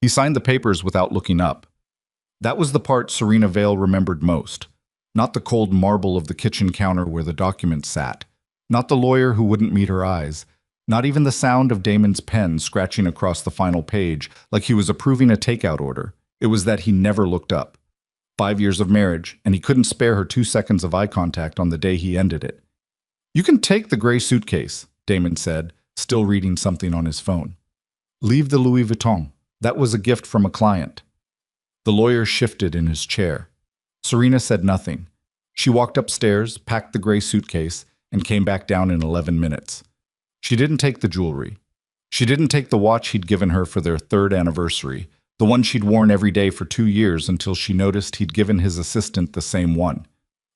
He signed the papers without looking up. That was the part Serena Vale remembered most. Not the cold marble of the kitchen counter where the documents sat. Not the lawyer who wouldn't meet her eyes. Not even the sound of Damon's pen scratching across the final page like he was approving a takeout order. It was that he never looked up. 5 years of marriage, and he couldn't spare her 2 seconds of eye contact on the day he ended it. "You can take the gray suitcase," Damon said, still reading something on his phone. "Leave the Louis Vuitton. That was a gift from a client." The lawyer shifted in his chair. Serena said nothing. She walked upstairs, packed the gray suitcase, and came back down in 11 minutes. She didn't take the jewelry. She didn't take the watch he'd given her for their 3rd anniversary, the one she'd worn every day for 2 years until she noticed he'd given his assistant the same one.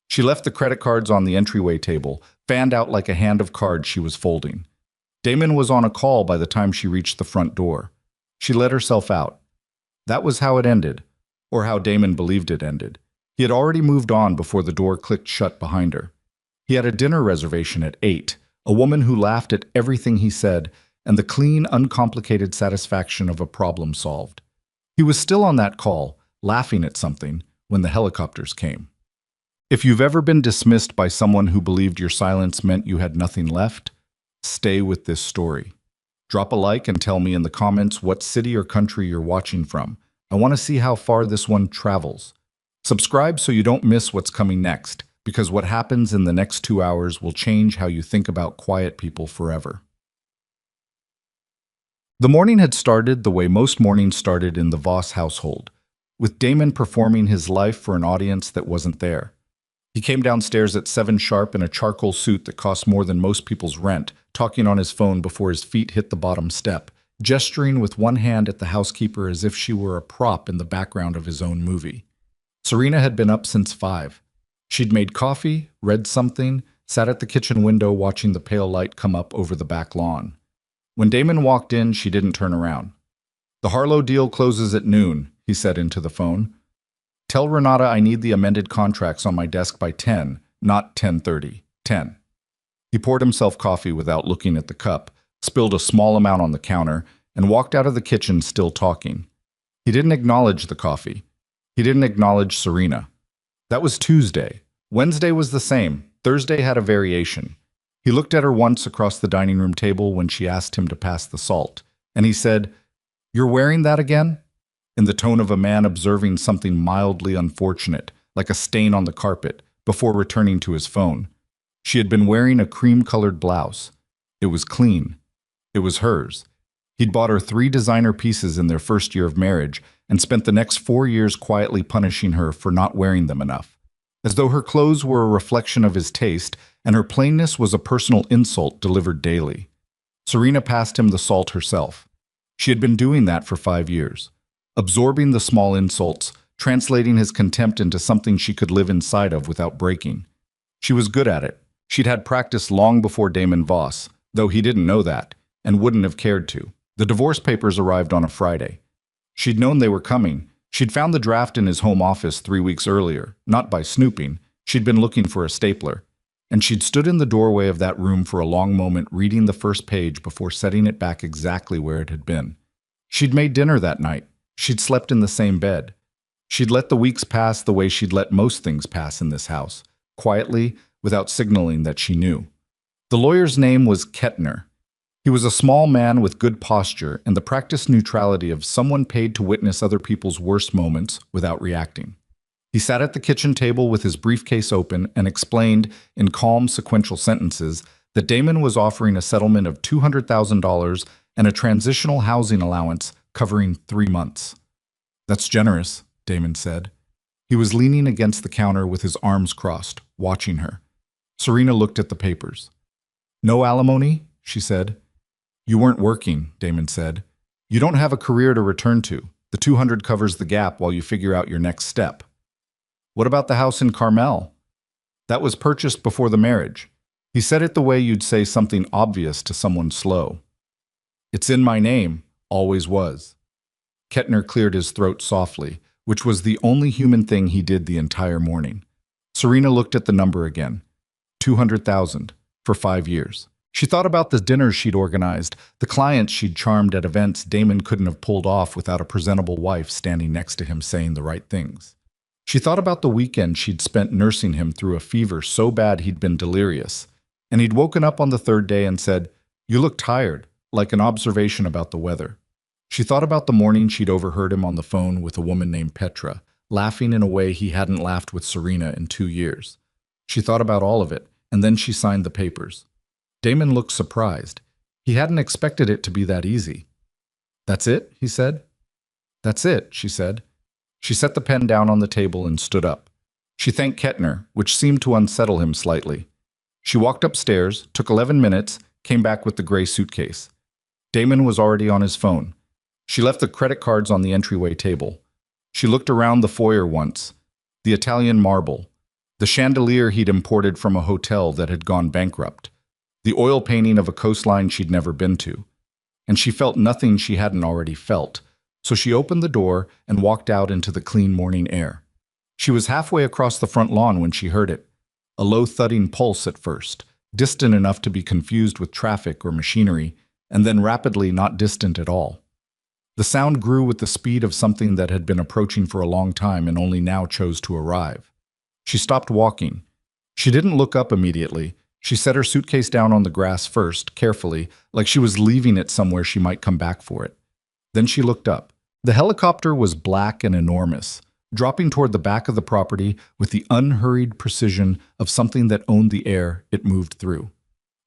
She left the credit cards on the entryway table, fanned out like a hand of cards she was folding. Damon was on a call by the time she reached the front door. She let herself out. That was how it ended, or how Damon believed it ended. He had already moved on before the door clicked shut behind her. He had a dinner reservation at 8, a woman who laughed at everything he said, and the clean, uncomplicated satisfaction of a problem solved. He was still on that call, laughing at something, when the helicopters came. If you've ever been dismissed by someone who believed your silence meant you had nothing left, stay with this story. Drop a like and tell me in the comments what city or country you're watching from. I want to see how far this one travels. Subscribe so you don't miss what's coming next, because what happens in the next 2 hours will change how you think about quiet people forever. The morning had started the way most mornings started in the Voss household, with Damon performing his life for an audience that wasn't there. He came downstairs at 7 sharp in a charcoal suit that cost more than most people's rent, talking on his phone before his feet hit the bottom step, gesturing with one hand at the housekeeper as if she were a prop in the background of his own movie. Serena had been up since 5. She'd made coffee, read something, sat at the kitchen window watching the pale light come up over the back lawn. When Damon walked in, she didn't turn around. "The Harlow deal closes at noon," he said into the phone. "Tell Renata I need the amended contracts on my desk by 10, not 10:30, 10. He poured himself coffee without looking at the cup, spilled a small amount on the counter, and walked out of the kitchen still talking. He didn't acknowledge the coffee. He didn't acknowledge Serena. That was Tuesday. Wednesday was the same. Thursday had a variation. He looked at her once across the dining room table when she asked him to pass the salt, and he said, "You're wearing that again?" in the tone of a man observing something mildly unfortunate, like a stain on the carpet, before returning to his phone. She had been wearing a cream-colored blouse. It was clean. It was hers. He'd bought her 3 designer pieces in their first year of marriage and spent the next 4 years quietly punishing her for not wearing them enough. As though her clothes were a reflection of his taste and her plainness was a personal insult delivered daily. Serena passed him the salt herself. She had been doing that for 5 years, absorbing the small insults, translating his contempt into something she could live inside of without breaking. She was good at it. She'd had practice long before Damon Voss, though he didn't know that, and wouldn't have cared to. The divorce papers arrived on a Friday. She'd known they were coming. She'd found the draft in his home office 3 weeks earlier, not by snooping. She'd been looking for a stapler. And she'd stood in the doorway of that room for a long moment reading the first page before setting it back exactly where it had been. She'd made dinner that night. She'd slept in the same bed. She'd let the weeks pass the way she'd let most things pass in this house, quietly, without signaling that she knew. The lawyer's name was Kettner. He was a small man with good posture and the practiced neutrality of someone paid to witness other people's worst moments without reacting. He sat at the kitchen table with his briefcase open and explained, in calm, sequential sentences, that Damon was offering a settlement of $200,000 and a transitional housing allowance covering 3 months. "That's generous," Damon said. He was leaning against the counter with his arms crossed, watching her. Serena looked at the papers. "No alimony?" she said. "You weren't working," Damon said. "You don't have a career to return to. The 200 covers the gap while you figure out your next step." "What about the house in Carmel?" "That was purchased before the marriage." He said it the way you'd say something obvious to someone slow. "It's in my name, always was." Kettner cleared his throat softly, which was the only human thing he did the entire morning. Serena looked at the number again. 200,000 for 5 years. She thought about the dinners she'd organized, the clients she'd charmed at events Damon couldn't have pulled off without a presentable wife standing next to him saying the right things. She thought about the weekend she'd spent nursing him through a fever so bad he'd been delirious, and he'd woken up on the third day and said, "You look tired," like an observation about the weather. She thought about the morning she'd overheard him on the phone with a woman named Petra, laughing in a way he hadn't laughed with Serena in 2 years. She thought about all of it, and then she signed the papers. Damon looked surprised. He hadn't expected it to be that easy. "That's it?" he said. "That's it," she said. She set the pen down on the table and stood up. She thanked Kettner, which seemed to unsettle him slightly. She walked upstairs, took 11 minutes, came back with the gray suitcase. Damon was already on his phone. She left the credit cards on the entryway table. She looked around the foyer once. The Italian marble. The chandelier he'd imported from a hotel that had gone bankrupt. The oil painting of a coastline she'd never been to. And she felt nothing she hadn't already felt, so she opened the door and walked out into the clean morning air. She was halfway across the front lawn when she heard it. A low thudding pulse at first, distant enough to be confused with traffic or machinery, and then rapidly not distant at all. The sound grew with the speed of something that had been approaching for a long time and only now chose to arrive. She stopped walking. She didn't look up immediately. She set her suitcase down on the grass first, carefully, like she was leaving it somewhere she might come back for it. Then she looked up. The helicopter was black and enormous, dropping toward the back of the property with the unhurried precision of something that owned the air it moved through.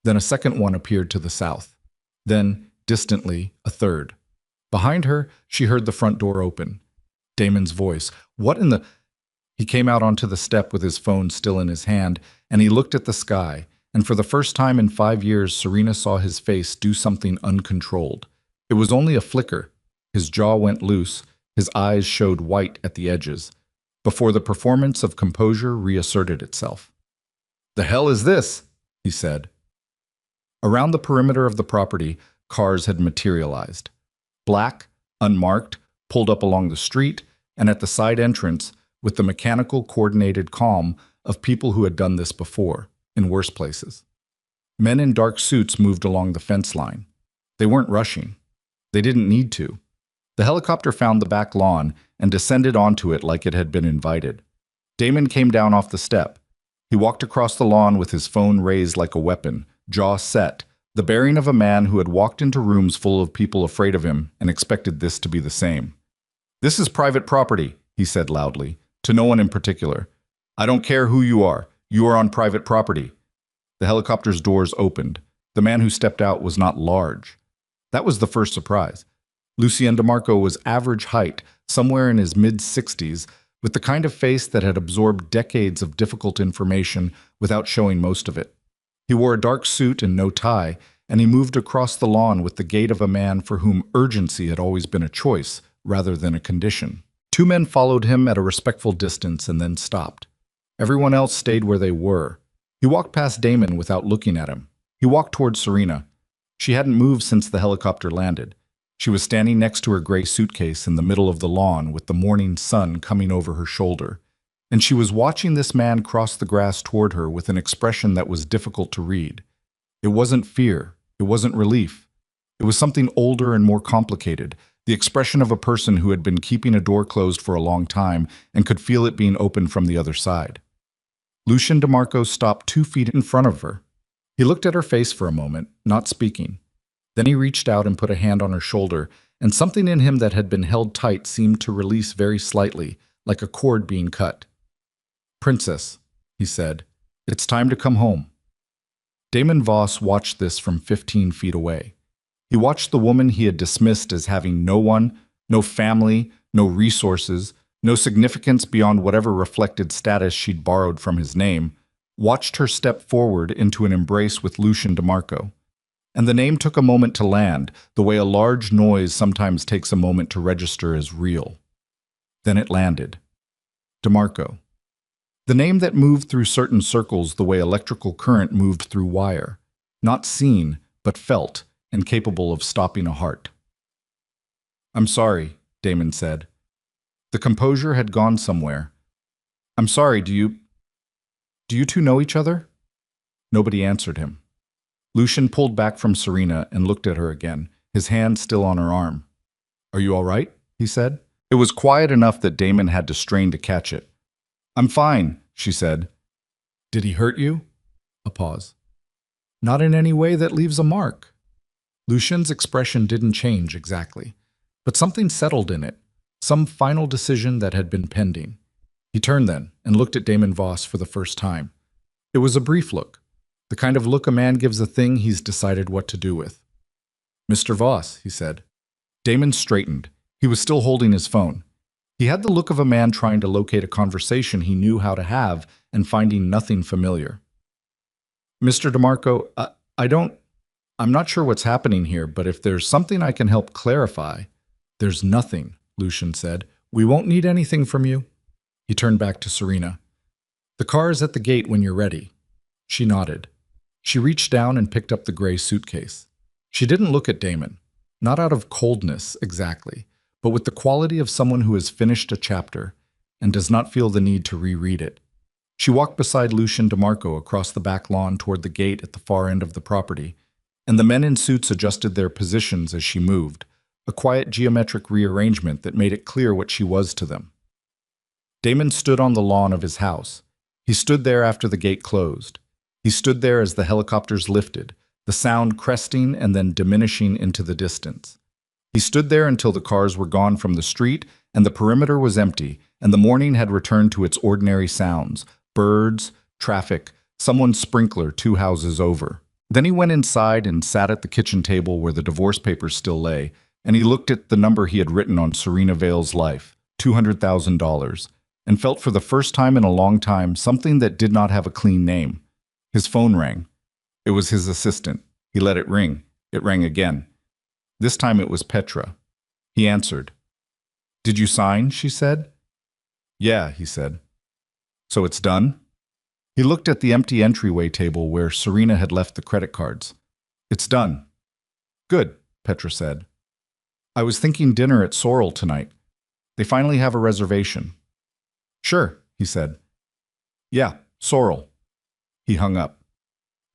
Then a second one appeared to the south. Then, distantly, a third. Behind her, she heard the front door open. Damon's voice. "What in the—" He came out onto the step with his phone still in his hand, and he looked at the sky, and for the first time in 5 years, Serena saw his face do something uncontrolled. It was only a flicker. His jaw went loose, his eyes showed white at the edges, before the performance of composure reasserted itself. "The hell is this?" he said. Around the perimeter of the property, cars had materialized. Black, unmarked, pulled up along the street, and at the side entrance, with the mechanical, coordinated calm of people who had done this before, in worse places. Men in dark suits moved along the fence line. They weren't rushing. They didn't need to. The helicopter found the back lawn and descended onto it like it had been invited. Damon came down off the step. He walked across the lawn with his phone raised like a weapon, jaw set, the bearing of a man who had walked into rooms full of people afraid of him and expected this to be the same. "This is private property," he said loudly, to no one in particular. "I don't care who you are. You are on private property." The helicopter's doors opened. The man who stepped out was not large. That was the first surprise. Lucien DeMarco was average height, somewhere in his mid-60s, with the kind of face that had absorbed decades of difficult information without showing most of it. He wore a dark suit and no tie, and he moved across the lawn with the gait of a man for whom urgency had always been a choice rather than a condition. 2 men followed him at a respectful distance and then stopped. Everyone else stayed where they were. He walked past Damon without looking at him. He walked toward Serena. She hadn't moved since the helicopter landed. She was standing next to her gray suitcase in the middle of the lawn with the morning sun coming over her shoulder. And she was watching this man cross the grass toward her with an expression that was difficult to read. It wasn't fear. It wasn't relief. It was something older and more complicated, the expression of a person who had been keeping a door closed for a long time and could feel it being opened from the other side. Lucien DeMarco stopped 2 feet in front of her. He looked at her face for a moment, not speaking. Then he reached out and put a hand on her shoulder, and something in him that had been held tight seemed to release very slightly, like a cord being cut. "Princess," he said, "it's time to come home." Damon Voss watched this from 15 feet away. He watched the woman he had dismissed as having no one, no family, no resources, no significance beyond whatever reflected status she'd borrowed from his name, watched her step forward into an embrace with Lucien DeMarco. And the name took a moment to land, the way a large noise sometimes takes a moment to register as real. Then it landed. DeMarco. The name that moved through certain circles the way electrical current moved through wire, not seen, but felt, and capable of stopping a heart. "I'm sorry," Damon said. The composure had gone somewhere. "I'm sorry, do you two know each other?" Nobody answered him. Lucian pulled back from Serena and looked at her again, his hand still on her arm. "Are you all right?" he said. It was quiet enough that Damon had to strain to catch it. "I'm fine," she said. "Did he hurt you?" A pause. "Not in any way that leaves a mark." Lucian's expression didn't change exactly, but something settled in it, some final decision that had been pending. He turned then and looked at Damon Voss for the first time. It was a brief look, the kind of look a man gives a thing he's decided what to do with. "Mr. Voss," he said. Damon straightened. He was still holding his phone. He had the look of a man trying to locate a conversation he knew how to have and finding nothing familiar. "Mr. DeMarco, I'm not sure what's happening here, but if there's something I can help clarify—" "There's nothing," Lucian said. "We won't need anything from you." He turned back to Serena. "The car is at the gate when you're ready." She nodded. She reached down and picked up the gray suitcase. She didn't look at Damon, not out of coldness exactly, but with the quality of someone who has finished a chapter and does not feel the need to reread it. She walked beside Lucian DeMarco across the back lawn toward the gate at the far end of the property, and the men in suits adjusted their positions as she moved, a quiet geometric rearrangement that made it clear what she was to them. Damon stood on the lawn of his house. He stood there after the gate closed. He stood there as the helicopters lifted, the sound cresting and then diminishing into the distance. He stood there until the cars were gone from the street and the perimeter was empty, and the morning had returned to its ordinary sounds: birds, traffic, someone's sprinkler 2 houses over. Then he went inside and sat at the kitchen table where the divorce papers still lay, and he looked at the number he had written on Serena Vale's life, $200,000, and felt for the first time in a long time something that did not have a clean name. His phone rang. It was his assistant. He let it ring. It rang again. This time it was Petra. He answered. "Did you sign?" she said. "Yeah," he said. "So it's done?" He looked at the empty entryway table where Serena had left the credit cards. "It's done." "Good," Petra said. "I was thinking dinner at Sorrel tonight. They finally have a reservation." "Sure," he said. "Yeah, Sorrel." He hung up.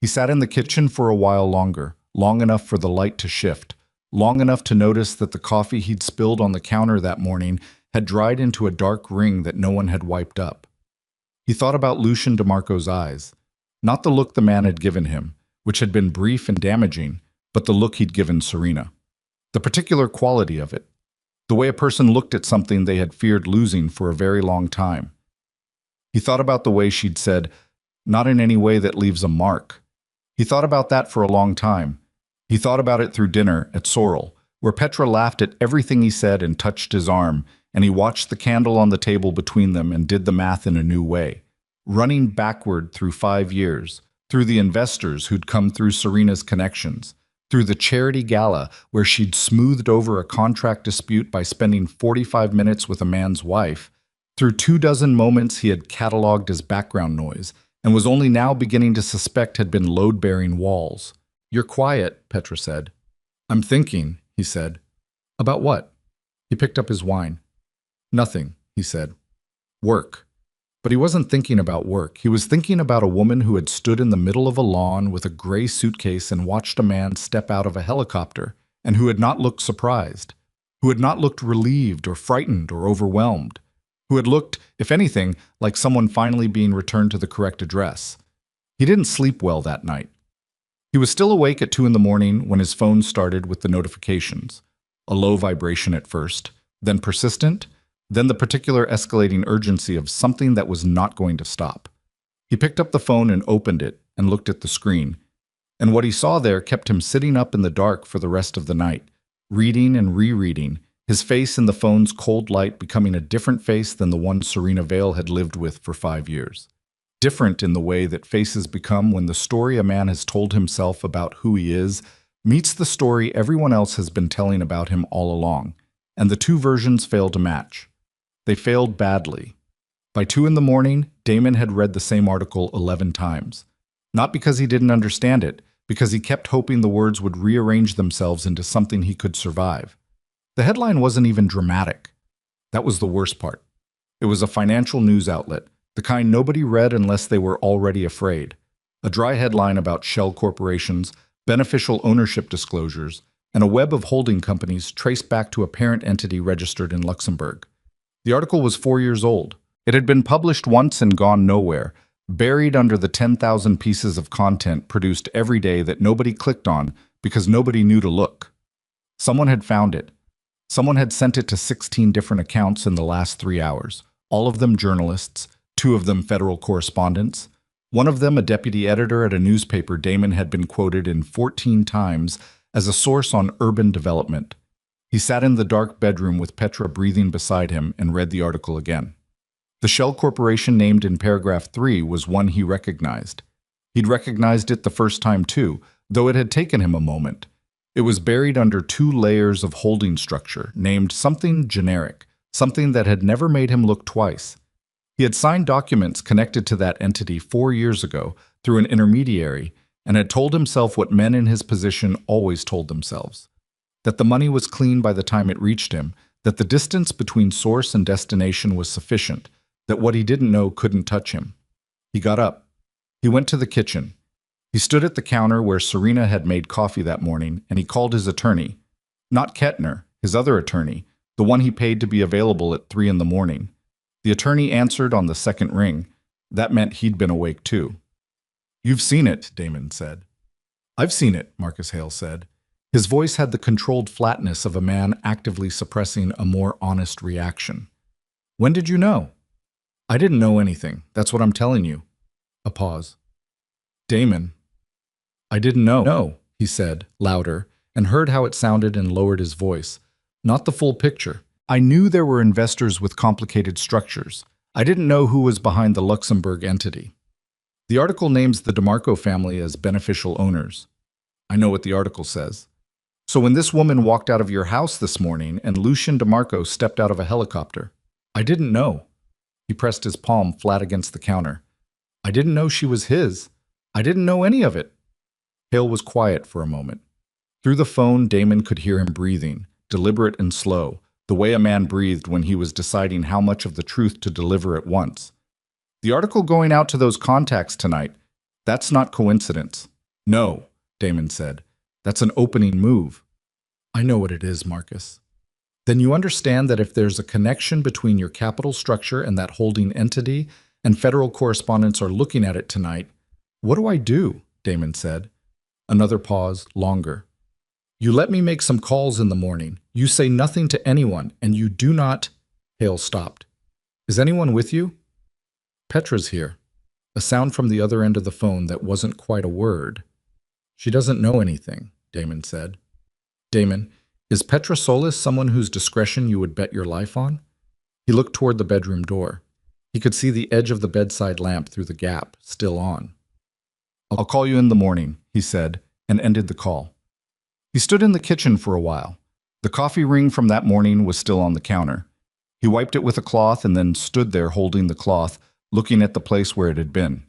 He sat in the kitchen for a while longer, long enough for the light to shift, long enough to notice that the coffee he'd spilled on the counter that morning had dried into a dark ring that no one had wiped up. He thought about Lucian DeMarco's eyes, not the look the man had given him, which had been brief and damaging, but the look he'd given Serena. The particular quality of it, the way a person looked at something they had feared losing for a very long time. He thought about the way she'd said, "Not in any way that leaves a mark." He thought about that for a long time. He thought about it through dinner at Sorrel, where Petra laughed at everything he said and touched his arm, and he watched the candle on the table between them and did the math in a new way, running backward through 5 years, through the investors who'd come through Serena's connections, through the charity gala where she'd smoothed over a contract dispute by spending 45 minutes with a man's wife, through 24 moments he had cataloged as background noise, and was only now beginning to suspect had been load-bearing walls. "You're quiet," Petra said. "I'm thinking," he said. "About what?" He picked up his wine. "Nothing," he said. "Work." But he wasn't thinking about work. He was thinking about a woman who had stood in the middle of a lawn with a gray suitcase and watched a man step out of a helicopter, and who had not looked surprised, who had not looked relieved or frightened or overwhelmed, who had looked, if anything, like someone finally being returned to the correct address. He didn't sleep well that night. He was still awake at 2 in the morning when his phone started with the notifications. A low vibration at first, then persistent, then the particular escalating urgency of something that was not going to stop. He picked up the phone and opened it and looked at the screen. And what he saw there kept him sitting up in the dark for the rest of the night, reading and rereading, his face in the phone's cold light becoming a different face than the one Serena Vale had lived with for 5 years. Different in the way that faces become when the story a man has told himself about who he is meets the story everyone else has been telling about him all along, and the two versions fail to match. They failed badly. By 2 in the morning, Damon had read the same article 11 times. Not because he didn't understand it, because he kept hoping the words would rearrange themselves into something he could survive. The headline wasn't even dramatic. That was the worst part. It was a financial news outlet, the kind nobody read unless they were already afraid. a dry headline about shell corporations, beneficial ownership disclosures, and a web of holding companies traced back to a parent entity registered in Luxembourg. The article was 4 years old. It had been published once and gone nowhere, buried under the 10,000 pieces of content produced every day that nobody clicked on because nobody knew to look. Someone had found it. Someone had sent it to 16 different accounts in the last 3 hours, all of them journalists, 2 of them federal correspondents. One of them, a deputy editor at a newspaper Damon had been quoted in 14 times as a source on urban development. He sat in the dark bedroom with Petra breathing beside him and read the article again. The Shell Corporation named in paragraph 3 was one he recognized. He'd recognized it the first time too, though it had taken him a moment. It was buried under 2 layers of holding structure, named something generic, something that had never made him look twice. He had signed documents connected to that entity 4 years ago through an intermediary and had told himself what men in his position always told themselves: that the money was clean by the time it reached him, that the distance between source and destination was sufficient, that what he didn't know couldn't touch him. He got up. He went to the kitchen. He stood at the counter where Serena had made coffee that morning, and he called his attorney. Not Kettner, his other attorney, the one he paid to be available at 3 in the morning. The attorney answered on the second ring. That meant he'd been awake too. "You've seen it," Damon said. "I've seen it," Marcus Hale said. His voice had the controlled flatness of a man actively suppressing a more honest reaction. "When did you know?" "I didn't know anything. That's what I'm telling you." A pause. "Damon." "I didn't know." "No," he said, louder, and heard how it sounded and lowered his voice. "Not the full picture. I knew there were investors with complicated structures. I didn't know who was behind the Luxembourg entity. The article names the DeMarco family as beneficial owners. I know what the article says. So when this woman walked out of your house this morning and Lucien DeMarco stepped out of a helicopter, I didn't know." He pressed his palm flat against the counter. "I didn't know she was his. I didn't know any of it." Hale was quiet for a moment. Through the phone, Damon could hear him breathing, deliberate and slow, the way a man breathed when he was deciding how much of the truth to deliver at once. "The article going out to those contacts tonight, that's not coincidence." "No," Damon said. "That's an opening move." "I know what it is, Marcus." "Then you understand that if there's a connection between your capital structure and that holding entity, and federal correspondents are looking at it tonight, what do I do?" Damon said. Another pause, longer. "You let me make some calls in the morning. You say nothing to anyone, and you do not—" Hale stopped. "Is anyone with you?" "Petra's here." A sound from the other end of the phone that wasn't quite a word. "She doesn't know anything," Damon said. "Damon, is Petra Solis someone whose discretion you would bet your life on?" He looked toward the bedroom door. He could see the edge of the bedside lamp through the gap, still on. "I'll call you in the morning," he said, and ended the call. He stood in the kitchen for a while. The coffee ring from that morning was still on the counter. He wiped it with a cloth and then stood there holding the cloth, looking at the place where it had been.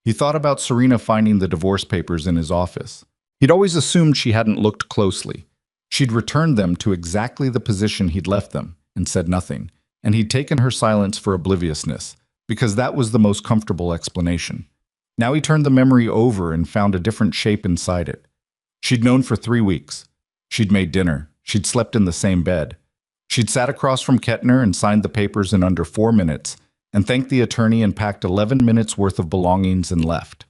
He thought about Serena finding the divorce papers in his office. He'd always assumed she hadn't looked closely. She'd returned them to exactly the position he'd left them, and said nothing, and he'd taken her silence for obliviousness, because that was the most comfortable explanation. Now he turned the memory over and found a different shape inside it. She'd known for 3 weeks. She'd made dinner. She'd slept in the same bed. She'd sat across from Kettner and signed the papers in under 4 minutes, and thanked the attorney and packed 11 minutes worth of belongings and left.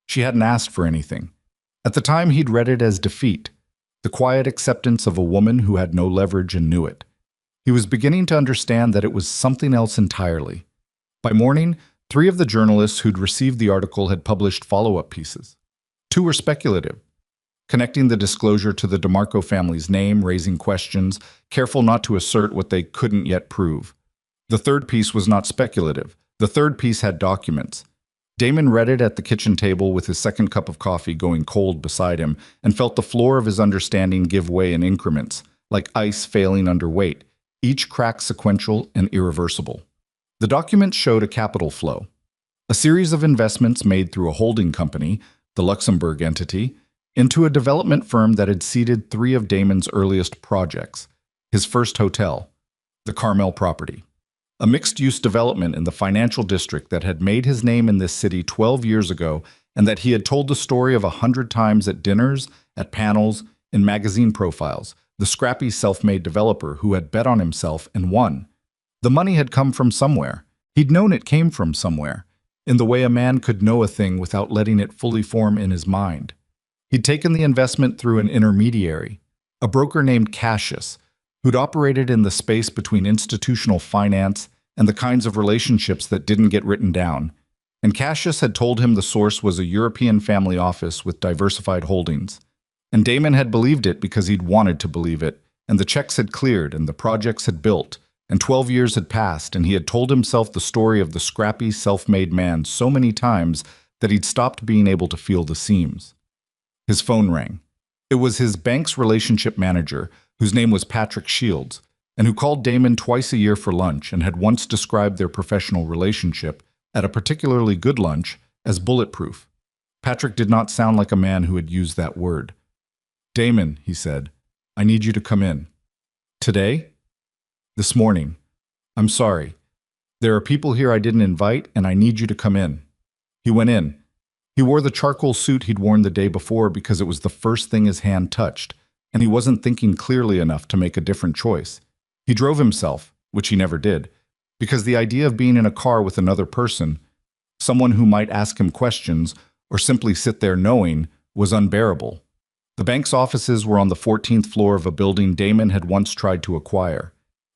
She hadn't asked for anything. At the time, he'd read it as defeat, the quiet acceptance of a woman who had no leverage and knew it. He was beginning to understand that it was something else entirely. By morning, 3 of the journalists who'd received the article had published follow-up pieces. 2 were speculative, connecting the disclosure to the DeMarco family's name, raising questions, careful not to assert what they couldn't yet prove. The 3rd piece was not speculative. The 3rd piece had documents. Damon read it at the kitchen table with his second cup of coffee going cold beside him and felt the floor of his understanding give way in increments, like ice failing under weight, each crack sequential and irreversible. The document showed a capital flow, a series of investments made through a holding company, the Luxembourg entity, into a development firm that had seeded 3 of Damon's earliest projects, his first hotel, the Carmel property, a mixed-use development in the financial district that had made his name in this city 12 years ago and that he had told the story of 100 times at dinners, at panels, in magazine profiles, the scrappy self-made developer who had bet on himself and won. The money had come from somewhere. He'd known it came from somewhere, in the way a man could know a thing without letting it fully form in his mind. He'd taken the investment through an intermediary, a broker named Cassius, who'd operated in the space between institutional finance and the kinds of relationships that didn't get written down. And Cassius had told him the source was a European family office with diversified holdings. And Damon had believed it because he'd wanted to believe it, and the checks had cleared, and the projects had built, and 12 years had passed, and he had told himself the story of the scrappy, self-made man so many times that he'd stopped being able to feel the seams. His phone rang. It was his bank's relationship manager, whose name was Patrick Shields, and who called Damon twice a year for lunch and had once described their professional relationship, at a particularly good lunch, as bulletproof. Patrick did not sound like a man who had used that word. "Damon," he said, "I need you to come in." "Today?" "This morning. I'm sorry. There are people here I didn't invite, and I need you to come in." He went in. He wore the charcoal suit he'd worn the day before because it was the first thing his hand touched, and he wasn't thinking clearly enough to make a different choice. He drove himself, which he never did, because the idea of being in a car with another person, someone who might ask him questions or simply sit there knowing, was unbearable. The bank's offices were on the 14th floor of a building Damon had once tried to acquire.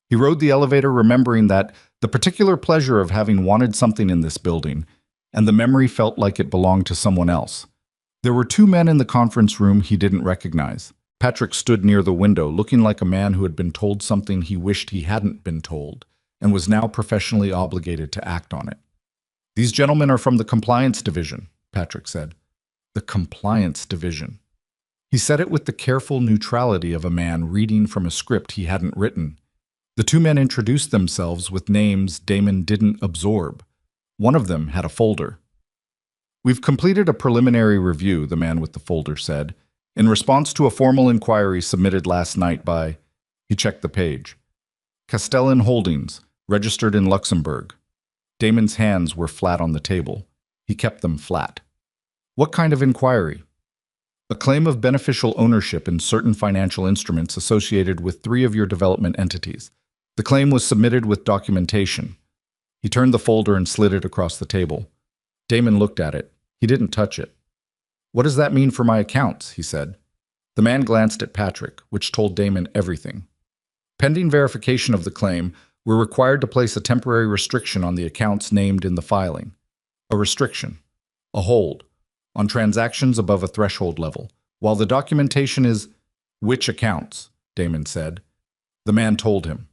He rode the elevator remembering that the particular pleasure of having wanted something in this building, and the memory felt like it belonged to someone else. There were two men in the conference room he didn't recognize. Patrick stood near the window, looking like a man who had been told something he wished he hadn't been told, and was now professionally obligated to act on it. "These gentlemen are from the compliance division," Patrick said. The compliance division. He said it with the careful neutrality of a man reading from a script he hadn't written. The two men introduced themselves with names Damon didn't absorb. One of them had a folder. "We've completed a preliminary review," the man with the folder said, "in response to a formal inquiry submitted last night by—" He checked the page. "Castellan Holdings, registered in Luxembourg." Damon's hands were flat on the table. He kept them flat. "What kind of inquiry?" "A claim of beneficial ownership in certain financial instruments associated with 3 of your development entities. The claim was submitted with documentation." He turned the folder and slid it across the table. Damon looked at it. He didn't touch it. "What does that mean for my accounts?" he said. The man glanced at Patrick, which told Damon everything. "Pending verification of the claim, we're required to place a temporary restriction on the accounts named in the filing. A restriction, a hold, on transactions above a threshold level, while the documentation is—" "Which accounts?" Damon said. The man told him.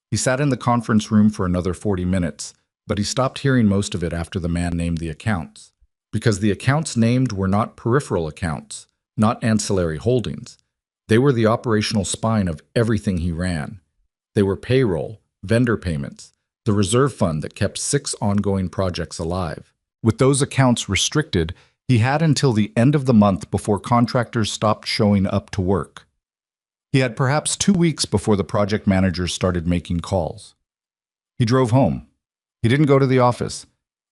He sat in the conference room for another 40 minutes, but he stopped hearing most of it after the man named the accounts. Because the accounts named were not peripheral accounts, not ancillary holdings. They were the operational spine of everything he ran. They were payroll, vendor payments, the reserve fund that kept 6 ongoing projects alive. With those accounts restricted, he had until the end of the month before contractors stopped showing up to work. He had perhaps 2 weeks before the project managers started making calls. He drove home. He didn't go to the office.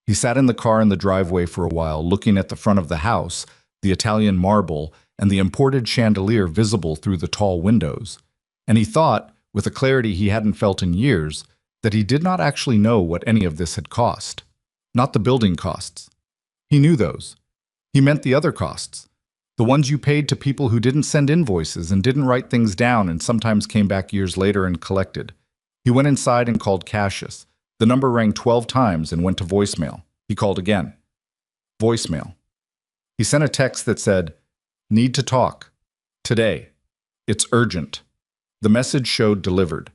He sat in the car in the driveway for a while, looking at the front of the house, the Italian marble, and the imported chandelier visible through the tall windows. And he thought, with a clarity he hadn't felt in years, that he did not actually know what any of this had cost. Not the building costs. He knew those. He meant the other costs. The ones you paid to people who didn't send invoices and didn't write things down and sometimes came back years later and collected. He went inside and called Cassius. The number rang 12 times and went to voicemail. He called again. Voicemail. He sent a text that said, "Need to talk. Today. It's urgent." The message showed delivered.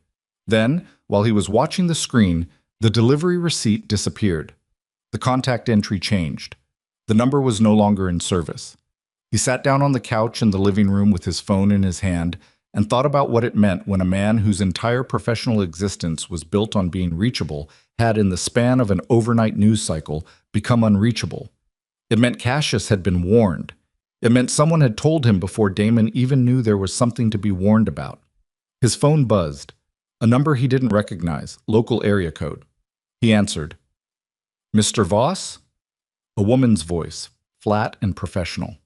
Then, while he was watching the screen, the delivery receipt disappeared. The contact entry changed. The number was no longer in service. He sat down on the couch in the living room with his phone in his hand and thought about what it meant when a man whose entire professional existence was built on being reachable had, in the span of an overnight news cycle, become unreachable. It meant Cassius had been warned. It meant someone had told him before Damon even knew there was something to be warned about. His phone buzzed. A number he didn't recognize, local area code. He answered. "Mr. Voss?" A woman's voice, flat and professional.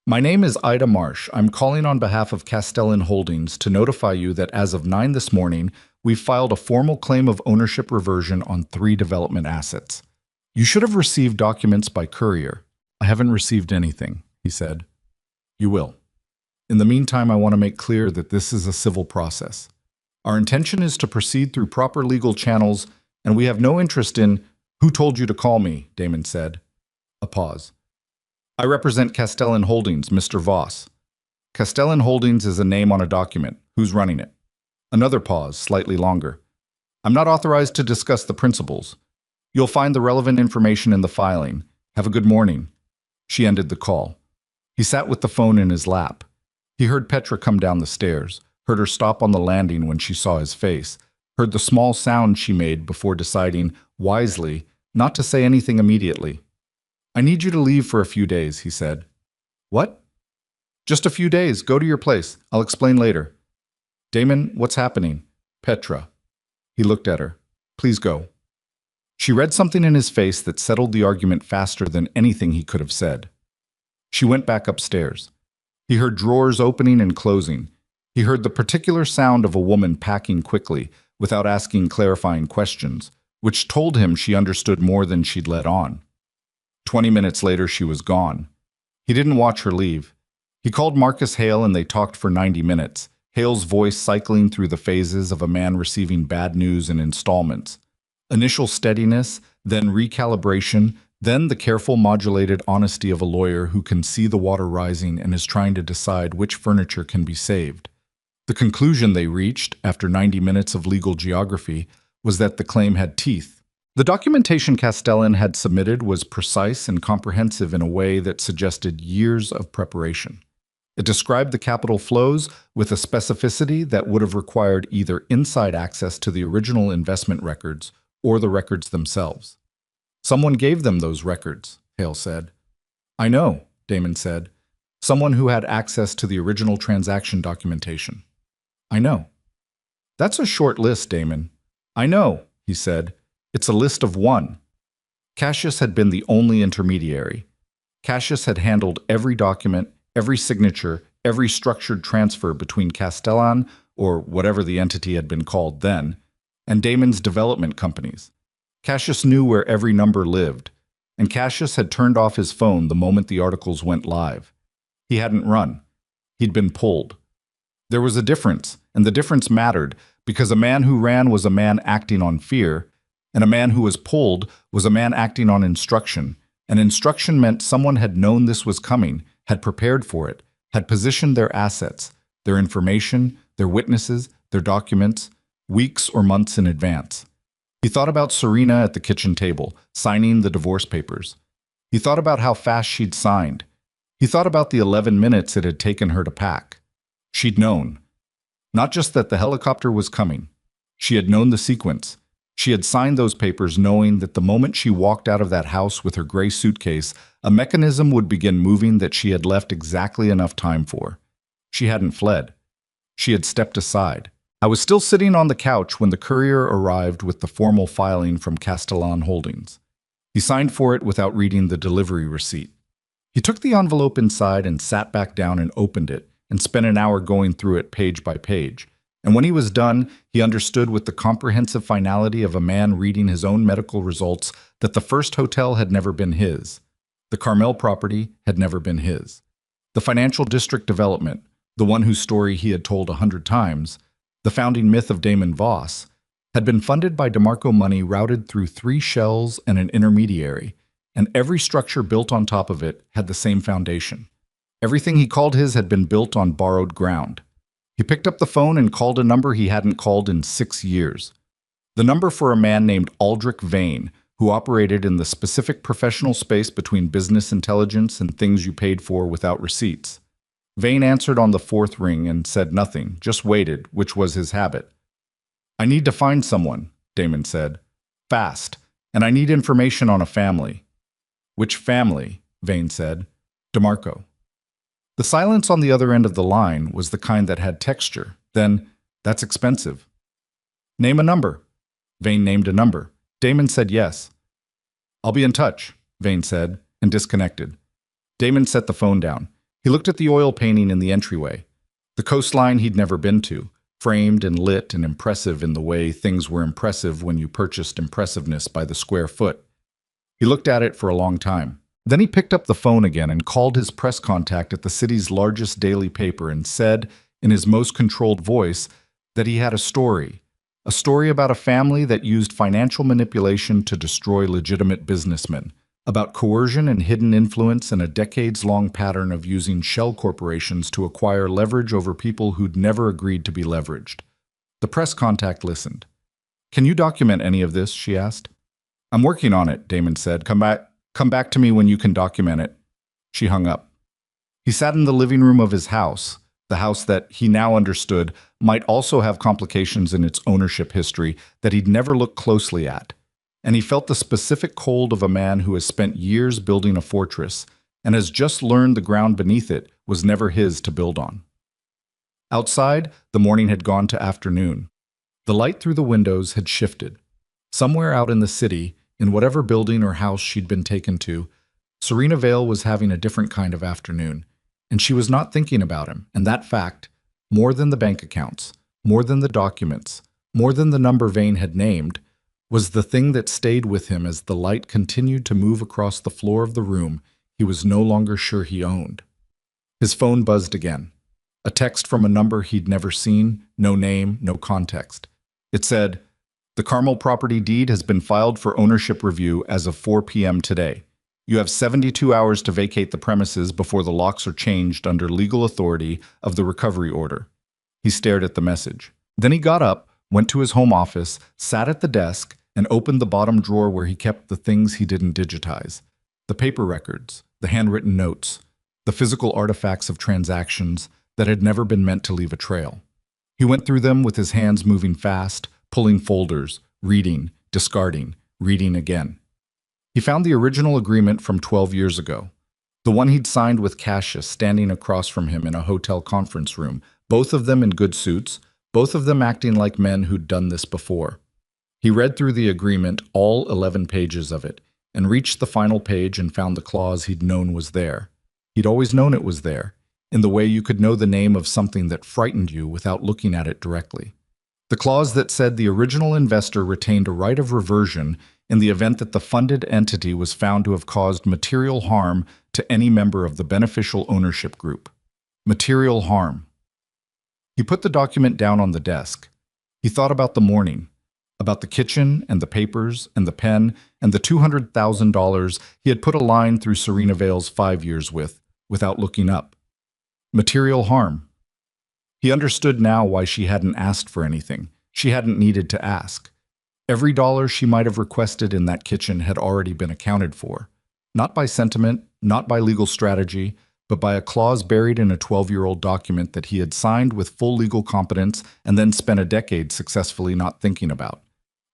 My name is Ida Marsh. I'm calling on behalf of Castellan Holdings to notify you that as of 9 this morning, we've filed a formal claim of ownership reversion on 3 development assets. You should have received documents by courier. I haven't received anything, he said. You will. In the meantime, I want to make clear that this is a civil process. Our intention is to proceed through proper legal channels, and we have no interest in who told you to call me, Damon said. A pause. I represent Castellan Holdings, Mr. Voss. Castellan Holdings is a name on a document. Who's running it? Another pause, slightly longer. I'm not authorized to discuss the principles. You'll find the relevant information in the filing. Have a good morning. She ended the call. He sat with the phone in his lap. He heard Petra come down the stairs, heard her stop on the landing when she saw his face, heard the small sound she made before deciding, wisely, not to say anything immediately. I need you to leave for a few days, he said. What? Just a few days. Go to your place. I'll explain later. Damon, what's happening? Petra. He looked at her. Please go. She read something in his face that settled the argument faster than anything he could have said. She went back upstairs. He heard drawers opening and closing. He heard the particular sound of a woman packing quickly, without asking clarifying questions, which told him she understood more than she'd let on. 20 minutes later, she was gone. He didn't watch her leave. He called Marcus Hale and they talked for 90 minutes, Hale's voice cycling through the phases of a man receiving bad news in installments. Initial steadiness, then recalibration, then the careful modulated honesty of a lawyer who can see the water rising and is trying to decide which furniture can be saved. The conclusion they reached, after 90 minutes of legal geography, was that the claim had teeth. The documentation Castellan had submitted was precise and comprehensive in a way that suggested years of preparation. It described the capital flows with a specificity that would have required either inside access to the original investment records or the records themselves. Someone gave them those records, Hale said. I know, Damon said. Someone who had access to the original transaction documentation. I know. That's a short list, Damon. I know, he said. It's a list of 1. Cassius had been the only intermediary. Cassius had handled every document, every signature, every structured transfer between Castellan, or whatever the entity had been called then, and Damon's development companies. Cassius knew where every number lived, and Cassius had turned off his phone the moment the articles went live. He hadn't run. He'd been pulled. There was a difference, and the difference mattered, because a man who ran was a man acting on fear, and a man who was pulled was a man acting on instruction, and instruction meant someone had known this was coming, had prepared for it, had positioned their assets, their information, their witnesses, their documents, weeks or months in advance. He thought about Serena at the kitchen table, signing the divorce papers. He thought about how fast she'd signed. He thought about the 11 minutes it had taken her to pack. She'd known. Not just that the helicopter was coming. She had known the sequence. She had signed those papers knowing that the moment she walked out of that house with her gray suitcase, a mechanism would begin moving that she had left exactly enough time for. She hadn't fled. She had stepped aside. I was still sitting on the couch when the courier arrived with the formal filing from Castellan Holdings. He signed for it without reading the delivery receipt. He took the envelope inside and sat back down and opened it, and spent an hour going through it page by page. And when he was done, he understood with the comprehensive finality of a man reading his own medical results that the first hotel had never been his. The Carmel property had never been his. The financial district development, the one whose story he had told 100 times, the founding myth of Damon Voss, had been funded by DeMarco money routed through 3 shells and an intermediary, and every structure built on top of it had the same foundation. Everything he called his had been built on borrowed ground. He picked up the phone and called a number he hadn't called in 6 years. The number for a man named Aldrich Vane, who operated in the specific professional space between business intelligence and things you paid for without receipts. Vane answered on the 4th ring and said nothing, just waited, which was his habit. I need to find someone, Damon said. Fast, and I need information on a family. Which family? Vane said. DeMarco. The silence on the other end of the line was the kind that had texture. Then, that's expensive. Name a number. Vane named a number. Damon said yes. I'll be in touch, Vane said, and disconnected. Damon set the phone down. He looked at the oil painting in the entryway. The coastline he'd never been to, framed and lit and impressive in the way things were impressive when you purchased impressiveness by the square foot. He looked at it for a long time. Then he picked up the phone again and called his press contact at the city's largest daily paper and said, in his most controlled voice, that he had a story about a family that used financial manipulation to destroy legitimate businessmen, about coercion and hidden influence and a decades-long pattern of using shell corporations to acquire leverage over people who'd never agreed to be leveraged. The press contact listened. "Can you document any of this?" she asked. "I'm working on it," Damon said. Come back to me when you can document it." She hung up. He sat in the living room of his house, the house that he now understood might also have complications in its ownership history that he'd never looked closely at. And he felt the specific cold of a man who has spent years building a fortress and has just learned the ground beneath it was never his to build on. Outside, the morning had gone to afternoon. The light through the windows had shifted. Somewhere out in the city, in whatever building or house she'd been taken to, Serena Vale was having a different kind of afternoon, and she was not thinking about him, and that fact, more than the bank accounts, more than the documents, more than the number Vane had named, was the thing that stayed with him as the light continued to move across the floor of the room he was no longer sure he owned. His phone buzzed again. A text from a number he'd never seen, no name, no context. It said, "The Carmel property deed has been filed for ownership review as of 4 p.m. today. You have 72 hours to vacate the premises before the locks are changed under legal authority of the recovery order." He stared at the message. Then he got up, went to his home office, sat at the desk, and opened the bottom drawer where he kept the things he didn't digitize. The paper records, the handwritten notes, the physical artifacts of transactions that had never been meant to leave a trail. He went through them with his hands moving fast, pulling folders, reading, discarding, reading again. He found the original agreement from 12 years ago, the one he'd signed with Cassius standing across from him in a hotel conference room, both of them in good suits, both of them acting like men who'd done this before. He read through the agreement, all 11 pages of it, and reached the final page and found the clause he'd known was there. He'd always known it was there, in the way you could know the name of something that frightened you without looking at it directly. The clause that said the original investor retained a right of reversion in the event that the funded entity was found to have caused material harm to any member of the beneficial ownership group. Material harm. He put the document down on the desk. He thought about the morning, about the kitchen and the papers and the pen and the $200,000 he had put a line through Serena Vale's 5 years with, without looking up. Material harm. He understood now why she hadn't asked for anything. She hadn't needed to ask. Every dollar she might have requested in that kitchen had already been accounted for. Not by sentiment, not by legal strategy, but by a clause buried in a 12-year-old document that he had signed with full legal competence and then spent a decade successfully not thinking about.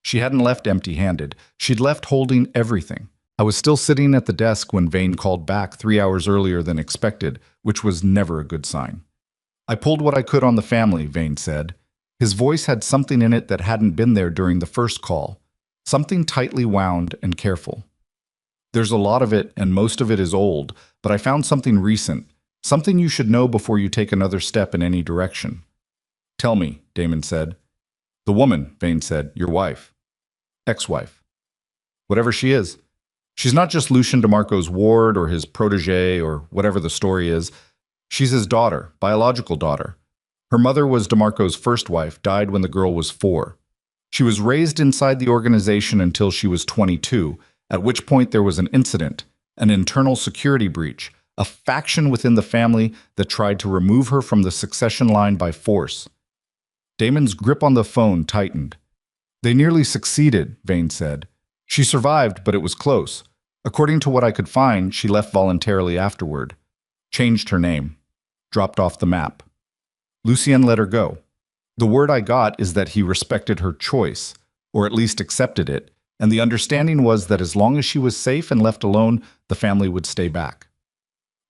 She hadn't left empty-handed. She'd left holding everything. I was still sitting at the desk when Vane called back 3 hours earlier than expected, which was never a good sign. "I pulled what I could on the family," Vane said. His voice had something in it that hadn't been there during the first call, something tightly wound and careful. "There's a lot of it, and most of it is old, but I found something recent, something you should know before you take another step in any direction." "Tell me," Damon said. "The woman," Vane said, "your wife." "Ex-wife." "Whatever she is. She's not just Lucian DeMarco's ward or his protege or whatever the story is. She's his daughter, biological daughter. Her mother was DeMarco's first wife, died when the girl was 4. She was raised inside the organization until she was 22, at which point there was an incident, an internal security breach, a faction within the family that tried to remove her from the succession line by force. Damon's grip on the phone tightened. "They nearly succeeded," Vane said. "She survived, but it was close. According to what I could find, she left voluntarily afterward. Changed her name. Dropped off the map. Lucien let her go. The word I got is that he respected her choice, or at least accepted it, and the understanding was that as long as she was safe and left alone, the family would stay back."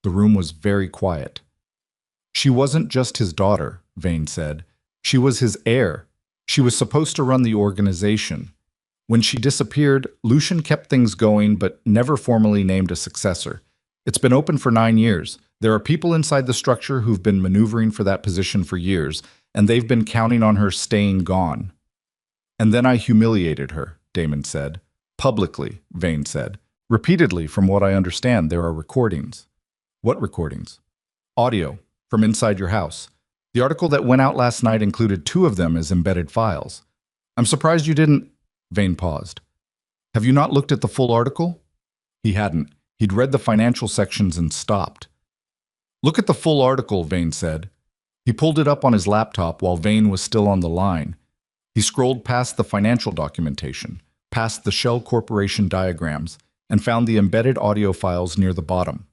The room was very quiet. "She wasn't just his daughter," Vane said. "She was his heir. She was supposed to run the organization. When she disappeared, Lucian kept things going but never formally named a successor. It's been open for 9 years. There are people inside the structure who've been maneuvering for that position for years, and they've been counting on her staying gone. And then I humiliated her, Damon said. Publicly, Vane said. Repeatedly, from what I understand, there are recordings. What recordings? Audio, from inside your house. The article that went out last night included 2 of them as embedded files. I'm surprised you didn't. Vane paused. Have you not looked at the full article? He hadn't. He'd read the financial sections and stopped. Look at the full article, Vane said. He pulled it up on his laptop while Vane was still on the line. He scrolled past the financial documentation, past the Shell Corporation diagrams, and found the embedded audio files near the bottom.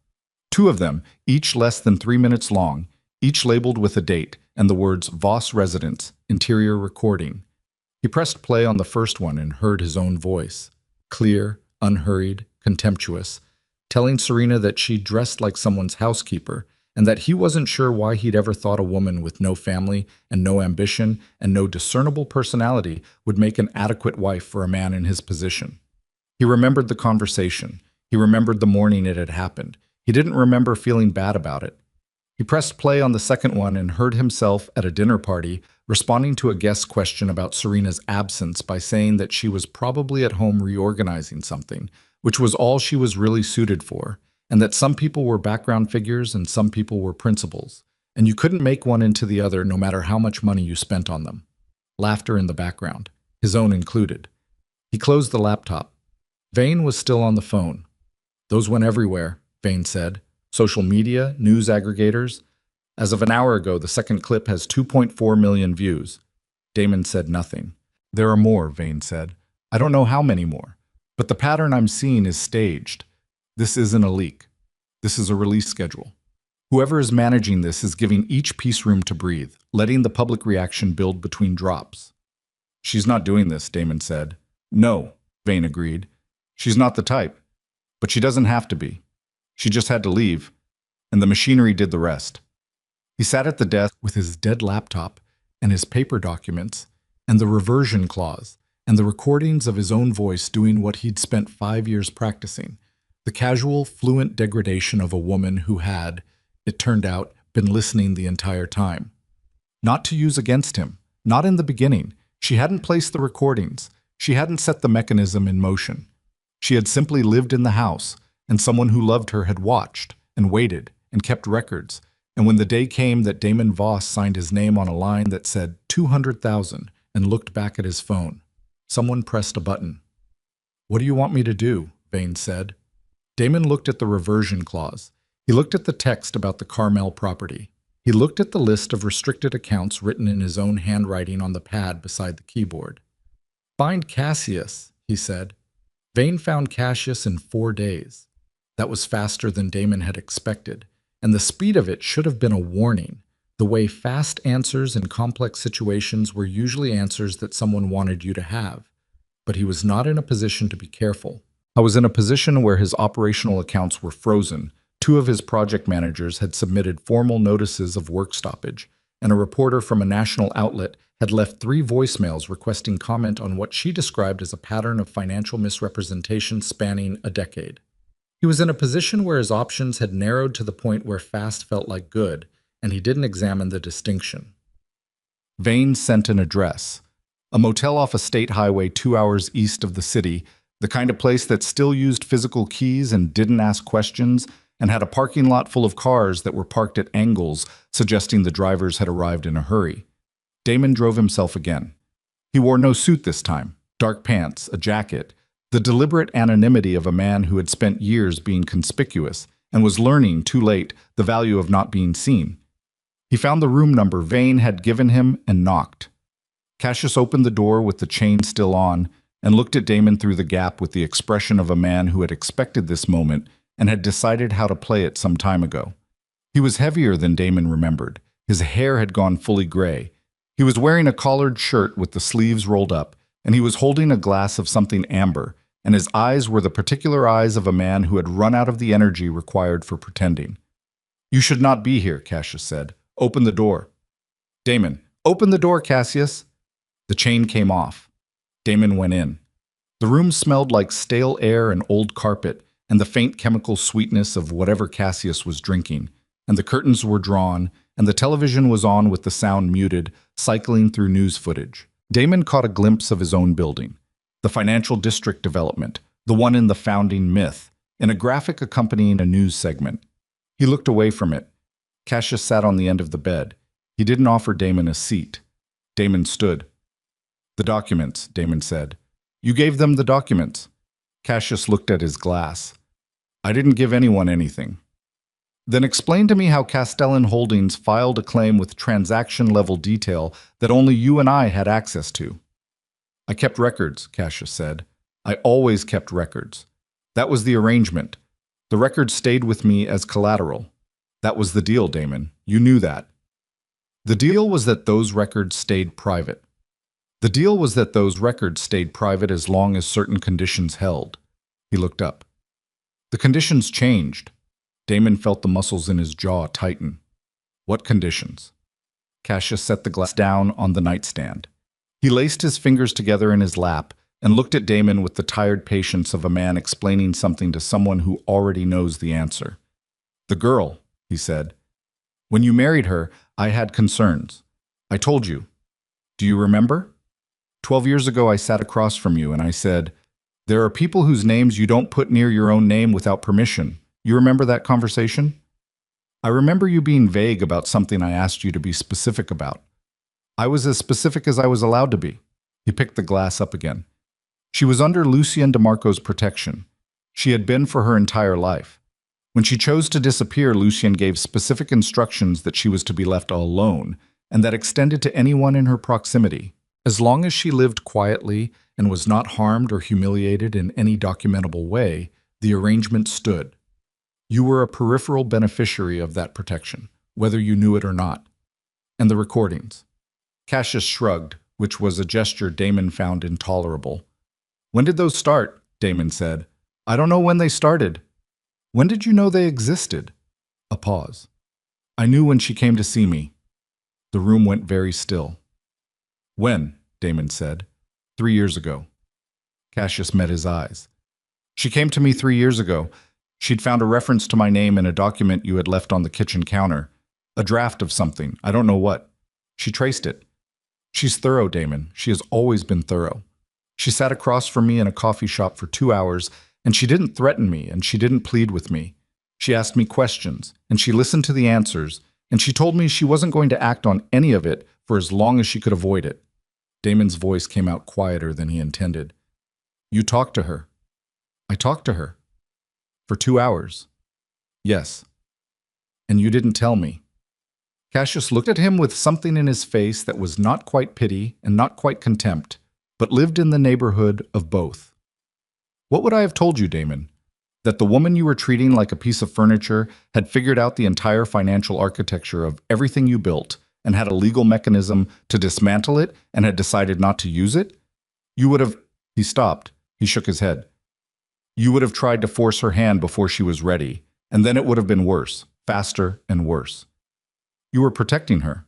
2 of them, each less than 3 minutes long, each labeled with a date and the words Voss Residence, Interior Recording. He pressed play on the first one and heard his own voice, clear, unhurried, contemptuous, telling Serena that she dressed like someone's housekeeper and that he wasn't sure why he'd ever thought a woman with no family and no ambition and no discernible personality would make an adequate wife for a man in his position. He remembered the conversation. He remembered the morning it had happened. He didn't remember feeling bad about it. He pressed play on the second one and heard himself at a dinner party responding to a guest's question about Serena's absence by saying that she was probably at home reorganizing something, which was all she was really suited for, and that some people were background figures and some people were principals, and you couldn't make one into the other no matter how much money you spent on them. Laughter in the background, his own included. He closed the laptop. Vane was still on the phone. Those went everywhere, Vane said. Social media, news aggregators. As of an hour ago, the second clip has 2.4 million views. Damon said nothing. There are more, Vane said. I don't know how many more, but the pattern I'm seeing is staged. This isn't a leak. This is a release schedule. Whoever is managing this is giving each piece room to breathe, letting the public reaction build between drops. She's not doing this, Damon said. No, Vane agreed. She's not the type, but she doesn't have to be. She just had to leave, and the machinery did the rest. He sat at the desk with his dead laptop and his paper documents and the reversion clause and the recordings of his own voice doing what he'd spent 5 years practicing, the casual, fluent degradation of a woman who had, it turned out, been listening the entire time. Not to use against him, not in the beginning. She hadn't placed the recordings. She hadn't set the mechanism in motion. She had simply lived in the house, and someone who loved her had watched and waited and kept records. And when the day came that Damon Voss signed his name on a line that said 200,000 and looked back at his phone, someone pressed a button. What do you want me to do? Vane said. Damon looked at the reversion clause. He looked at the text about the Carmel property. He looked at the list of restricted accounts written in his own handwriting on the pad beside the keyboard. Find Cassius, he said. Vane found Cassius in 4 days. That was faster than Damon had expected, and the speed of it should have been a warning, the way fast answers in complex situations were usually answers that someone wanted you to have. But he was not in a position to be careful. I was in a position where his operational accounts were frozen. 2 of his project managers had submitted formal notices of work stoppage, and a reporter from a national outlet had left 3 voicemails requesting comment on what she described as a pattern of financial misrepresentation spanning a decade. He was in a position where his options had narrowed to the point where fast felt like good, and he didn't examine the distinction. Vane sent an address. A motel off a state highway 2 hours east of the city, the kind of place that still used physical keys and didn't ask questions, and had a parking lot full of cars that were parked at angles, suggesting the drivers had arrived in a hurry. Damon drove himself again. He wore no suit this time, dark pants, a jacket, the deliberate anonymity of a man who had spent years being conspicuous and was learning, too late, the value of not being seen. He found the room number Vane had given him and knocked. Cassius opened the door with the chain still on and looked at Damon through the gap with the expression of a man who had expected this moment and had decided how to play it some time ago. He was heavier than Damon remembered. His hair had gone fully gray. He was wearing a collared shirt with the sleeves rolled up, and he was holding a glass of something amber, and his eyes were the particular eyes of a man who had run out of the energy required for pretending. You should not be here, Cassius said. Open the door. Damon, open the door, Cassius. The chain came off. Damon went in. The room smelled like stale air and old carpet, and the faint chemical sweetness of whatever Cassius was drinking, and the curtains were drawn, and the television was on with the sound muted, cycling through news footage. Damon caught a glimpse of his own building, the financial district development, the one in the founding myth, in a graphic accompanying a news segment. He looked away from it. Cassius sat on the end of the bed. He didn't offer Damon a seat. Damon stood. "The documents," Damon said. "You gave them the documents." Cassius looked at his glass. "I didn't give anyone anything." "Then explain to me how Castellan Holdings filed a claim with transaction-level detail that only you and I had access to." "I kept records," Cassius said. "I always kept records. That was the arrangement. The records stayed with me as collateral. That was the deal, Damon. You knew that." "The deal was that those records stayed private." "The deal was that those records stayed private as long as certain conditions held." He looked up. "The conditions changed." Damon felt the muscles in his jaw tighten. "What conditions?" Cassius set the glass down on the nightstand. He laced his fingers together in his lap and looked at Damon with the tired patience of a man explaining something to someone who already knows the answer. "The girl," he said. "When you married her, I had concerns. I told you. Do you remember? 12 years ago, I sat across from you and I said, 'There are people whose names you don't put near your own name without permission.' You remember that conversation?" "I remember you being vague about something I asked you to be specific about." "I was as specific as I was allowed to be." He picked the glass up again. "She was under Lucien DeMarco's protection. She had been for her entire life. When she chose to disappear, Lucien gave specific instructions that she was to be left alone, and that extended to anyone in her proximity. As long as she lived quietly and was not harmed or humiliated in any documentable way, the arrangement stood. You were a peripheral beneficiary of that protection, whether you knew it or not." "And the recordings?" Cassius shrugged, which was a gesture Damon found intolerable. "When did those start?" Damon said. "I don't know when they started." "When did you know they existed?" A pause. "I knew when she came to see me." The room went very still. "When?" Damon said. 3 years ago." Cassius met his eyes. "She came to me 3 years ago. She'd found a reference to my name in a document you had left on the kitchen counter. A draft of something, I don't know what. She traced it. She's thorough, Damon. She has always been thorough. She sat across from me in a coffee shop for 2 hours, and she didn't threaten me, and she didn't plead with me. She asked me questions, and she listened to the answers, and she told me she wasn't going to act on any of it for as long as she could avoid it." Damon's voice came out quieter than he intended. "You talked to her?" "I talked to her." "For 2 hours?" "Yes." "And you didn't tell me." Cassius looked at him with something in his face that was not quite pity and not quite contempt, but lived in the neighborhood of both. "What would I have told you, Damon? That the woman you were treating like a piece of furniture had figured out the entire financial architecture of everything you built and had a legal mechanism to dismantle it and had decided not to use it? You would have—" He stopped. He shook his head. "You would have tried to force her hand before she was ready, and then it would have been worse, faster and worse. You were protecting her."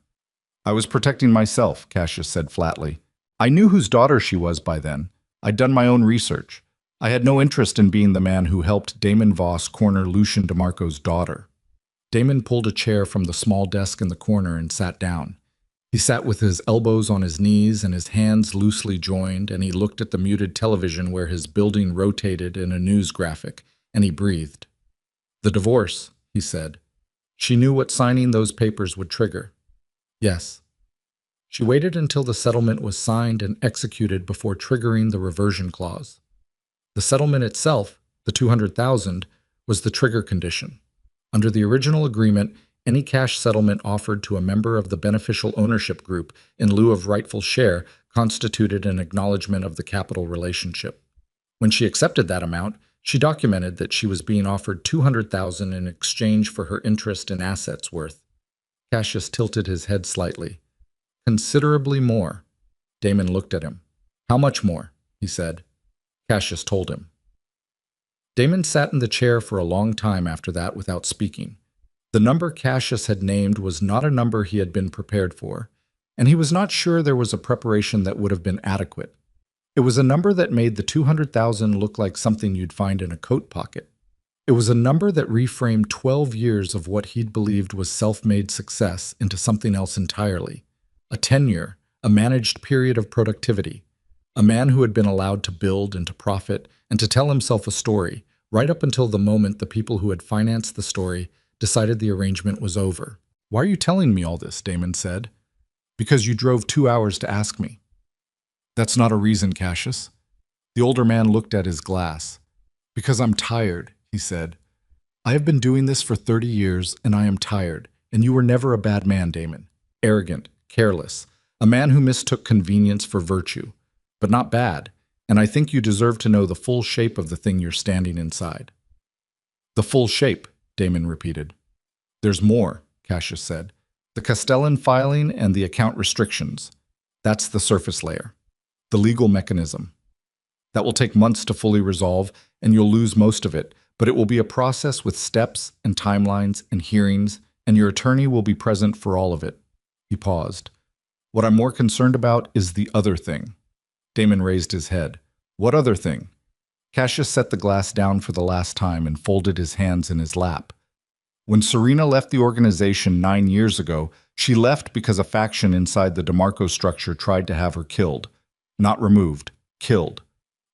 "I was protecting myself," Cassius said flatly. "I knew whose daughter she was by then. I'd done my own research. I had no interest in being the man who helped Damon Voss corner Lucien DeMarco's daughter." Damon pulled a chair from the small desk in the corner and sat down. He sat with his elbows on his knees and his hands loosely joined, and he looked at the muted television where his building rotated in a news graphic, and he breathed. "The divorce," he said. "She knew what signing those papers would trigger." "Yes." "She waited until the settlement was signed and executed before triggering the reversion clause. The settlement itself, the $200,000, was the trigger condition. Under the original agreement, any cash settlement offered to a member of the beneficial ownership group in lieu of rightful share constituted an acknowledgement of the capital relationship. When she accepted that amount, she documented that she was being offered $200,000 in exchange for her interest in assets worth." Cassius tilted his head slightly. "Considerably more." Damon looked at him. "How much more?" he said. Cassius told him. Damon sat in the chair for a long time after that without speaking. The number Cassius had named was not a number he had been prepared for, and he was not sure there was a preparation that would have been adequate. It was a number that made the $200,000 look like something you'd find in a coat pocket. It was a number that reframed 12 years of what he'd believed was self-made success into something else entirely. A tenure, a managed period of productivity. A man who had been allowed to build and to profit and to tell himself a story, right up until the moment the people who had financed the story decided the arrangement was over. "Why are you telling me all this?" Damon said. "Because you drove 2 hours to ask me." "That's not a reason, Cassius." The older man looked at his glass. "Because I'm tired," he said. "I have been doing this for 30 years, and I am tired. And you were never a bad man, Damon. Arrogant, careless, a man who mistook convenience for virtue. But not bad, and I think you deserve to know the full shape of the thing you're standing inside." "The full shape," Damon repeated. "There's more," Cassius said. "The Castellan filing and the account restrictions. That's the surface layer. The legal mechanism. That will take months to fully resolve, and you'll lose most of it, but it will be a process with steps and timelines and hearings, and your attorney will be present for all of it." He paused. "What I'm more concerned about is the other thing." Damon raised his head. "What other thing?" Cassius set the glass down for the last time and folded his hands in his lap. "When Serena left the organization 9 years ago, she left because a faction inside the DeMarco structure tried to have her killed. Not removed, killed.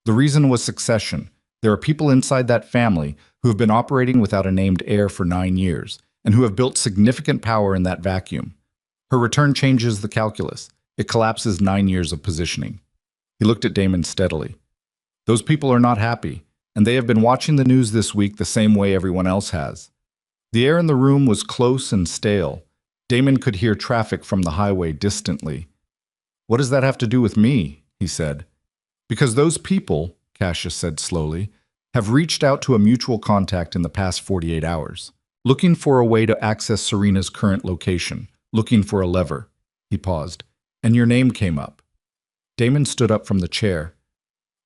The reason was succession. There are people inside that family who have been operating without a named heir for 9 years, and who have built significant power in that vacuum. Her return changes the calculus. It collapses 9 years of positioning." He looked at Damon steadily. "Those people are not happy, and they have been watching the news this week the same way everyone else has." The air in the room was close and stale. Damon could hear traffic from the highway distantly. "What does that have to do with me?" he said. "Because those people," Cassius said slowly, "have reached out to a mutual contact in the past 48 hours, looking for a way to access Serena's current location, looking for a lever." He paused. "And your name came up." Damon stood up from the chair.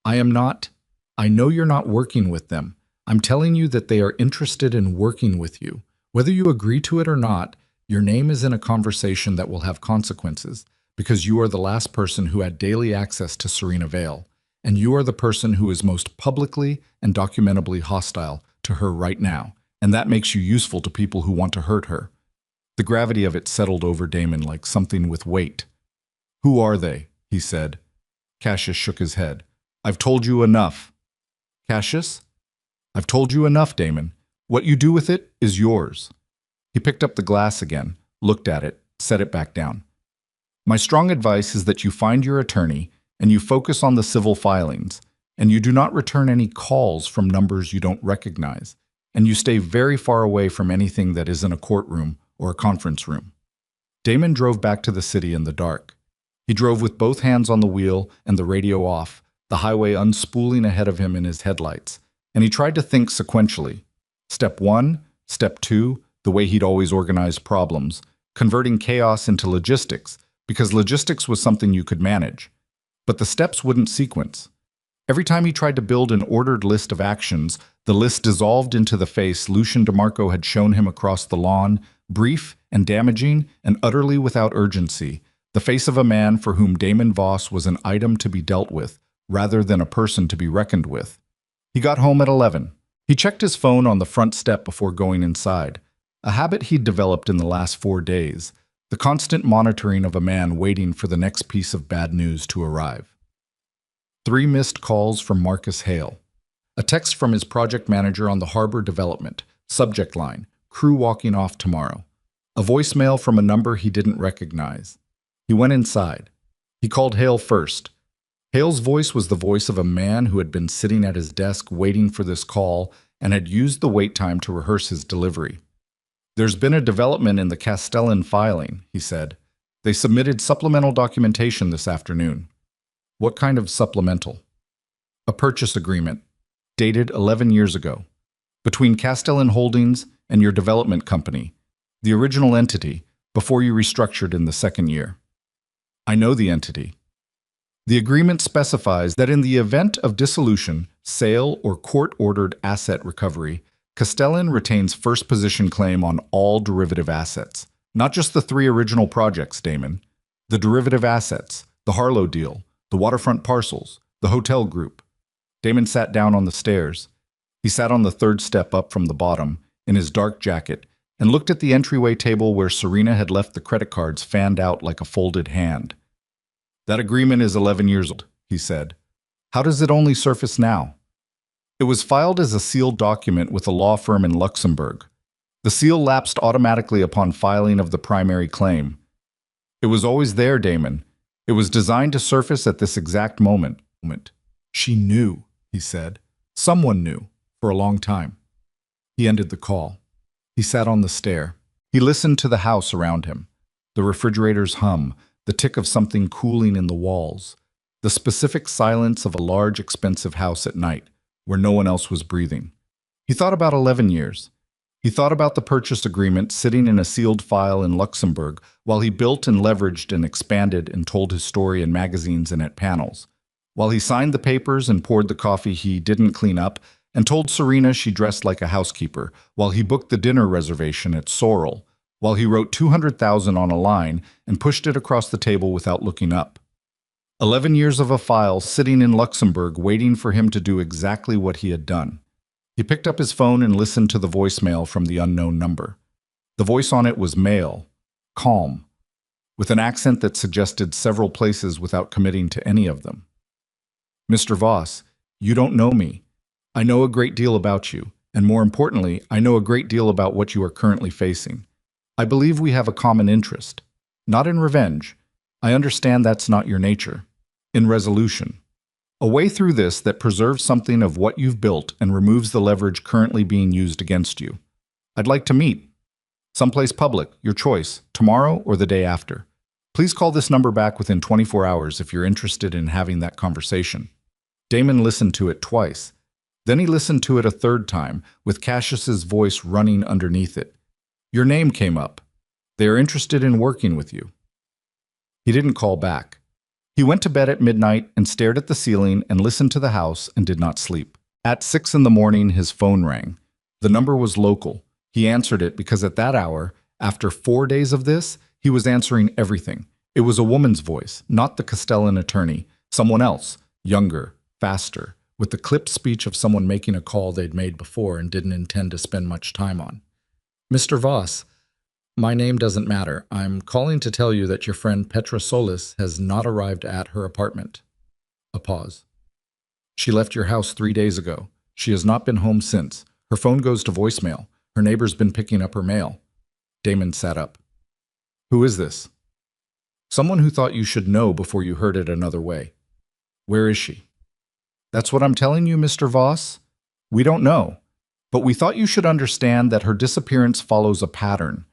I know you're not working with them. I'm telling you that they are interested in working with you. Whether you agree to it or not, your name is in a conversation that will have consequences, because you are the last person who had daily access to Serena Vale, and you are the person who is most publicly and documentably hostile to her right now, and that makes you useful to people who want to hurt her. The gravity of it settled over Damon like something with weight. "Who are they?" he said. Cassius shook his head. "I've told you enough." "Cassius?" "I've told you enough, Damon. What you do with it is yours." He picked up the glass again, looked at it, set it back down. "My strong advice is that you find your attorney and you focus on the civil filings, and you do not return any calls from numbers you don't recognize, and you stay very far away from anything that isn't a courtroom or a conference room." Damon drove back to the city in the dark. He drove with both hands on the wheel and the radio off, the highway unspooling ahead of him in his headlights, and he tried to think sequentially. Step 1, Step 2, the way he'd always organized problems, converting chaos into logistics, because logistics was something you could manage. But the steps wouldn't sequence. Every time he tried to build an ordered list of actions, the list dissolved into the face Lucien DeMarco had shown him across the lawn, brief and damaging and utterly without urgency, the face of a man for whom Damon Voss was an item to be dealt with, rather than a person to be reckoned with. He got home at 11. He checked his phone on the front step before going inside, a habit he'd developed in the last 4 days, the constant monitoring of a man waiting for the next piece of bad news to arrive. 3 missed calls from Marcus Hale. A text from his project manager on the harbor development, subject line, crew walking off tomorrow. A voicemail from a number he didn't recognize. He went inside. He called Hale first. Hale's voice was the voice of a man who had been sitting at his desk waiting for this call and had used the wait time to rehearse his delivery. "There's been a development in the Castellan filing," he said. "They submitted supplemental documentation this afternoon." "What kind of supplemental?" "A purchase agreement, dated 11 years ago, between Castellan Holdings and your development company, the original entity, before you restructured in the 2nd year." "I know the entity." "The agreement specifies that in the event of dissolution, sale, or court-ordered asset recovery, Castellan retains first position claim on all derivative assets. Not just the 3 original projects, Damon. The derivative assets, the Harlow deal, the waterfront parcels, the hotel group." Damon sat down on the stairs. He sat on the third step up from the bottom, in his dark jacket, and looked at the entryway table where Serena had left the credit cards fanned out like a folded hand. "That agreement is 11 years old," he said. "How does it only surface now?" It was filed as a sealed document with a law firm in Luxembourg. The seal lapsed automatically upon filing of the primary claim. "It was always there, Damon. It was designed to surface at this exact moment." "She knew," he said. "Someone knew, for a long time." He ended the call. He sat on the stair. He listened to the house around him. The refrigerator's hum, the tick of something cooling in the walls, the specific silence of a large, expensive house at night, where no one else was breathing. He thought about 11 years. He thought about the purchase agreement sitting in a sealed file in Luxembourg while he built and leveraged and expanded and told his story in magazines and at panels. While he signed the papers and poured the coffee he didn't clean up and told Serena she dressed like a housekeeper, while he booked the dinner reservation at Sorrel, while he wrote 200,000 on a line and pushed it across the table without looking up. 11 years of a file sitting in Luxembourg waiting for him to do exactly what he had done. He picked up his phone and listened to the voicemail from the unknown number. The voice on it was male, calm, with an accent that suggested several places without committing to any of them. "Mr. Voss, you don't know me. I know a great deal about you, and more importantly, I know a great deal about what you are currently facing. I believe we have a common interest. Not in revenge. I understand that's not your nature. In resolution. A way through this that preserves something of what you've built and removes the leverage currently being used against you. I'd like to meet. Someplace public, your choice, tomorrow or the day after. Please call this number back within 24 hours if you're interested in having that conversation." Damon listened to it twice. Then he listened to it a third time, with Cassius's voice running underneath it. "Your name came up. They are interested in working with you." He didn't call back. He went to bed at midnight and stared at the ceiling and listened to the house and did not sleep. At 6 in the morning, his phone rang. The number was local. He answered it because at that hour, after 4 days of this, he was answering everything. It was a woman's voice, not the Castellan attorney, someone else, younger, faster, with the clipped speech of someone making a call they'd made before and didn't intend to spend much time on. "Mr. Voss, my name doesn't matter. I'm calling to tell you that your friend Petra Solis has not arrived at her apartment." A pause. "She left your house 3 days ago. She has not been home since. Her phone goes to voicemail. Her neighbor's been picking up her mail." Damon sat up. "Who is this?" "Someone who thought you should know before you heard it another way." "Where is she?" "That's what I'm telling you, Mr. Voss. We don't know. But we thought you should understand that her disappearance follows a pattern.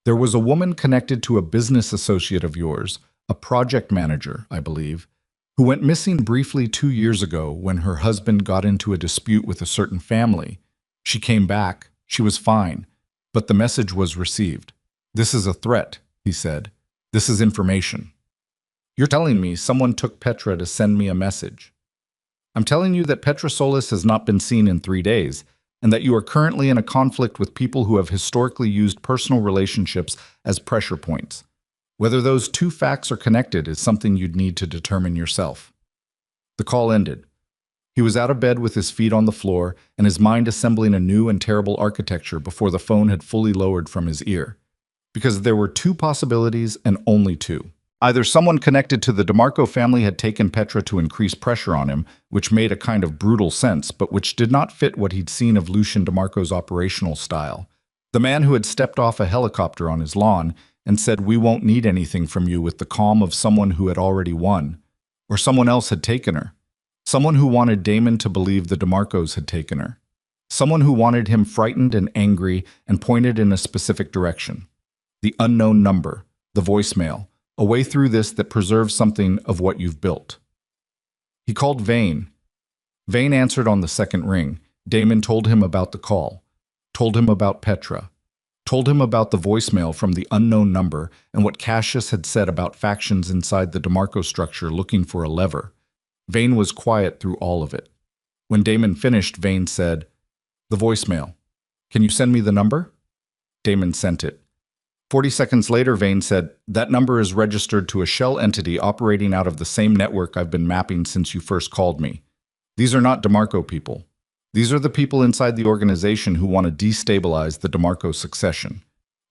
There was a woman connected to a business associate of yours, a project manager, I believe, who went missing briefly 2 years ago when her husband got into a dispute with a certain family. She came back. She was fine. But the message was received. This is a threat," he said. "This is information. You're telling me someone took Petra to send me a message. I'm telling you that Petra Solis has not been seen in 3 days, and that you are currently in a conflict with people who have historically used personal relationships as pressure points. Whether those two facts are connected is something you'd need to determine yourself." The call ended. He was out of bed with his feet on the floor and his mind assembling a new and terrible architecture before the phone had fully lowered from his ear. Because there were 2 possibilities and only 2. Either someone connected to the DeMarco family had taken Petra to increase pressure on him, which made a kind of brutal sense, but which did not fit what he'd seen of Lucien DeMarco's operational style. The man who had stepped off a helicopter on his lawn and said, "We won't need anything from you," with the calm of someone who had already won. Or someone else had taken her. Someone who wanted Damon to believe the DeMarcos had taken her. Someone who wanted him frightened and angry and pointed in a specific direction. The unknown number, the voicemail, a way through this that preserves something of what you've built. He called Vane. Vane answered on the second ring. Damon told him about the call, told him about Petra, told him about the voicemail from the unknown number and what Cassius had said about factions inside the DeMarco structure looking for a lever. Vane was quiet through all of it. When Damon finished, Vane said, "The voicemail. Can you send me the number?" Damon sent it. 40 seconds later, Vane said, "That number is registered to a shell entity operating out of the same network I've been mapping since you first called me. These are not DeMarco people. These are the people inside the organization who want to destabilize the DeMarco succession.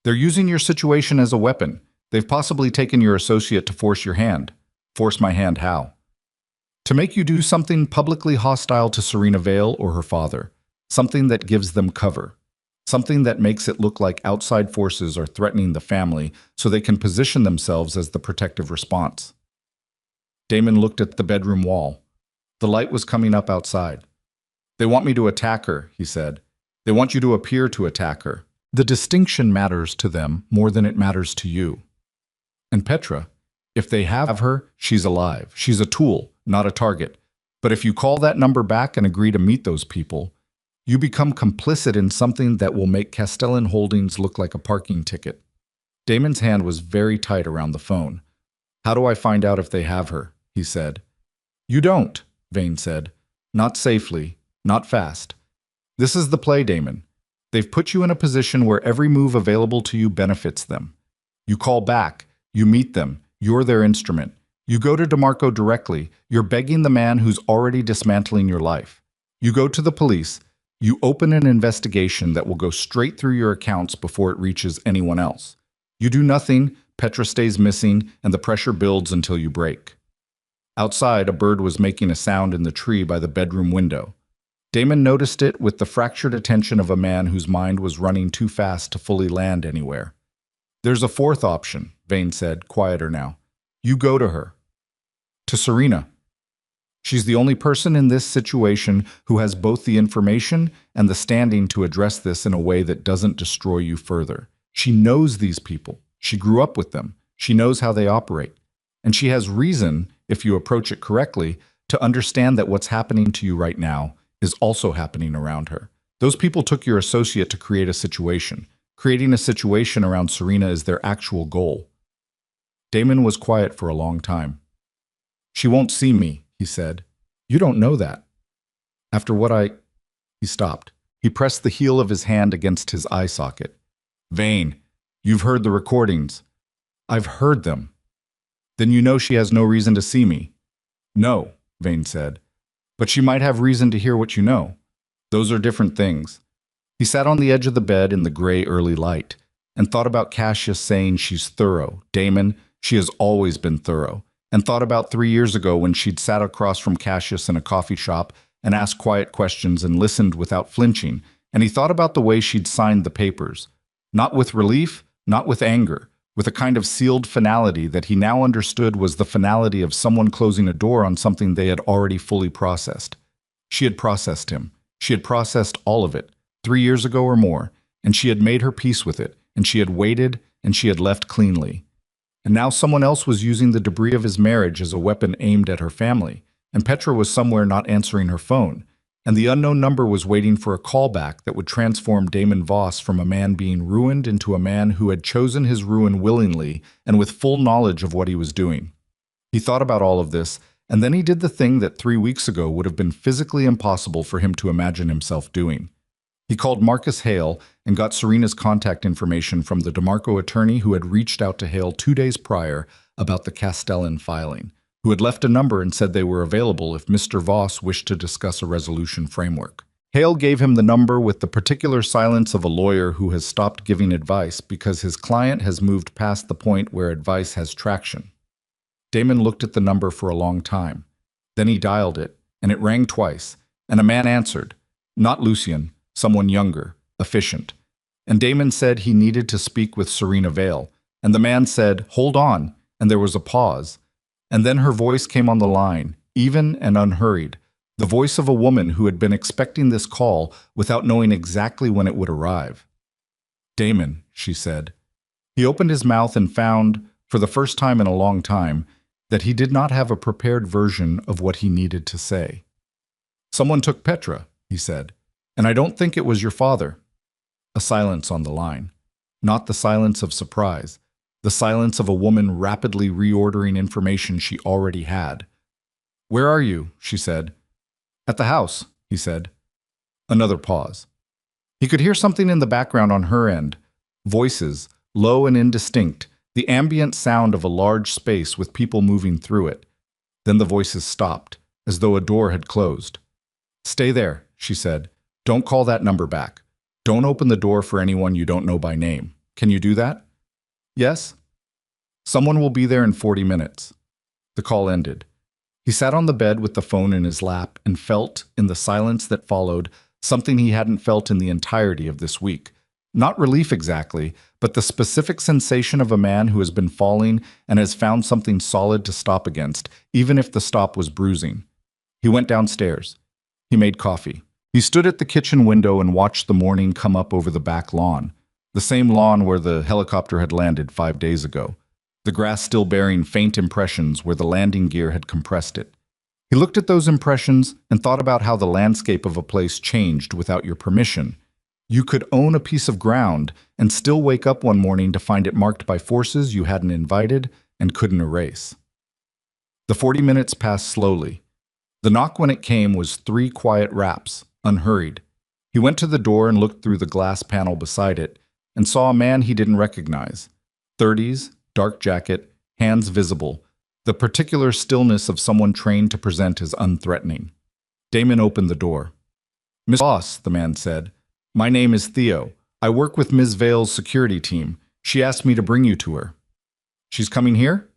They're using your situation as a weapon. They've possibly taken your associate to force your hand. Force my hand how? To make you do something publicly hostile to Serena Vale or her father. Something that gives them cover. Something that makes it look like outside forces are threatening the family so they can position themselves as the protective response. Damon looked at the bedroom wall. The light was coming up outside. They want me to attack her, he said. They want you to appear to attack her. The distinction matters to them more than it matters to you. And Petra, if they have her, she's alive. She's a tool, not a target. But if you call that number back and agree to meet those people, you become complicit in something that will make Castellan Holdings look like a parking ticket. Damon's hand was very tight around the phone. How do I find out if they have her? He said. You don't, Vane said. Not safely, not fast. This is the play, Damon. They've put you in a position where every move available to you benefits them. You call back, you meet them, you're their instrument. You go to DeMarco directly, you're begging the man who's already dismantling your life. You go to the police, you open an investigation that will go straight through your accounts before it reaches anyone else. You do nothing, Petra stays missing, and the pressure builds until you break. Outside, a bird was making a sound in the tree by the bedroom window. Damon noticed it with the fractured attention of a man whose mind was running too fast to fully land anywhere. There's a fourth option, Vane said, quieter now. You go to her. To Serena. She's the only person in this situation who has both the information and the standing to address this in a way that doesn't destroy you further. She knows these people. She grew up with them. She knows how they operate. And she has reason, if you approach it correctly, to understand that what's happening to you right now is also happening around her. Those people took your associate to create a situation. Creating a situation around Serena is their actual goal. Damon was quiet for a long time. She won't see me, he said. You don't know that. After what He stopped. He pressed the heel of his hand against his eye socket. Vane, you've heard the recordings. I've heard them. Then you know she has no reason to see me. No, Vane said. But she might have reason to hear what you know. Those are different things. He sat on the edge of the bed in the gray early light and thought about Cassius saying she's thorough. Damon, she has always been thorough. And thought about 3 years ago when she'd sat across from Cassius in a coffee shop and asked quiet questions and listened without flinching. And he thought about the way she'd signed the papers. Not with relief, not with anger, with a kind of sealed finality that he now understood was the finality of someone closing a door on something they had already fully processed. She had processed him. She had processed all of it, 3 years ago or more, and she had made her peace with it, and she had waited, and she had left cleanly. And now someone else was using the debris of his marriage as a weapon aimed at her family, and Petra was somewhere not answering her phone, and the unknown number was waiting for a callback that would transform Damon Voss from a man being ruined into a man who had chosen his ruin willingly and with full knowledge of what he was doing. He thought about all of this, and then he did the thing that 3 weeks ago would have been physically impossible for him to imagine himself doing. He called Marcus Hale and got Serena's contact information from the DeMarco attorney who had reached out to Hale 2 days prior about the Castellan filing, who had left a number and said they were available if Mr. Voss wished to discuss a resolution framework. Hale gave him the number with the particular silence of a lawyer who has stopped giving advice because his client has moved past the point where advice has traction. Damon looked at the number for a long time. Then he dialed it, and it rang twice, and a man answered. Not Lucian, someone younger, efficient. And Damon said he needed to speak with Serena Vale, and the man said, hold on, and there was a pause. And then her voice came on the line, even and unhurried, the voice of a woman who had been expecting this call without knowing exactly when it would arrive. Damon, she said. He opened his mouth and found, for the first time in a long time, that he did not have a prepared version of what he needed to say. Someone took Petra, he said, and I don't think it was your father. A silence on the line. Not the silence of surprise. The silence of a woman rapidly reordering information she already had. Where are you? She said. At the house, he said. Another pause. He could hear something in the background on her end. Voices, low and indistinct, the ambient sound of a large space with people moving through it. Then the voices stopped, as though a door had closed. Stay there, she said. Don't call that number back. Don't open the door for anyone you don't know by name. Can you do that? Yes? Someone will be there in 40 minutes. The call ended. He sat on the bed with the phone in his lap and felt, in the silence that followed, something he hadn't felt in the entirety of this week. Not relief exactly, but the specific sensation of a man who has been falling and has found something solid to stop against, even if the stop was bruising. He went downstairs. He made coffee. He stood at the kitchen window and watched the morning come up over the back lawn, the same lawn where the helicopter had landed 5 days ago, the grass still bearing faint impressions where the landing gear had compressed it. He looked at those impressions and thought about how the landscape of a place changed without your permission. You could own a piece of ground and still wake up one morning to find it marked by forces you hadn't invited and couldn't erase. The 40 minutes passed slowly. The knock when it came was 3 quiet raps, unhurried. He went to the door and looked through the glass panel beside it and saw a man he didn't recognize. 30s, dark jacket, hands visible, the particular stillness of someone trained to present as unthreatening. Damon opened the door. "Miss Boss," the man said. "My name is Theo. I work with Ms. Vale's security team. She asked me to bring you to her." "She's coming here?"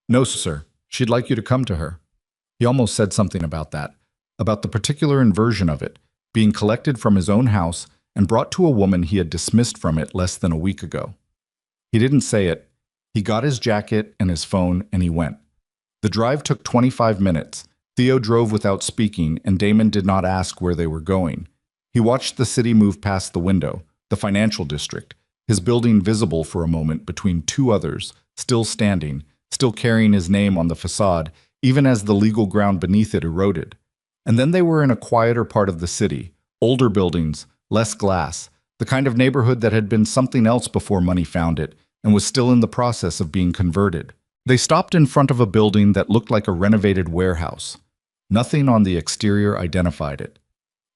"No, sir. She'd like you to come to her." He almost said something about that, about the particular inversion of it, being collected from his own house and brought to a woman he had dismissed from it less than a week ago. He didn't say it. He got his jacket and his phone and he went. The drive took 25 minutes. Theo drove without speaking and Damon did not ask where they were going. He watched the city move past the window, the financial district, his building visible for a moment between 2 others, still standing, still carrying his name on the facade, even as the legal ground beneath it eroded. And then they were in a quieter part of the city, older buildings, less glass, the kind of neighborhood that had been something else before money found it, and was still in the process of being converted. They stopped in front of a building that looked like a renovated warehouse. Nothing on the exterior identified it.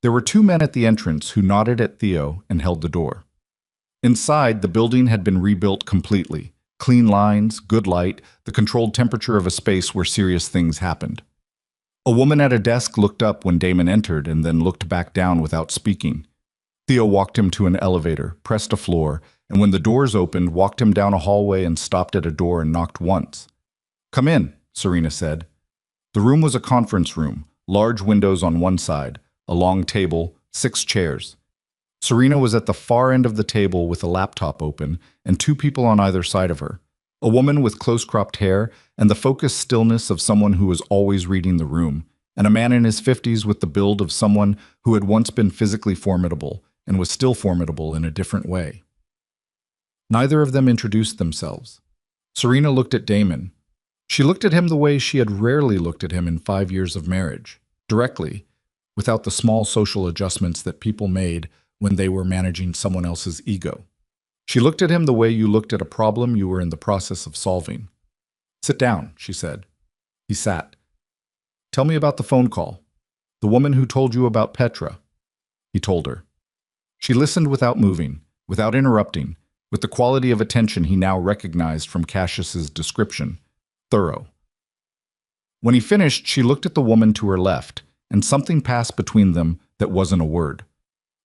There were 2 men at the entrance who nodded at Theo and held the door. Inside, the building had been rebuilt completely. Clean lines, good light, the controlled temperature of a space where serious things happened. A woman at a desk looked up when Damon entered and then looked back down without speaking. Theo walked him to an elevator, pressed a floor, and when the doors opened, walked him down a hallway and stopped at a door and knocked once. "Come in," Serena said. The room was a conference room, large windows on one side, a long table, 6 chairs. Serena was at the far end of the table with a laptop open and 2 people on either side of her, a woman with close-cropped hair and the focused stillness of someone who was always reading the room, and a man in his 50s with the build of someone who had once been physically formidable and was still formidable in a different way. Neither of them introduced themselves. Serena looked at Damon. She looked at him the way she had rarely looked at him in 5 years of marriage, directly, without the small social adjustments that people made when they were managing someone else's ego. She looked at him the way you looked at a problem you were in the process of solving. "Sit down," she said. He sat. "Tell me about the phone call. The woman who told you about Petra." He told her. She listened without moving, without interrupting, with the quality of attention he now recognized from Cassius's description, thorough. When he finished, she looked at the woman to her left, and something passed between them that wasn't a word.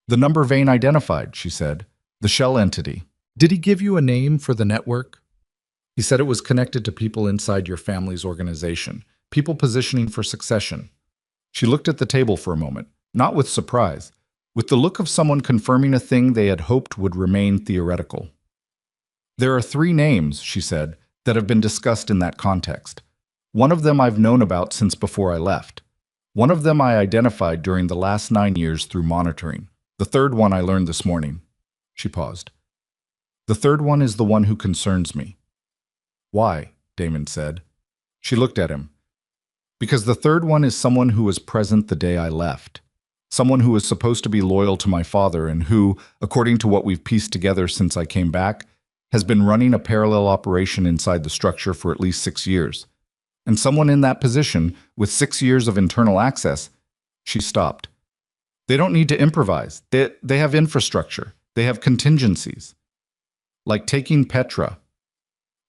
"The number Vane identified," she said. "The shell entity. Did he give you a name for the network?" He said it was connected to people inside your family's organization, people positioning for succession. She looked at the table for a moment, not with surprise, with the look of someone confirming a thing they had hoped would remain theoretical. "There are 3 names," she said, "that have been discussed in that context. One of them I've known about since before I left. One of them I identified during the last 9 years through monitoring. The third one I learned this morning." She paused. "The third one is the one who concerns me." "Why?" Damon said. She looked at him. "Because the third one is someone who was present the day I left. Someone who was supposed to be loyal to my father and who, according to what we've pieced together since I came back, has been running a parallel operation inside the structure for at least 6 years. And someone in that position, with 6 years of internal access." She stopped. "They don't need to improvise. They have infrastructure. They have contingencies. Like taking Petra."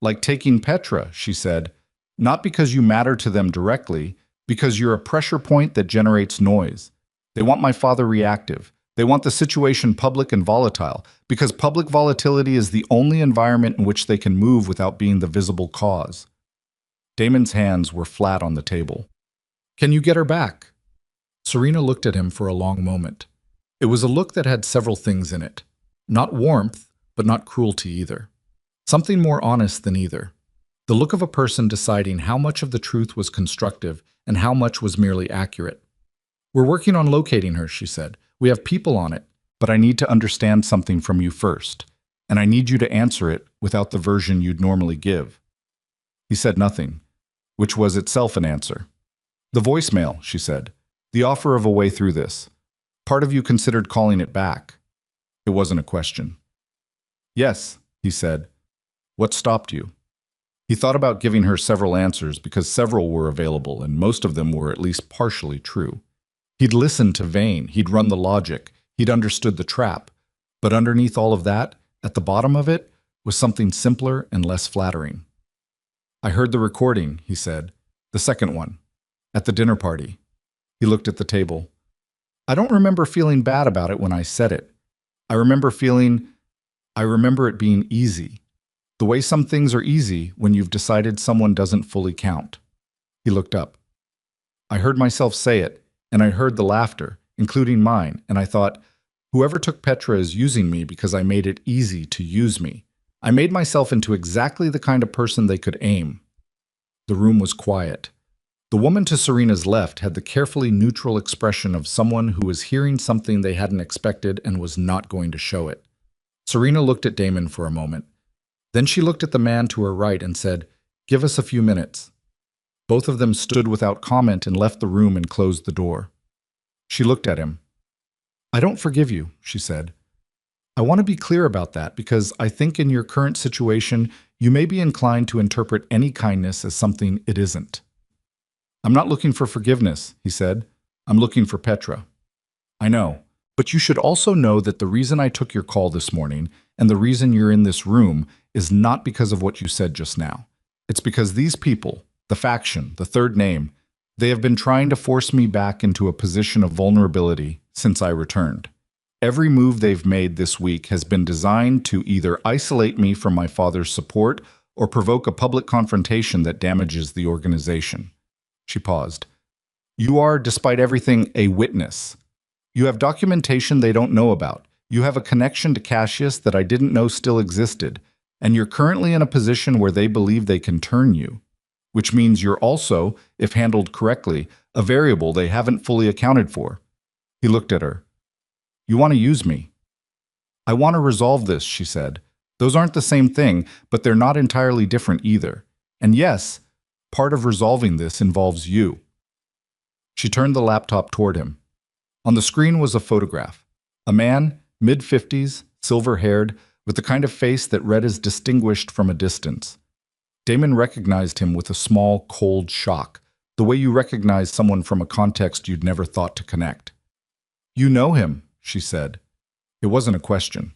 "Like taking Petra," she said, "not because you matter to them directly, because you're a pressure point that generates noise. They want my father reactive. They want the situation public and volatile, because public volatility is the only environment in which they can move without being the visible cause. Damon's hands were flat on the table. Can you get her back? Serena looked at him for a long moment. It was a look that had several things in it. Not warmth, but not cruelty either. Something more honest than either. The look of a person deciding how much of the truth was constructive and how much was merely accurate. We're working on locating her, she said. We have people on it, but I need to understand something from you first, and I need you to answer it without the version you'd normally give. He said nothing, which was itself an answer. The voicemail, she said. The offer of a way through this. Part of you considered calling it back. It wasn't a question. Yes, he said. What stopped you? He thought about giving her several answers because several were available and most of them were at least partially true. He'd listened to Vane, he'd run the logic, he'd understood the trap, but underneath all of that, at the bottom of it, was something simpler and less flattering. I heard the recording, he said, the second one, at the dinner party. He looked at the table. I don't remember feeling bad about it when I said it. I remember it being easy. The way some things are easy when you've decided someone doesn't fully count. He looked up. I heard myself say it, and I heard the laughter, including mine, and I thought, whoever took Petra is using me because I made it easy to use me. I made myself into exactly the kind of person they could aim. The room was quiet. The woman to Serena's left had the carefully neutral expression of someone who was hearing something they hadn't expected and was not going to show it. Serena looked at Damon for a moment. Then she looked at the man to her right and said, "Give us a few minutes." Both of them stood without comment and left the room and closed the door. She looked at him. "I don't forgive you," she said. "I want to be clear about that because I think in your current situation, you may be inclined to interpret any kindness as something it isn't." "I'm not looking for forgiveness," he said. "I'm looking for Petra." "I know, but you should also know that the reason I took your call this morning and the reason you're in this room is not because of what you said just now. It's because these people, the faction, the third name, they have been trying to force me back into a position of vulnerability since I returned. Every move they've made this week has been designed to either isolate me from my father's support or provoke a public confrontation that damages the organization." She paused. "You are, despite everything, a witness. You have documentation they don't know about. You have a connection to Cassius that I didn't know still existed, and you're currently in a position where they believe they can turn you. Which means you're also, if handled correctly, a variable they haven't fully accounted for." He looked at her. "You want to use me?" "I want to resolve this," she said. "Those aren't the same thing, but they're not entirely different either. And yes, part of resolving this involves you." She turned the laptop toward him. On the screen was a photograph. A man, mid-50s, silver-haired, with the kind of face that read as distinguished from a distance. Damon recognized him with a small, cold shock, the way you recognize someone from a context you'd never thought to connect. "You know him," she said. It wasn't a question.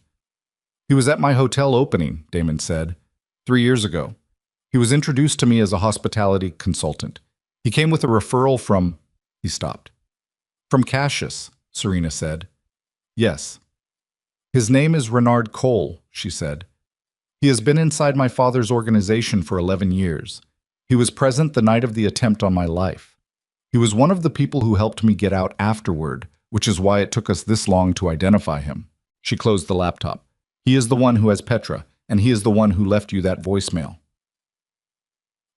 "He was at my hotel opening," Damon said, 3 years ago. "He was introduced to me as a hospitality consultant. He came with a referral from—" He stopped. "From Cassius," Serena said. "Yes." "His name is Renard Cole," she said. "He has been inside my father's organization for 11 years. He was present the night of the attempt on my life. He was one of the people who helped me get out afterward, which is why it took us this long to identify him." She closed the laptop. "He is the one who has Petra, and he is the one who left you that voicemail."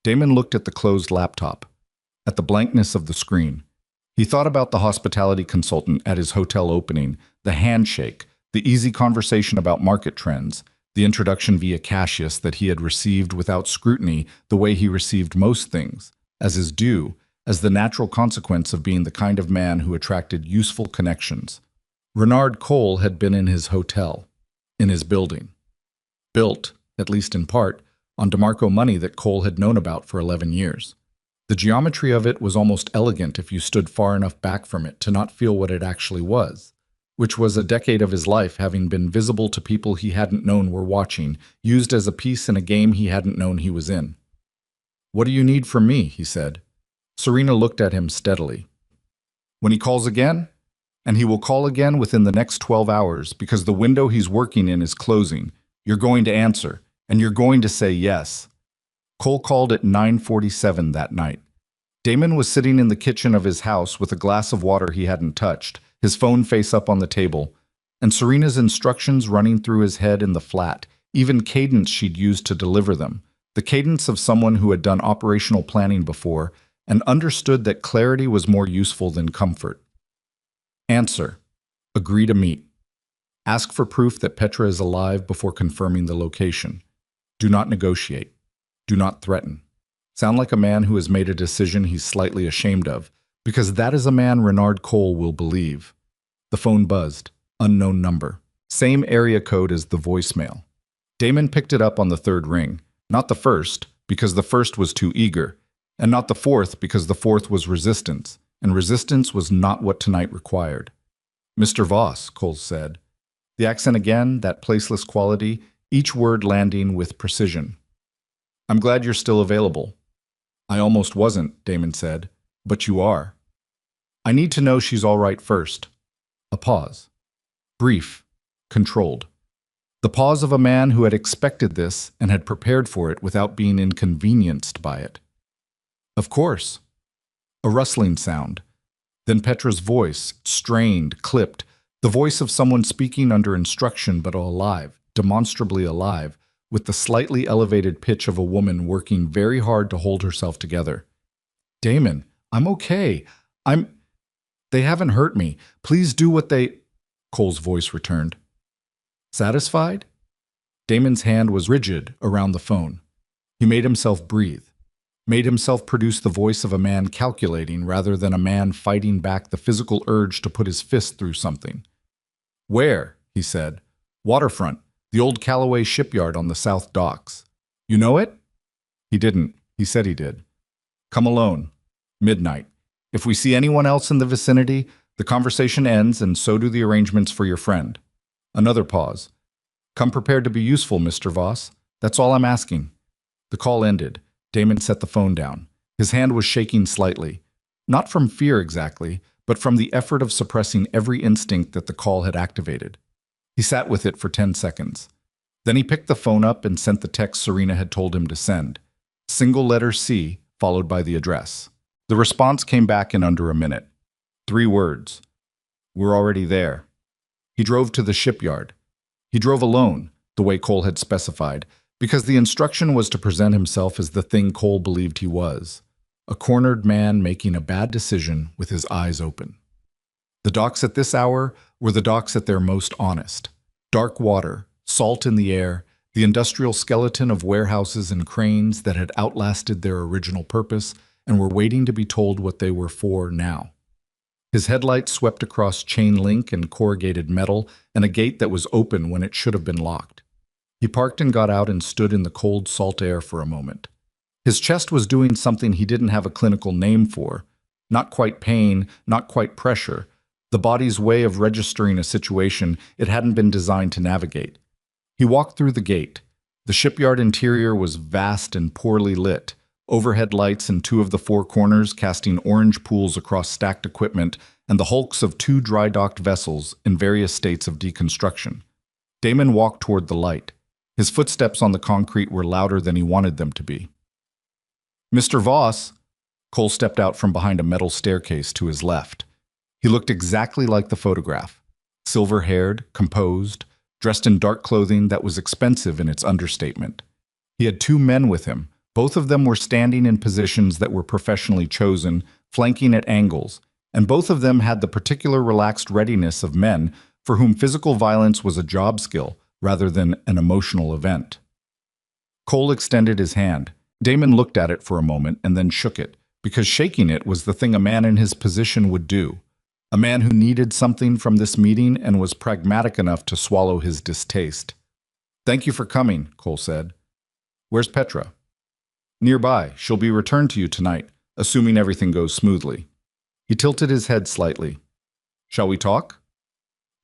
Damon looked at the closed laptop, at the blankness of the screen. He thought about the hospitality consultant at his hotel opening, the handshake, the easy conversation about market trends, the introduction via Cassius that he had received without scrutiny the way he received most things, as is due, as the natural consequence of being the kind of man who attracted useful connections. Renard Cole had been in his hotel, in his building. Built, at least in part, on DeMarco money that Cole had known about for 11 years. The geometry of it was almost elegant if you stood far enough back from it to not feel what it actually was, which was a decade of his life having been visible to people he hadn't known were watching, used as a piece in a game he hadn't known he was in. "What do you need from me?" he said. Serena looked at him steadily. "When he calls again, And he will call again within the next 12 hours because the window he's working in is closing. You're going to answer, and you're going to say yes. Cole called at 9:47 that night. Damon was sitting in the kitchen of his house with a glass of water he hadn't touched, his phone face up on the table, and Serena's instructions running through his head in the flat, even cadence she'd used to deliver them, the cadence of someone who had done operational planning before and understood that clarity was more useful than comfort. Answer. Agree to meet. Ask for proof that Petra is alive before confirming the location. Do not negotiate. Do not threaten. Sound like a man who has made a decision he's slightly ashamed of, because that is a man Renard Cole will believe. The phone buzzed. Unknown number. Same area code as the voicemail. Damon picked it up on the third ring. Not the first, because the first was too eager, and not the fourth, because the fourth was resistance, and resistance was not what tonight required. Mr. Voss, Cole said. The accent again, that placeless quality, each word landing with precision. I'm glad you're still available. I almost wasn't, Damon said, but you are. I need to know she's all right first. A pause. Brief. Controlled. The pause of a man who had expected this and had prepared for it without being inconvenienced by it. Of course. A rustling sound. Then Petra's voice, strained, clipped, the voice of someone speaking under instruction but alive, demonstrably alive, with the slightly elevated pitch of a woman working very hard to hold herself together. Damon, I'm okay. They haven't hurt me. Please do what they... Cole's voice returned. Satisfied? Damon's hand was rigid around the phone. He made himself breathe, made himself produce the voice of a man calculating rather than a man fighting back the physical urge to put his fist through something. Where? He said. Waterfront, the old Callaway shipyard on the South Docks. You know it? He didn't. He said he did. Come alone. Midnight. If we see anyone else in the vicinity, the conversation ends and so do the arrangements for your friend. Another pause. Come prepared to be useful, Mr. Voss. That's all I'm asking. The call ended. Damon set the phone down. His hand was shaking slightly. Not from fear exactly, but from the effort of suppressing every instinct that the call had activated. He sat with it for 10 seconds. Then he picked the phone up and sent the text Serena had told him to send. Single letter C, followed by the address. The response came back in under a minute. 3 words. We're already there. He drove to the shipyard. He drove alone, the way Cole had specified, because the instruction was to present himself as the thing Cole believed he was, a cornered man making a bad decision with his eyes open. The docks at this hour were the docks at their most honest. Dark water, salt in the air, the industrial skeleton of warehouses and cranes that had outlasted their original purpose and were waiting to be told what they were for now. His headlights swept across chain link and corrugated metal and a gate that was open when it should have been locked. He parked and got out and stood in the cold, salt air for a moment. His chest was doing something he didn't have a clinical name for. Not quite pain, not quite pressure. The body's way of registering a situation it hadn't been designed to navigate. He walked through the gate. The shipyard interior was vast and poorly lit. Overhead lights in 2 of the 4 corners casting orange pools across stacked equipment and the hulks of 2 dry-docked vessels in various states of deconstruction. Damon walked toward the light. His footsteps on the concrete were louder than he wanted them to be. Mr. Voss! Cole stepped out from behind a metal staircase to his left. He looked exactly like the photograph. Silver-haired, composed, dressed in dark clothing that was expensive in its understatement. He had 2 men with him. Both of them were standing in positions that were professionally chosen, flanking at angles, and both of them had the particular relaxed readiness of men for whom physical violence was a job skill rather than an emotional event. Cole extended his hand. Damon looked at it for a moment and then shook it, because shaking it was the thing a man in his position would do. A man who needed something from this meeting and was pragmatic enough to swallow his distaste. Thank you for coming, Cole said. Where's Petra? Nearby. She'll be returned to you tonight, assuming everything goes smoothly. He tilted his head slightly. Shall we talk?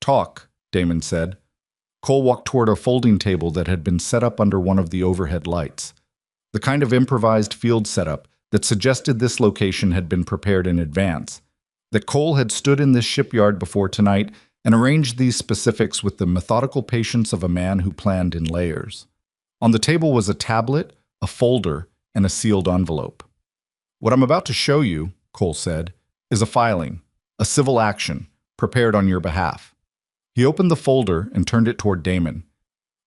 Talk, Damon said. Cole walked toward a folding table that had been set up under one of the overhead lights. The kind of improvised field setup that suggested this location had been prepared in advance. that Cole had stood in this shipyard before tonight and arranged these specifics with the methodical patience of a man who planned in layers. On the table was a tablet, a folder, and a sealed envelope. "What I'm about to show you," Cole said, "is a filing, a civil action, prepared on your behalf." He opened the folder and turned it toward Damon.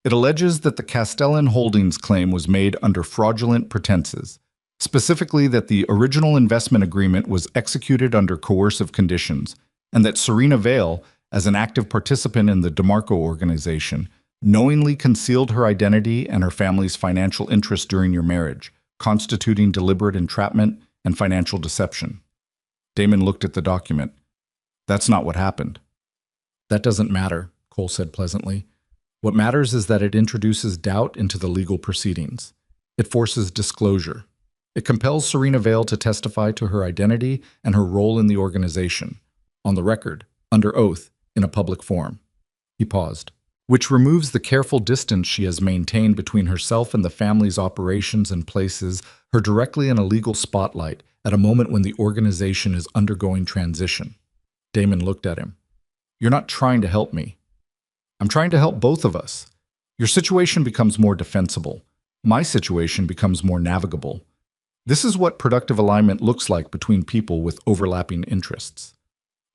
"It alleges that the Castellan Holdings claim was made under fraudulent pretenses, specifically that the original investment agreement was executed under coercive conditions, and that Serena Vale, as an active participant in the DeMarco organization, knowingly concealed her identity and her family's financial interests during your marriage, constituting deliberate entrapment and financial deception." Damon looked at the document. "That's not what happened." "That doesn't matter," Cole said pleasantly. "What matters is that it introduces doubt into the legal proceedings. It forces disclosure. It compels Serena Vale to testify to her identity and her role in the organization, on the record, under oath, in a public forum." He paused. "Which removes the careful distance she has maintained between herself and the family's operations and places her directly in a legal spotlight at a moment when the organization is undergoing transition." Damon looked at him. "You're not trying to help me. I'm trying to help both of us. Your situation becomes more defensible. My situation becomes more navigable. This is what productive alignment looks like between people with overlapping interests.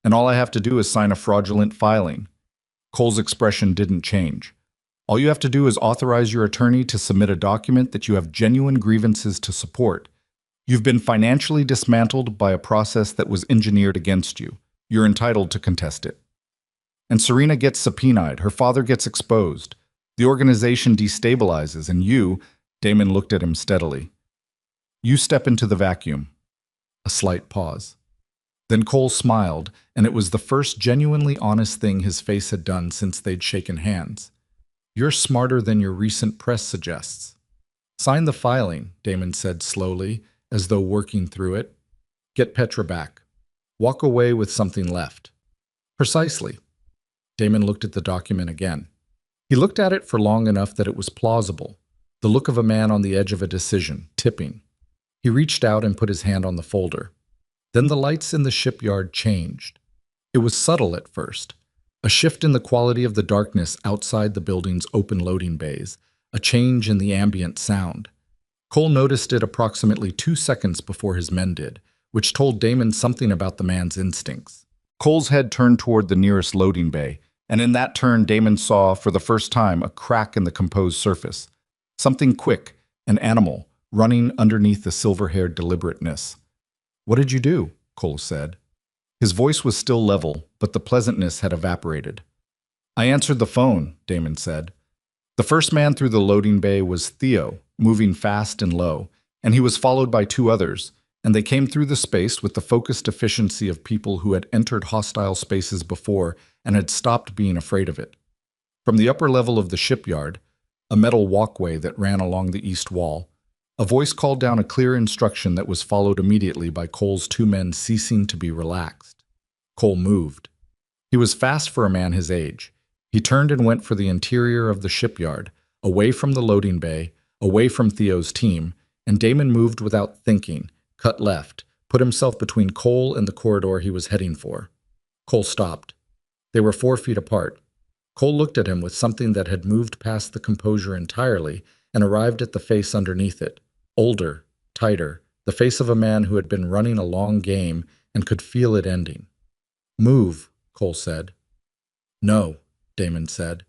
And all I have to do is sign a fraudulent filing." Cole's expression didn't change. "All you have to do is authorize your attorney to submit a document that you have genuine grievances to support. You've been financially dismantled by a process that was engineered against you. You're entitled to contest it. And Serena gets subpoenaed, her father gets exposed. The organization destabilizes, and you," Damon looked at him steadily, "you step into the vacuum." A slight pause. Then Cole smiled, and it was the first genuinely honest thing his face had done since they'd shaken hands. "You're smarter than your recent press suggests." "Sign the filing," Damon said slowly, as though working through it. "Get Petra back. Walk away with something left." "Precisely." Damon looked at the document again. He looked at it for long enough that it was plausible, the look of a man on the edge of a decision, tipping. He reached out and put his hand on the folder. Then the lights in the shipyard changed. It was subtle at first, a shift in the quality of the darkness outside the building's open loading bays, a change in the ambient sound. Cole noticed it approximately 2 seconds before his men did, which told Damon something about the man's instincts. Cole's head turned toward the nearest loading bay, and in that turn Damon saw, for the first time, a crack in the composed surface. Something quick, an animal, running underneath the silver-haired deliberateness. "What did you do?" Cole said. His voice was still level, but the pleasantness had evaporated. "I answered the phone," Damon said. The first man through the loading bay was Theo, moving fast and low, and he was followed by 2 others, and they came through the space with the focused efficiency of people who had entered hostile spaces before and had stopped being afraid of it. From the upper level of the shipyard, a metal walkway that ran along the east wall, a voice called down a clear instruction that was followed immediately by Cole's 2 men ceasing to be relaxed. Cole moved. He was fast for a man his age. He turned and went for the interior of the shipyard, away from the loading bay, away from Theo's team, and Damon moved without thinking, cut left, put himself between Cole and the corridor he was heading for. Cole stopped. They were 4 feet apart. Cole looked at him with something that had moved past the composure entirely and arrived at the face underneath it. Older, tighter, the face of a man who had been running a long game and could feel it ending. "Move," Cole said. "No," Damon said.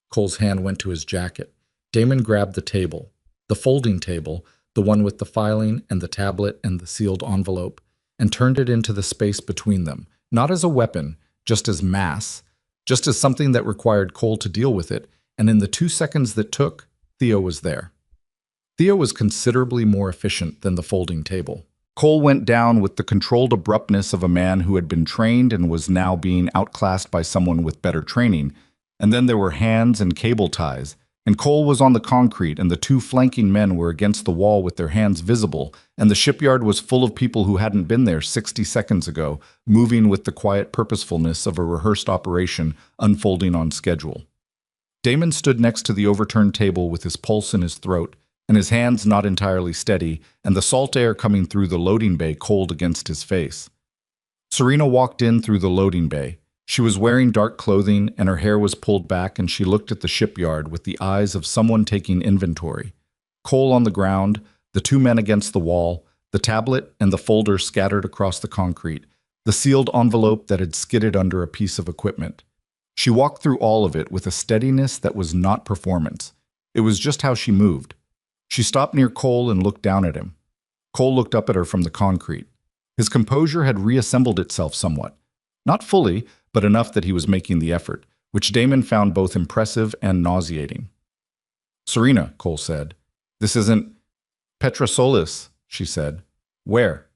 Cole's hand went to his jacket. Damon grabbed the table, the folding table, the one with the filing and the tablet and the sealed envelope, and turned it into the space between them, not as a weapon, just as mass, just as something that required Cole to deal with it, and in the 2 seconds that took, Theo was there. Theo was considerably more efficient than the folding table. Cole went down with the controlled abruptness of a man who had been trained and was now being outclassed by someone with better training, and then there were hands and cable ties, and Cole was on the concrete and the 2 flanking men were against the wall with their hands visible, and the shipyard was full of people who hadn't been there 60 seconds ago, moving with the quiet purposefulness of a rehearsed operation unfolding on schedule. Damon stood next to the overturned table with his pulse in his throat, and his hands not entirely steady, and the salt air coming through the loading bay cold against his face. Serena walked in through the loading bay. She was wearing dark clothing and her hair was pulled back, and she looked at the shipyard with the eyes of someone taking inventory. Coal on the ground, the two men against the wall, the tablet and the folder scattered across the concrete, the sealed envelope that had skidded under a piece of equipment. She walked through all of it with a steadiness that was not performance. It was just how she moved. She stopped near Cole and looked down at him. Cole looked up at her from the concrete. His composure had reassembled itself somewhat. Not fully, but enough that he was making the effort, which Damon found both impressive and nauseating. "Serena," Cole said. "This isn't Petrosolis," she said. "Where?"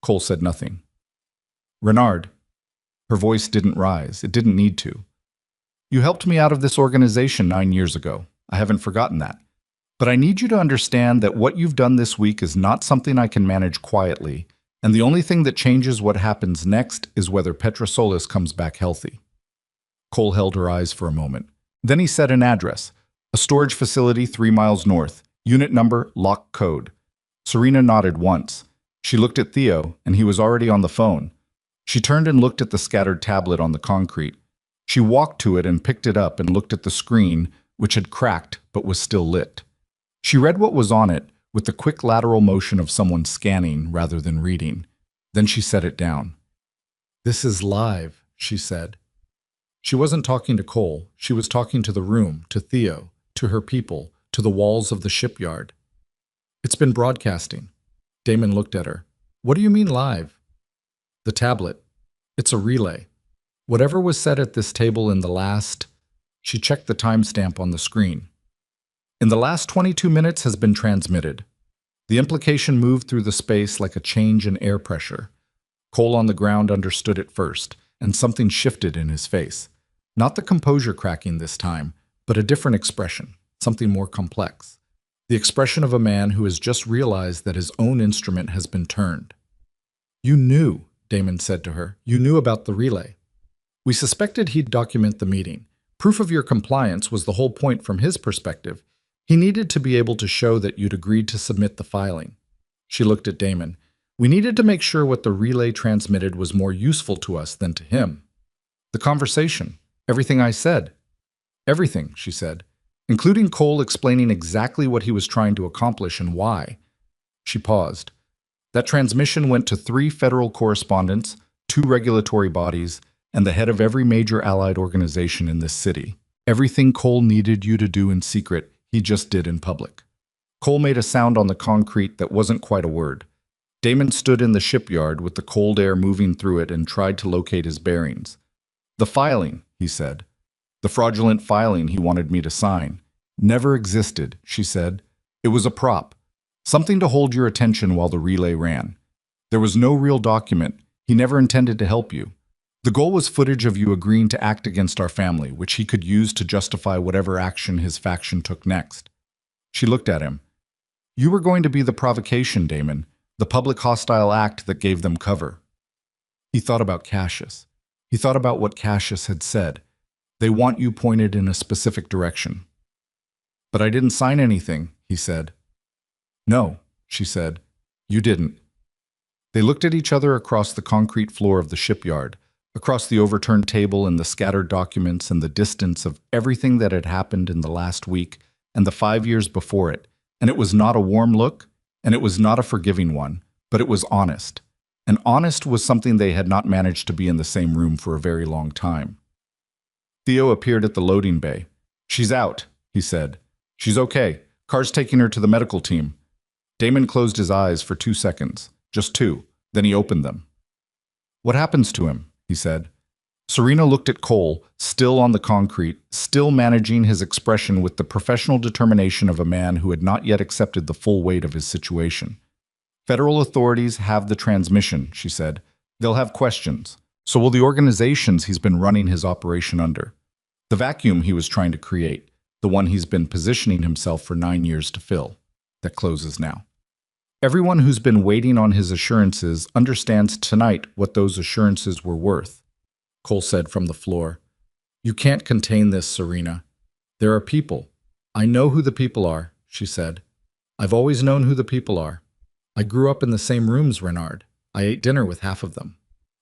Cole said nothing. "Renard." Her voice didn't rise. It didn't need to. "You helped me out of this organization 9 years ago. I haven't forgotten that. But I need you to understand that what you've done this week is not something I can manage quietly, and the only thing that changes what happens next is whether Petrosolis comes back healthy." Cole held her eyes for a moment. Then he said an address, a storage facility 3 miles north, unit number, lock code. Serena nodded once. She looked at Theo, and he was already on the phone. She turned and looked at the scattered tablet on the concrete. She walked to it and picked it up and looked at the screen, which had cracked but was still lit. She read what was on it with the quick lateral motion of someone scanning rather than reading. Then she set it down. "This is live," she said. She wasn't talking to Cole. She was talking to the room, to Theo, to her people, to the walls of the shipyard. "It's been broadcasting." Damon looked at her. "What do you mean live?" "The tablet. It's a relay. Whatever was said at this table in the last..." She checked the timestamp on the screen. "In the last 22 minutes has been transmitted." The implication moved through the space like a change in air pressure. Cole on the ground understood it first, and something shifted in his face. Not the composure cracking this time, but a different expression, something more complex. The expression of a man who has just realized that his own instrument has been turned. "You knew," Damon said to her. "You knew about the relay." "We suspected he'd document the meeting. Proof of your compliance was the whole point from his perspective. He needed to be able to show that you'd agreed to submit the filing." She looked at Damon. "We needed to make sure what the relay transmitted was more useful to us than to him." "The conversation. Everything I said." "Everything," she said, including Cole explaining exactly what he was trying to accomplish and why. She paused. "That transmission went to 3 federal correspondents, 2 regulatory bodies, and the head of every major allied organization in this city. Everything Cole needed you to do in secret, he just did in public." Cole made a sound on the concrete that wasn't quite a word. Damon stood in the shipyard with the cold air moving through it and tried to locate his bearings. "The filing," he said. "The fraudulent filing he wanted me to sign. Never existed," she said. "It was a prop. Something to hold your attention while the relay ran. There was no real document. He never intended to help you. The goal was footage of you agreeing to act against our family, which he could use to justify whatever action his faction took next." She looked at him. "You were going to be the provocation, Damon, the public hostile act that gave them cover." He thought about Cassius. He thought about what Cassius had said. "They want you pointed in a specific direction." "But I didn't sign anything," he said. "No," she said. "You didn't." They looked at each other across the concrete floor of the shipyard, across the overturned table and the scattered documents and the distance of everything that had happened in the last week and the 5 years before it, and it was not a warm look, and it was not a forgiving one, but it was honest. And honest was something they had not managed to be in the same room for a very long time. Theo appeared at the loading bay. "She's out," he said. "She's okay. Car's taking her to the medical team." Damon closed his eyes for 2 seconds, just 2, then he opened them. "What happens to him?" he said. Serena looked at Cole, still on the concrete, still managing his expression with the professional determination of a man who had not yet accepted the full weight of his situation. "Federal authorities have the transmission," she said. "They'll have questions. So will the organizations he's been running his operation under. The vacuum he was trying to create, the one he's been positioning himself for 9 years to fill, that closes now. Everyone who's been waiting on his assurances understands tonight what those assurances were worth." Cole said from the floor. "You can't contain this, Serena. There are people. I know who the people are," she said. "I've always known who the people are. I grew up in the same rooms, Renard. I ate dinner with half of them."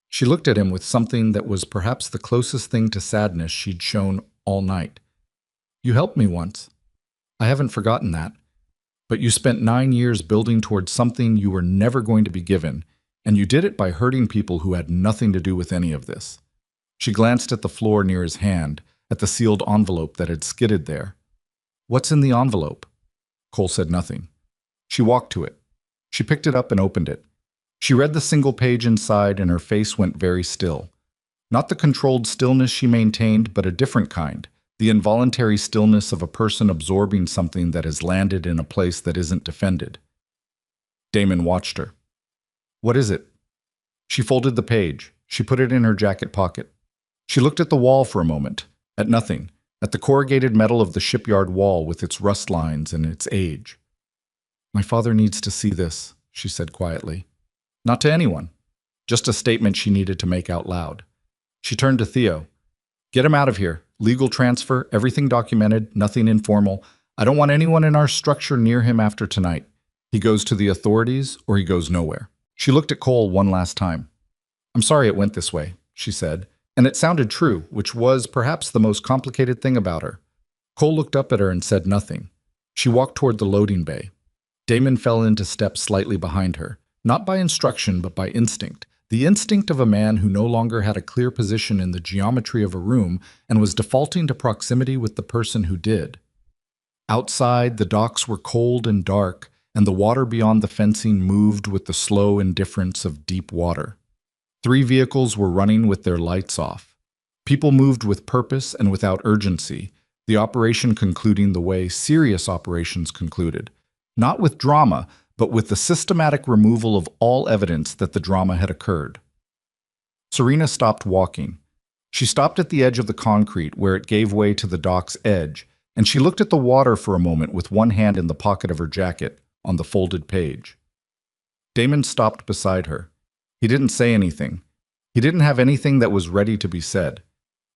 She looked at him with something that was perhaps the closest thing to sadness she'd shown all night. You helped me once. I haven't forgotten that. But you spent 9 years building towards something you were never going to be given, and you did it by hurting people who had nothing to do with any of this. She glanced at the floor near his hand, at the sealed envelope that had skidded there. What's in the envelope? Cole said nothing. She walked to it. She picked it up and opened it. She read the single page inside and her face went very still. Not the controlled stillness she maintained, but a different kind. The involuntary stillness of a person absorbing something that has landed in a place that isn't defended. Damon watched her. What is it? She folded the page. She put it in her jacket pocket. She looked at the wall for a moment, at nothing, at the corrugated metal of the shipyard wall with its rust lines and its age. My father needs to see this, she said quietly. Not to anyone. Just a statement she needed to make out loud. She turned to Theo. Get him out of here. Legal transfer, everything documented, nothing informal. I don't want anyone in our structure near him after tonight. He goes to the authorities or he goes nowhere. She looked at Cole one last time. I'm sorry it went this way, she said, and it sounded true, which was perhaps the most complicated thing about her. Cole looked up at her and said nothing. She walked toward the loading bay. Damon fell into step slightly behind her, not by instruction but by instinct. The instinct of a man who no longer had a clear position in the geometry of a room and was defaulting to proximity with the person who did. Outside, the docks were cold and dark, and the water beyond the fencing moved with the slow indifference of deep water. 3 vehicles were running with their lights off. People moved with purpose and without urgency, the operation concluding the way serious operations concluded, not with drama, but with the systematic removal of all evidence that the drama had occurred. Serena stopped walking. She stopped at the edge of the concrete where it gave way to the dock's edge, and she looked at the water for a moment with one hand in the pocket of her jacket, on the folded page. Damon stopped beside her. He didn't say anything. He didn't have anything that was ready to be said.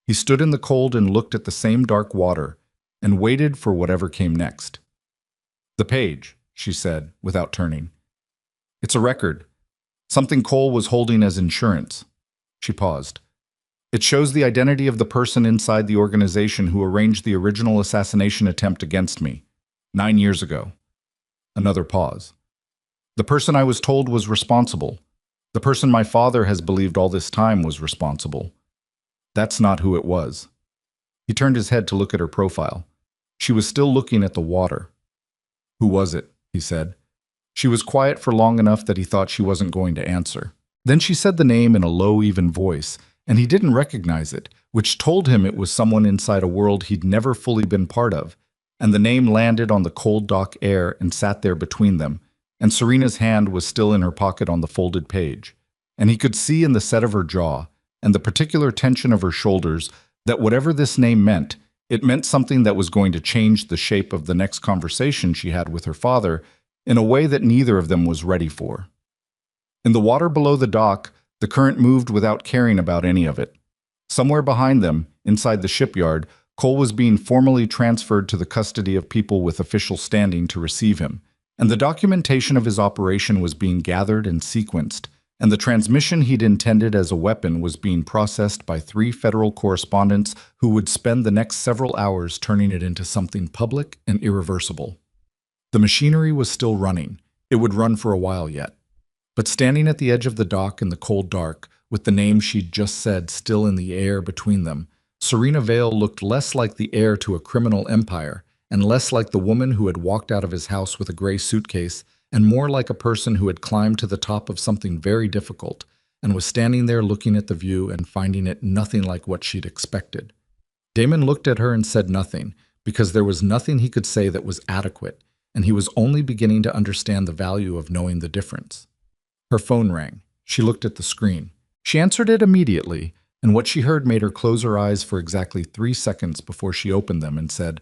He stood in the cold and looked at the same dark water, and waited for whatever came next. The page, she said, without turning. It's a record. Something Cole was holding as insurance. She paused. It shows the identity of the person inside the organization who arranged the original assassination attempt against me, 9 years ago. Another pause. The person I was told was responsible. The person my father has believed all this time was responsible. That's not who it was. He turned his head to look at her profile. She was still looking at the water. Who was it? He said. She was quiet for long enough that he thought she wasn't going to answer. Then she said the name in a low, even voice, and he didn't recognize it, which told him it was someone inside a world he'd never fully been part of, and the name landed on the cold dock air and sat there between them, and Serena's hand was still in her pocket on the folded page, and he could see in the set of her jaw, and the particular tension of her shoulders, that whatever this name meant, it meant something that was going to change the shape of the next conversation she had with her father in a way that neither of them was ready for. In the water below the dock, the current moved without caring about any of it. Somewhere behind them, inside the shipyard, Cole was being formally transferred to the custody of people with official standing to receive him, and the documentation of his operation was being gathered and sequenced, and the transmission he'd intended as a weapon was being processed by 3 federal correspondents who would spend the next several hours turning it into something public and irreversible. The machinery was still running. It would run for a while yet. But standing at the edge of the dock in the cold dark, with the name she'd just said still in the air between them, Serena Vale looked less like the heir to a criminal empire, and less like the woman who had walked out of his house with a gray suitcase, and more like a person who had climbed to the top of something very difficult, and was standing there looking at the view and finding it nothing like what she'd expected. Damon looked at her and said nothing, because there was nothing he could say that was adequate, and he was only beginning to understand the value of knowing the difference. Her phone rang. She looked at the screen. She answered it immediately, and what she heard made her close her eyes for exactly 3 seconds before she opened them and said,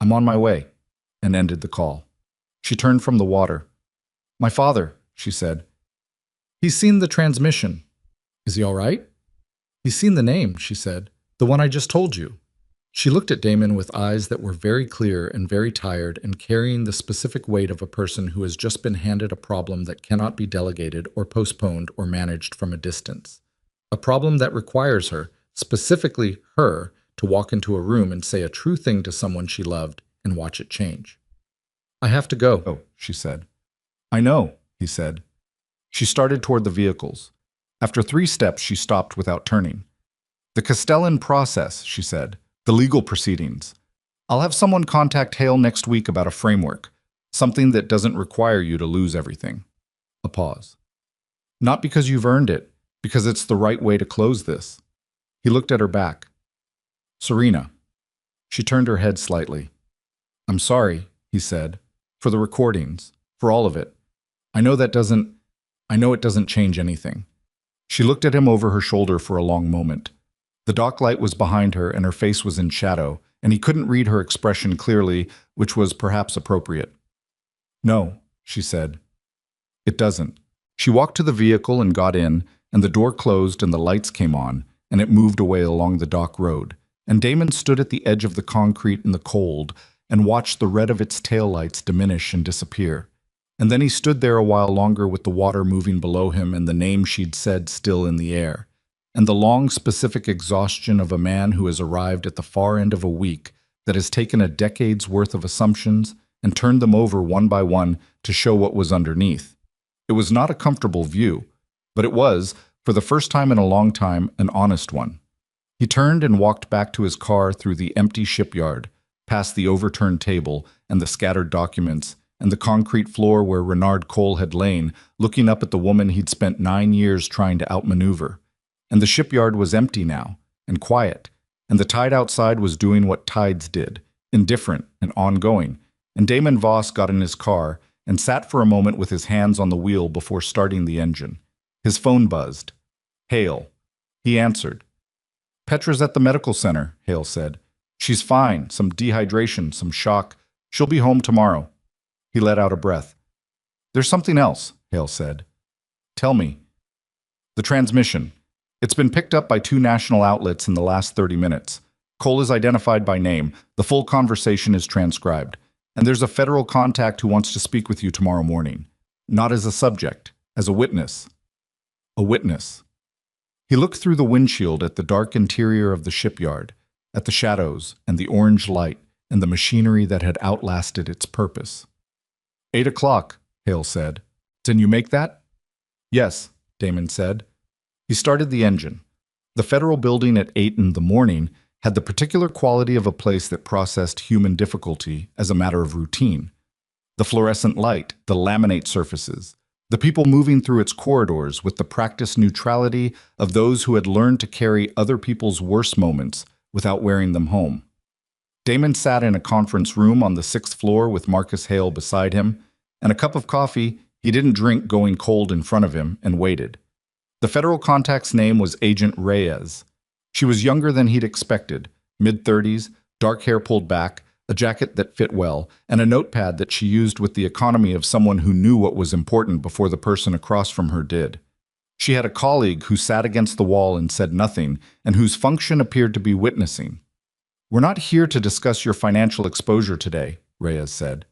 "I'm on my way," and ended the call. She turned from the water. "My father," she said. "He's seen the transmission." "Is he all right?" "He's seen the name," she said. "The one I just told you." She looked at Damon with eyes that were very clear and very tired and carrying the specific weight of a person who has just been handed a problem that cannot be delegated or postponed or managed from a distance. A problem that requires her, specifically her, to walk into a room and say a true thing to someone she loved and watch it change. I have to go, she said. I know, he said. She started toward the vehicles. After 3 steps, she stopped without turning. The Castellan process, she said. The legal proceedings. I'll have someone contact Hale next week about a framework, something that doesn't require you to lose everything. A pause. Not because you've earned it, because it's the right way to close this. He looked at her back. Serena. She turned her head slightly. I'm sorry, he said, for the recordings, for all of it. I know it doesn't change anything. She looked at him over her shoulder for a long moment. The dock light was behind her and her face was in shadow, and he couldn't read her expression clearly, which was perhaps appropriate. No, she said. It doesn't. She walked to the vehicle and got in, and the door closed and the lights came on, and it moved away along the dock road. And Damon stood at the edge of the concrete in the cold and watched the red of its taillights diminish and disappear. And then he stood there a while longer with the water moving below him and the name she'd said still in the air, and the long, specific exhaustion of a man who has arrived at the far end of a week that has taken a decade's worth of assumptions and turned them over one by one to show what was underneath. It was not a comfortable view, but it was, for the first time in a long time, an honest one. He turned and walked back to his car through the empty shipyard, past the overturned table and the scattered documents, and the concrete floor where Renard Cole had lain, looking up at the woman he'd spent 9 years trying to outmaneuver. And the shipyard was empty now, and quiet, and the tide outside was doing what tides did, indifferent and ongoing, and Damon Voss got in his car and sat for a moment with his hands on the wheel before starting the engine. His phone buzzed. Hale. He answered. Petra's at the medical center, Hale said. She's fine, some dehydration, some shock. She'll be home tomorrow. He let out a breath. There's something else, Hale said. Tell me. The transmission. It's been picked up by 2 national outlets in the last 30 minutes. Cole is identified by name. The full conversation is transcribed. And there's a federal contact who wants to speak with you tomorrow morning. Not as a subject, as a witness. A witness. He looked through the windshield at the dark interior of the shipyard, at the shadows and the orange light and the machinery that had outlasted its purpose. 8 o'clock, Hale said. Can you make that? Yes, Damon said. He started the engine. The federal building at 8 in the morning had the particular quality of a place that processed human difficulty as a matter of routine. The fluorescent light, the laminate surfaces, the people moving through its corridors with the practiced neutrality of those who had learned to carry other people's worst moments without wearing them home. Damon sat in a conference room on the 6th floor with Marcus Hale beside him, and a cup of coffee he didn't drink going cold in front of him, and waited. The federal contact's name was Agent Reyes. She was younger than he'd expected, mid-30s, dark hair pulled back, a jacket that fit well, and a notepad that she used with the economy of someone who knew what was important before the person across from her did. She had a colleague who sat against the wall and said nothing, and whose function appeared to be witnessing. We're not here to discuss your financial exposure today, Reyes said.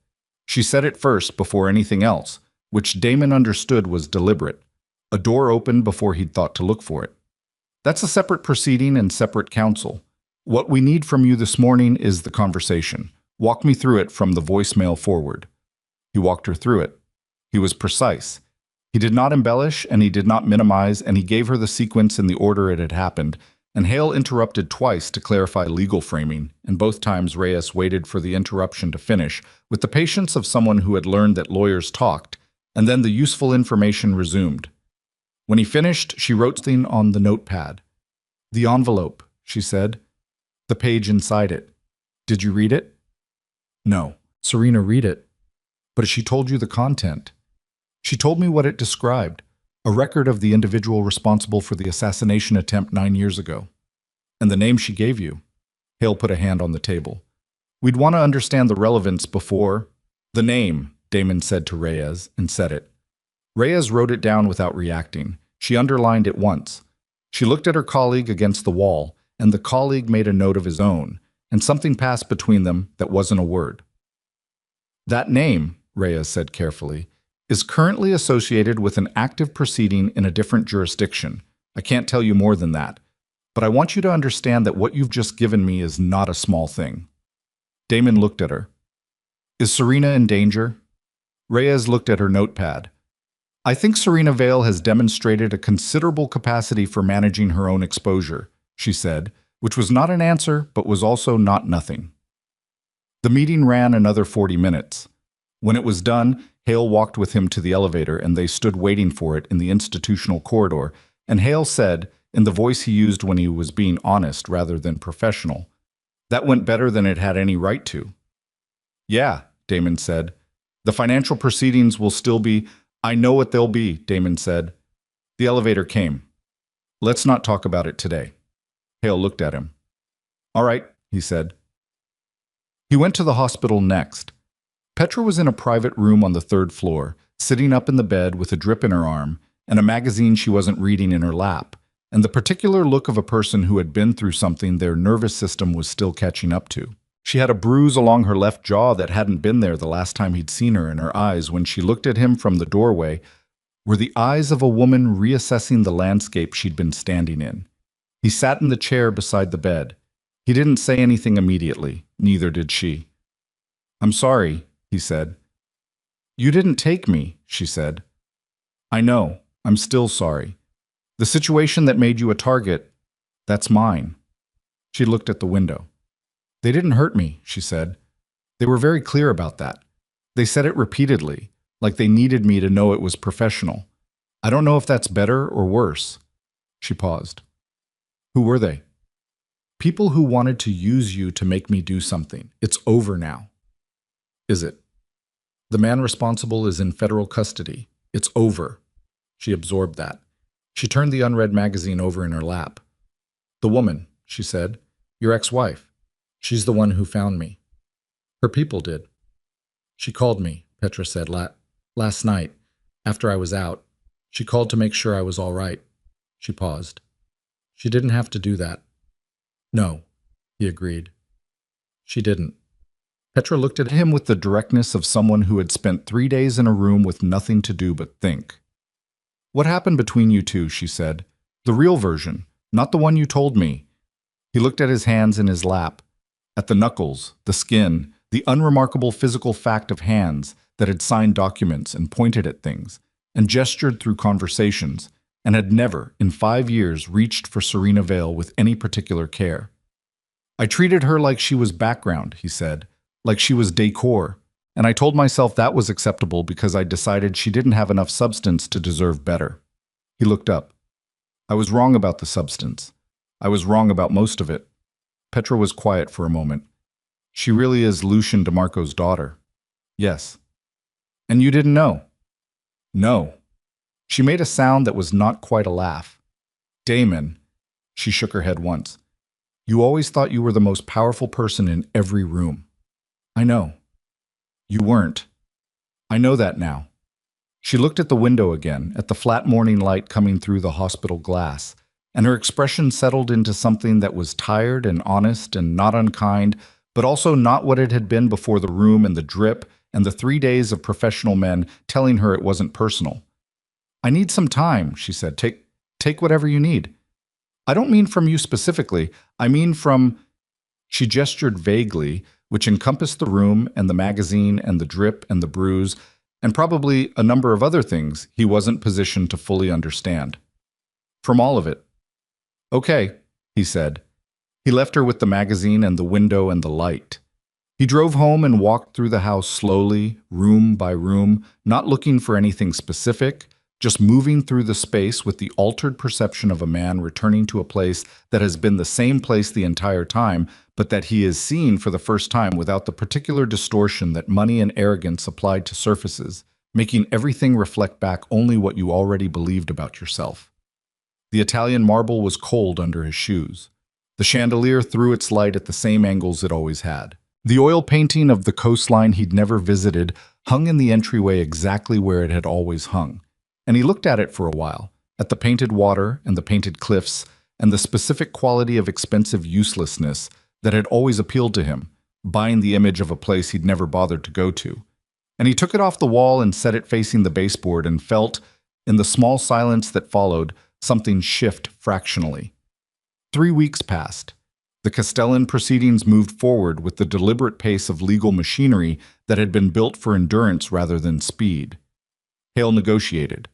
She said it first before anything else, which Damon understood was deliberate. A door opened before he'd thought to look for it. That's a separate proceeding and separate counsel. What we need from you this morning is the conversation. Walk me through it from the voicemail forward. He walked her through it. He was precise. He did not embellish and he did not minimize, and he gave her the sequence in the order it had happened, and Hale interrupted twice to clarify legal framing, and both times Reyes waited for the interruption to finish, with the patience of someone who had learned that lawyers talked, and then the useful information resumed. When he finished, she wrote something on the notepad. The envelope, she said. The page inside it. Did you read it? No. Serena, read it. But she told you the content. She told me what it described. A record of the individual responsible for the assassination attempt 9 years ago. And the name she gave you. Hale put a hand on the table. We'd want to understand the relevance before. The name, Damon said to Reyes, and said it. Reyes wrote it down without reacting. She underlined it once. She looked at her colleague against the wall, and the colleague made a note of his own, and something passed between them that wasn't a word. That name, Reyes said carefully, is currently associated with an active proceeding in a different jurisdiction, I can't tell you more than that. But I want you to understand that what you've just given me is not a small thing." Damon looked at her. "Is Serena in danger?" Reyes looked at her notepad. "I think Serena Vale has demonstrated a considerable capacity for managing her own exposure," she said, which was not an answer, but was also not nothing. The meeting ran another 40 minutes. When it was done, Hale walked with him to the elevator and they stood waiting for it in the institutional corridor, and Hale said, in the voice he used when he was being honest rather than professional, "That went better than it had any right to." "Yeah," Damon said. "The financial proceedings will still be—" "I know what they'll be," Damon said. The elevator came. "Let's not talk about it today." Hale looked at him. "All right," he said. He went to the hospital next. Petra was in a private room on the 3rd floor, sitting up in the bed with a drip in her arm and a magazine she wasn't reading in her lap, and the particular look of a person who had been through something their nervous system was still catching up to. She had a bruise along her left jaw that hadn't been there the last time he'd seen her, and her eyes, when she looked at him from the doorway, were the eyes of a woman reassessing the landscape she'd been standing in. He sat in the chair beside the bed. He didn't say anything immediately, neither did she. "I'm sorry," he said. "You didn't take me," she said. "I know. I'm still sorry. The situation that made you a target, that's mine." She looked at the window. "They didn't hurt me," she said. "They were very clear about that. They said it repeatedly, like they needed me to know it was professional. I don't know if that's better or worse." She paused. "Who were they?" "People who wanted to use you to make me do something. It's over now." "Is it?" "The man responsible is in federal custody. It's over." She absorbed that. She turned the unread magazine over in her lap. "The woman," she said. "Your ex-wife. She's the one who found me." "Her people did." "She called me," Petra said, last night, after I was out. She called to make sure I was all right." She paused. "She didn't have to do that." "No," he agreed. "She didn't." Petra looked at him with the directness of someone who had spent 3 days in a room with nothing to do but think. "What happened between you two?" she said. "The real version, not the one you told me." He looked at his hands in his lap, at the knuckles, the skin, the unremarkable physical fact of hands that had signed documents and pointed at things, and gestured through conversations, and had never, in 5 years, reached for Serena Vale with any particular care. "I treated her like she was background," he said, "like she was decor, and I told myself that was acceptable because I decided she didn't have enough substance to deserve better." He looked up. "I was wrong about the substance. I was wrong about most of it." Petra was quiet for a moment. "She really is Lucian DeMarco's daughter." "Yes." "And you didn't know?" "No." She made a sound that was not quite a laugh. "Damon," she shook her head once, "you always thought you were the most powerful person in every room." "I know." "You weren't. I know that now." She looked at the window again, at the flat morning light coming through the hospital glass, and her expression settled into something that was tired and honest and not unkind, but also not what it had been before the room and the drip and the 3 days of professional men telling her it wasn't personal. "I need some time," she said. Take whatever you need." "I don't mean from you specifically. I mean from—" She gestured vaguely, which encompassed the room and the magazine and the drip and the bruise, and probably a number of other things he wasn't positioned to fully understand. "From all of it." "Okay," he said. He left her with the magazine and the window and the light. He drove home and walked through the house slowly, room by room, not looking for anything specific, just moving through the space with the altered perception of a man returning to a place that has been the same place the entire time, but that he is seeing for the first time without the particular distortion that money and arrogance applied to surfaces, making everything reflect back only what you already believed about yourself. The Italian marble was cold under his shoes. The chandelier threw its light at the same angles it always had. The oil painting of the coastline he'd never visited hung in the entryway exactly where it had always hung, and he looked at it for a while, at the painted water and the painted cliffs and the specific quality of expensive uselessness that had always appealed to him, buying the image of a place he'd never bothered to go to. And he took it off the wall and set it facing the baseboard and felt, in the small silence that followed, something shift fractionally. 3 weeks passed. The Castellan proceedings moved forward with the deliberate pace of legal machinery that had been built for endurance rather than speed. Hale negotiated.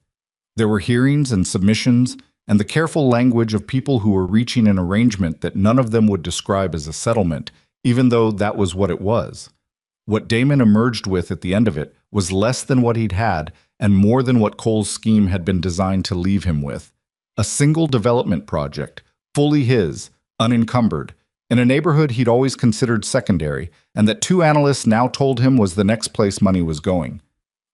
There were hearings and submissions, and the careful language of people who were reaching an arrangement that none of them would describe as a settlement, even though that was what it was. What Damon emerged with at the end of it was less than what he'd had and more than what Cole's scheme had been designed to leave him with. A single development project, fully his, unencumbered, in a neighborhood he'd always considered secondary, and that 2 analysts now told him was the next place money was going.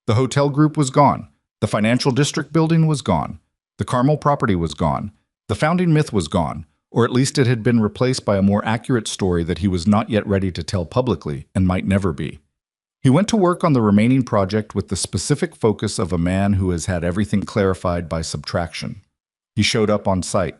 The hotel group was gone. The financial district building was gone. The Carmel property was gone. The founding myth was gone, or at least it had been replaced by a more accurate story that he was not yet ready to tell publicly and might never be. He went to work on the remaining project with the specific focus of a man who has had everything clarified by subtraction. He showed up on site.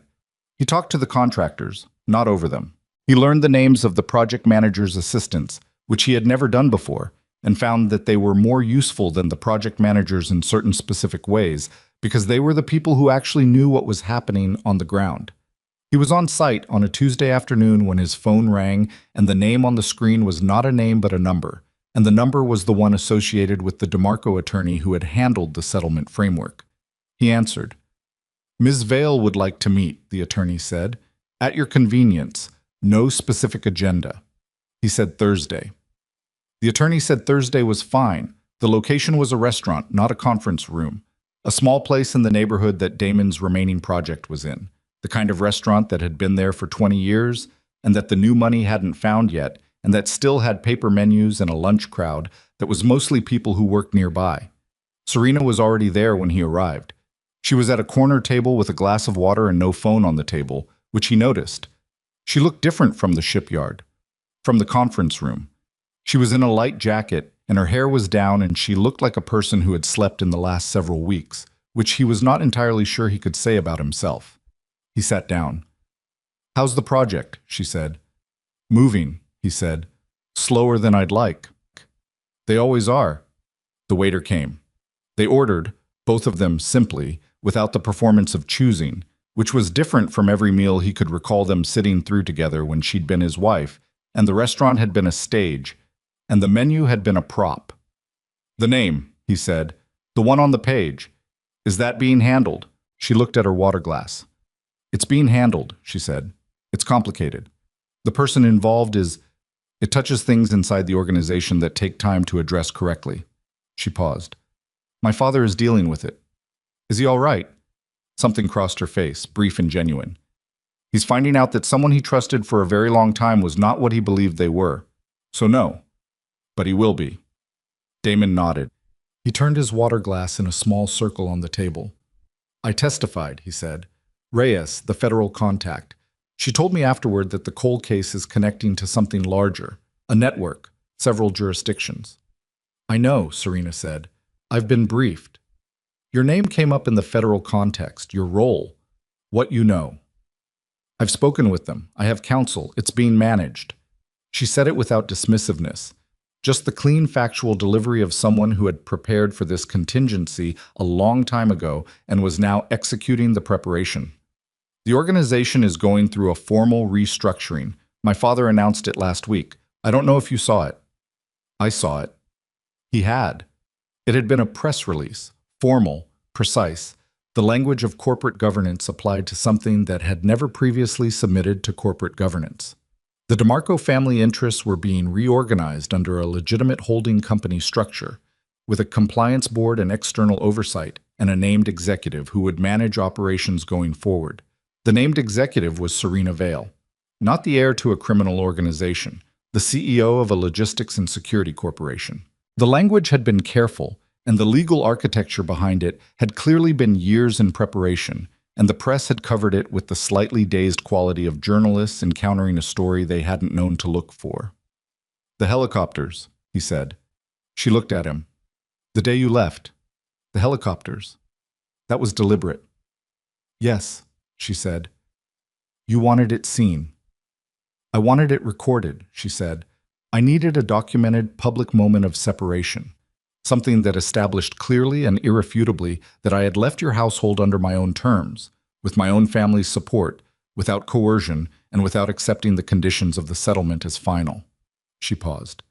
He talked to the contractors, not over them. He learned the names of the project manager's assistants, which he had never done before, and found that they were more useful than the project managers in certain specific ways because they were the people who actually knew what was happening on the ground. He was on site on a Tuesday afternoon when his phone rang, and the name on the screen was not a name but a number, and the number was the one associated with the DeMarco attorney who had handled the settlement framework. He answered. "Ms. Vale would like to meet," the attorney said. "At your convenience. No specific agenda." He said Thursday. The attorney said Thursday was fine. The location was a restaurant, not a conference room. A small place in the neighborhood that Damon's remaining project was in. The kind of restaurant that had been there for 20 years, and that the new money hadn't found yet, and that still had paper menus and a lunch crowd that was mostly people who worked nearby. Serena was already there when he arrived. She was at a corner table with a glass of water and no phone on the table, which he noticed. She looked different from the shipyard, from the conference room. She was in a light jacket, and her hair was down, and she looked like a person who had slept in the last several weeks, which he was not entirely sure he could say about himself. He sat down. "How's the project?" she said. "Moving," he said. "Slower than I'd like." "They always are." The waiter came. They ordered, both of them simply, without the performance of choosing, which was different from every meal he could recall them sitting through together when she'd been his wife, and the restaurant had been a stage, and the menu had been a prop. "The name," he said, "the one on the page. Is that being handled?" She looked at her water glass. "It's being handled," she said. "It's complicated. The person involved is... It touches things inside the organization that take time to address correctly." She paused. "My father is dealing with it." "Is he all right?" Something crossed her face, brief and genuine. "He's finding out that someone he trusted for a very long time was not what he believed they were. So no. But he will be." Damon nodded. He turned his water glass in a small circle on the table. "I testified," he said. "Reyes, the federal contact. She told me afterward that the Cole case is connecting to something larger, a network, several jurisdictions." "I know," Serena said. "I've been briefed. Your name came up in the federal context, your role, what you know." "I've spoken with them. I have counsel. It's being managed." She said it without dismissiveness, just the clean factual delivery of someone who had prepared for this contingency a long time ago and was now executing the preparation. "The organization is going through a formal restructuring. My father announced it last week. I don't know if you saw it." "I saw it." He had. It had been a press release, formal, precise, the language of corporate governance applied to something that had never previously submitted to corporate governance. The DeMarco family interests were being reorganized under a legitimate holding company structure, with a compliance board and external oversight, and a named executive who would manage operations going forward. The named executive was Serena Vale, not the heir to a criminal organization, the CEO of a logistics and security corporation. The language had been careful, and the legal architecture behind it had clearly been years in preparation, and the press had covered it with the slightly dazed quality of journalists encountering a story they hadn't known to look for. "The helicopters," he said. She looked at him. "The day you left. The helicopters. That was deliberate." "Yes," she said. "You wanted it seen." "I wanted it recorded," she said. "I needed a documented public moment of separation. Something that established clearly and irrefutably that I had left your household under my own terms, with my own family's support, without coercion, and without accepting the conditions of the settlement as final. She paused.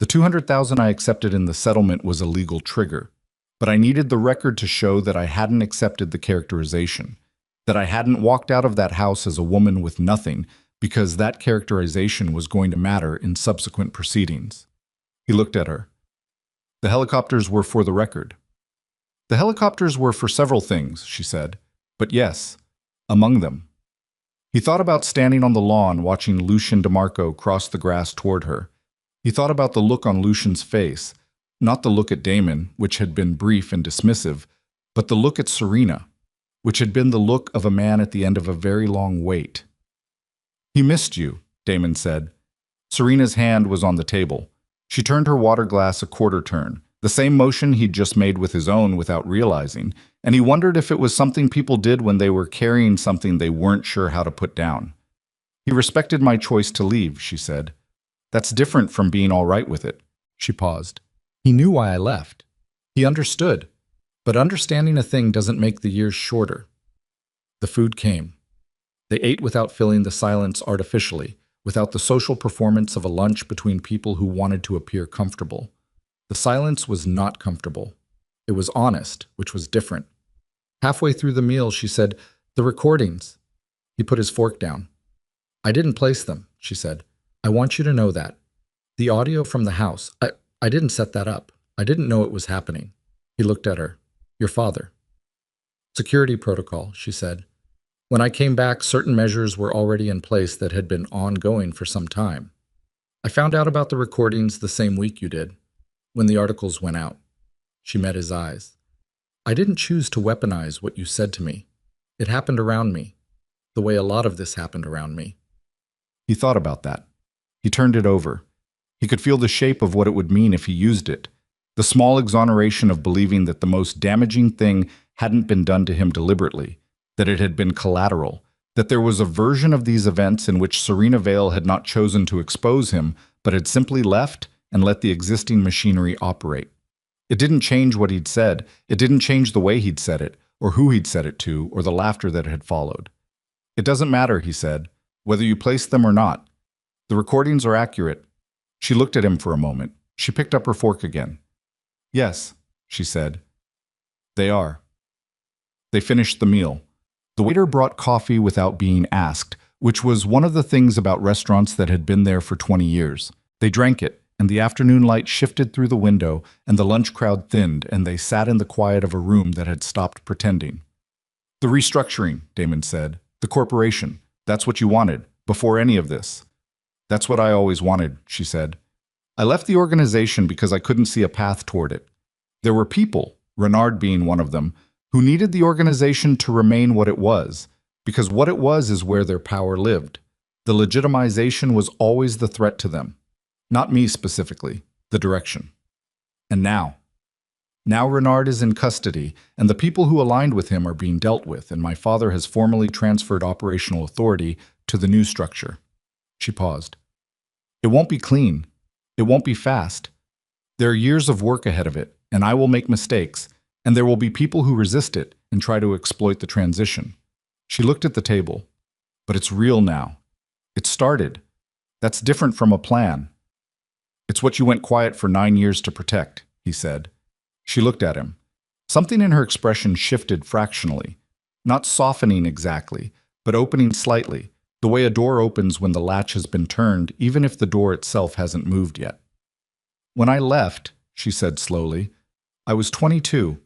The $200,000 I accepted in the settlement was a legal trigger, but I needed the record to show that I hadn't accepted the characterization, that I hadn't walked out of that house as a woman with nothing, because that characterization was going to matter in subsequent proceedings. He looked at her. The helicopters were for the record. The helicopters were for several things, she said, but yes, among them. He thought about standing on the lawn watching Lucien DeMarco cross the grass toward her. He thought about the look on Lucien's face, not the look at Damon, which had been brief and dismissive, but the look at Serena, which had been the look of a man at the end of a very long wait. He missed you, Damon said. Serena's hand was on the table. She turned her water glass a quarter turn, the same motion he'd just made with his own without realizing, and he wondered if it was something people did when they were carrying something they weren't sure how to put down. He respected my choice to leave, she said. That's different from being all right with it. She paused. He knew why I left. He understood. But understanding a thing doesn't make the years shorter. The food came. They ate without filling the silence artificially, without the social performance of a lunch between people who wanted to appear comfortable. The silence was not comfortable. It was honest, which was different. Halfway through the meal, she said, "The recordings." He put his fork down. "I didn't place them," she said. "I want you to know that. The audio from the house, I didn't set that up. I didn't know it was happening." He looked at her. "Your father." "Security protocol," she said. "When I came back, certain measures were already in place that had been ongoing for some time. I found out about the recordings the same week you did, when the articles went out." She met his eyes. "I didn't choose to weaponize what you said to me. It happened around me, the way a lot of this happened around me." He thought about that. He turned it over. He could feel the shape of what it would mean if he used it. The small exoneration of believing that the most damaging thing hadn't been done to him deliberately, that it had been collateral, that there was a version of these events in which Serena Vale had not chosen to expose him, but had simply left and let the existing machinery operate. It didn't change what he'd said. It didn't change the way he'd said it, or who he'd said it to, or the laughter that had followed. "It doesn't matter," he said, "whether you place them or not. The recordings are accurate." She looked at him for a moment. She picked up her fork again. "Yes," she said. "They are." They finished the meal. The waiter brought coffee without being asked, which was one of the things about restaurants that had been there for 20 years. They drank it, and the afternoon light shifted through the window, and the lunch crowd thinned, and they sat in the quiet of a room that had stopped pretending. "The restructuring," Damon said. "The corporation. That's what you wanted, before any of this." "That's what I always wanted," she said. "I left the organization because I couldn't see a path toward it. There were people, Renard being one of them, who needed the organization to remain what it was, because what it was is where their power lived. The legitimization was always the threat to them. Not me specifically, the direction. And now Renard is in custody, and the people who aligned with him are being dealt with, and my father has formally transferred operational authority to the new structure." She paused. "It won't be clean. It won't be fast. There are years of work ahead of it, and I will make mistakes, and there will be people who resist it and try to exploit the transition." She looked at the table. "But it's real now. It started. That's different from a plan." "It's what you went quiet for 9 years to protect," he said. She looked at him. Something in her expression shifted fractionally, not softening exactly, but opening slightly, the way a door opens when the latch has been turned, even if the door itself hasn't moved yet. "When I left," she said slowly, "I was 22,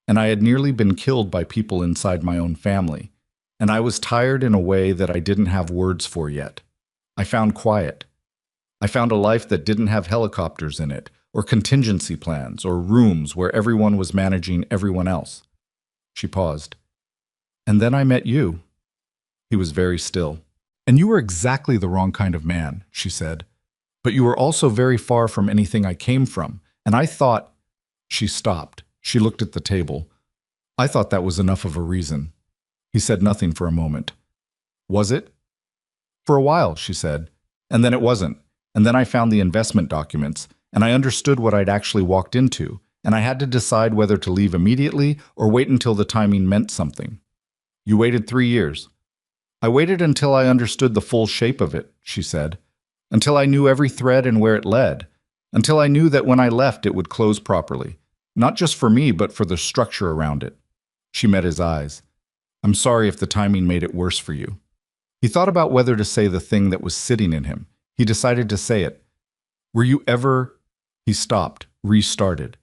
and I had nearly been killed by people inside my own family, and I was tired in a way that I didn't have words for yet. I found quiet. I found a life that didn't have helicopters in it, or contingency plans, or rooms where everyone was managing everyone else." She paused. "And then I met you." He was very still. "And you were exactly the wrong kind of man," she said. "But you were also very far from anything I came from, and I thought—" She stopped. She looked at the table. "I thought that was enough of a reason." He said nothing for a moment. "Was it?" "For a while," she said. "And then it wasn't. And then I found the investment documents, and I understood what I'd actually walked into, and I had to decide whether to leave immediately or wait until the timing meant something." You waited 3 years. I waited until I understood the full shape of it, she said. Until I knew every thread and where it led. Until I knew that when I left it would close properly. Not just for me, but for the structure around it. She met his eyes. I'm sorry if the timing made it worse for you. He thought about whether to say the thing that was sitting in him. He decided to say it. Were you ever... He stopped, restarted.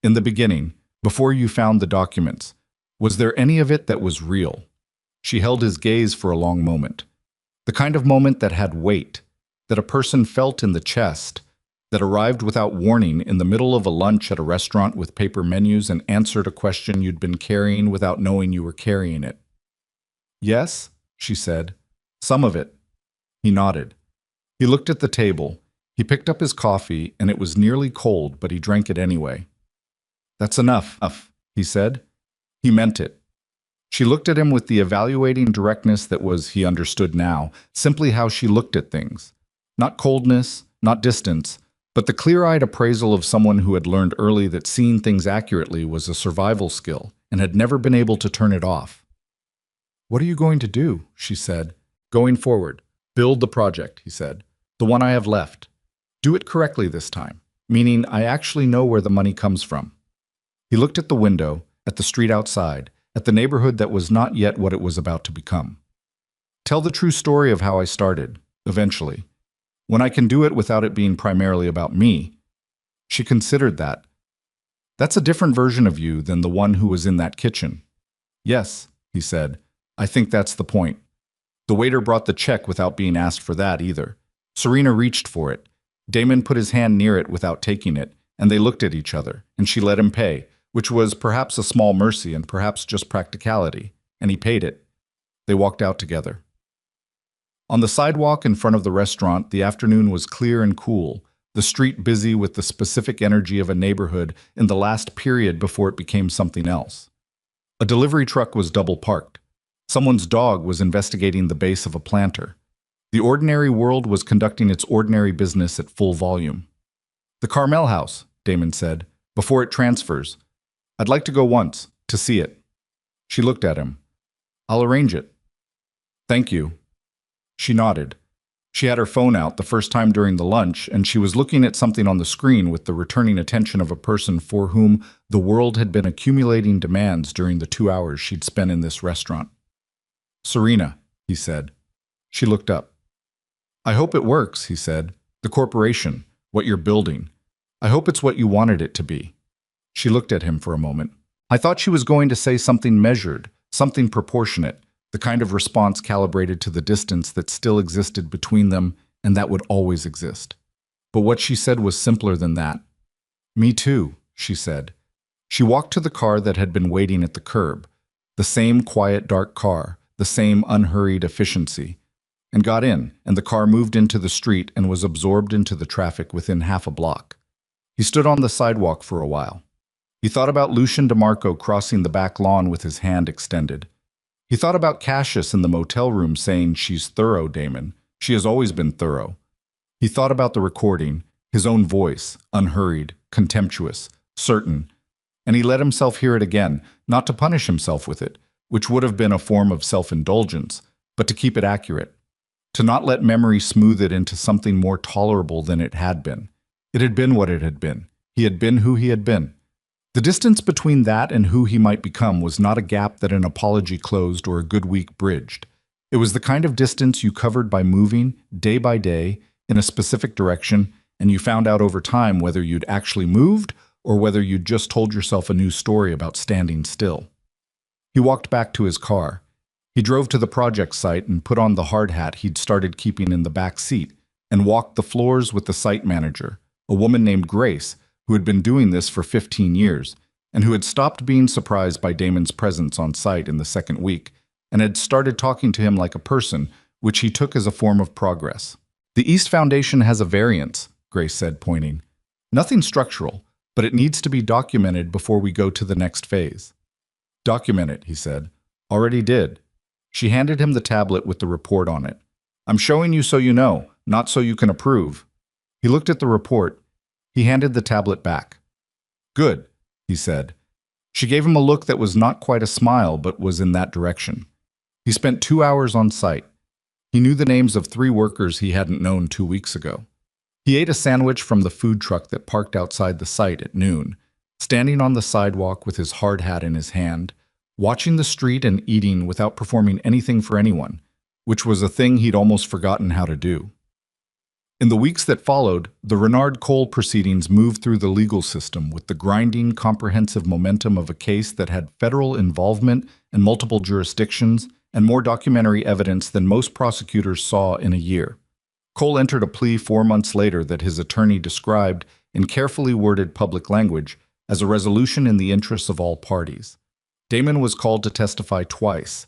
In the beginning, before you found the documents, was there any of it that was real? She held his gaze for a long moment. The kind of moment that had weight, that a person felt in the chest, that arrived without warning in the middle of a lunch at a restaurant with paper menus and answered a question you'd been carrying without knowing you were carrying it. Yes, she said. Some of it. He nodded. He looked at the table. He picked up his coffee, and it was nearly cold, but he drank it anyway. That's enough, he said. He meant it. She looked at him with the evaluating directness that was, he understood now, simply how she looked at things. Not coldness, not distance, but the clear-eyed appraisal of someone who had learned early that seeing things accurately was a survival skill and had never been able to turn it off. What are you going to do? She said. Going forward. Build the project, he said. The one I have left. Do it correctly this time, meaning I actually know where the money comes from. He looked at the window, at the street outside, at the neighborhood that was not yet what it was about to become. Tell the true story of how I started, eventually. When I can do it without it being primarily about me. She considered that. That's a different version of you than the one who was in that kitchen. Yes, he said. I think that's the point. The waiter brought the check without being asked for that either. Serena reached for it. Damon put his hand near it without taking it, and they looked at each other, and she let him pay, which was perhaps a small mercy and perhaps just practicality, and he paid it. They walked out together. On the sidewalk in front of the restaurant, the afternoon was clear and cool, the street busy with the specific energy of a neighborhood in the last period before it became something else. A delivery truck was double parked. Someone's dog was investigating the base of a planter. The ordinary world was conducting its ordinary business at full volume. The Carmel house, Damon said, before it transfers. I'd like to go once, to see it. She looked at him. I'll arrange it. Thank you. She nodded. She had her phone out the first time during the lunch, and she was looking at something on the screen with the returning attention of a person for whom the world had been accumulating demands during the 2 hours she'd spent in this restaurant. Serena, he said. She looked up. I hope it works, he said. The corporation, what you're building. I hope it's what you wanted it to be. She looked at him for a moment. I thought she was going to say something measured, something proportionate, the kind of response calibrated to the distance that still existed between them and that would always exist. But what she said was simpler than that. Me too, she said. She walked to the car that had been waiting at the curb, the same quiet, dark car, the same unhurried efficiency, and got in, and the car moved into the street and was absorbed into the traffic within half a block. He stood on the sidewalk for a while. He thought about Lucian DeMarco crossing the back lawn with his hand extended. He thought about Cassius in the motel room saying, "She's thorough, Damon. She has always been thorough." He thought about the recording, his own voice, unhurried, contemptuous, certain, and he let himself hear it again, not to punish himself with it, which would have been a form of self-indulgence, but to keep it accurate, to not let memory smooth it into something more tolerable than it had been. It had been what it had been. He had been who he had been. The distance between that and who he might become was not a gap that an apology closed or a good week bridged. It was the kind of distance you covered by moving, day by day, in a specific direction, and you found out over time whether you'd actually moved or whether you'd just told yourself a new story about standing still. He walked back to his car. He drove to the project site and put on the hard hat he'd started keeping in the back seat and walked the floors with the site manager, a woman named Grace, who had been doing this for 15 years and who had stopped being surprised by Damon's presence on site in the second week and had started talking to him like a person, which he took as a form of progress. The East Foundation has a variance, Grace said, pointing. Nothing structural, but it needs to be documented before we go to the next phase. Document it, he said. Already did. She handed him the tablet with the report on it. I'm showing you so you know, not so you can approve. He looked at the report. He handed the tablet back. Good, he said. She gave him a look that was not quite a smile, but was in that direction. He spent 2 hours on site. He knew the names of 3 workers he hadn't known 2 weeks ago. He ate a sandwich from the food truck that parked outside the site at noon, standing on the sidewalk with his hard hat in his hand, watching the street and eating without performing anything for anyone, which was a thing he'd almost forgotten how to do. In the weeks that followed, the Renard Cole proceedings moved through the legal system with the grinding, comprehensive momentum of a case that had federal involvement and multiple jurisdictions and more documentary evidence than most prosecutors saw in a year. Cole entered a plea 4 months later that his attorney described, in carefully worded public language, as a resolution in the interests of all parties. Damon was called to testify twice.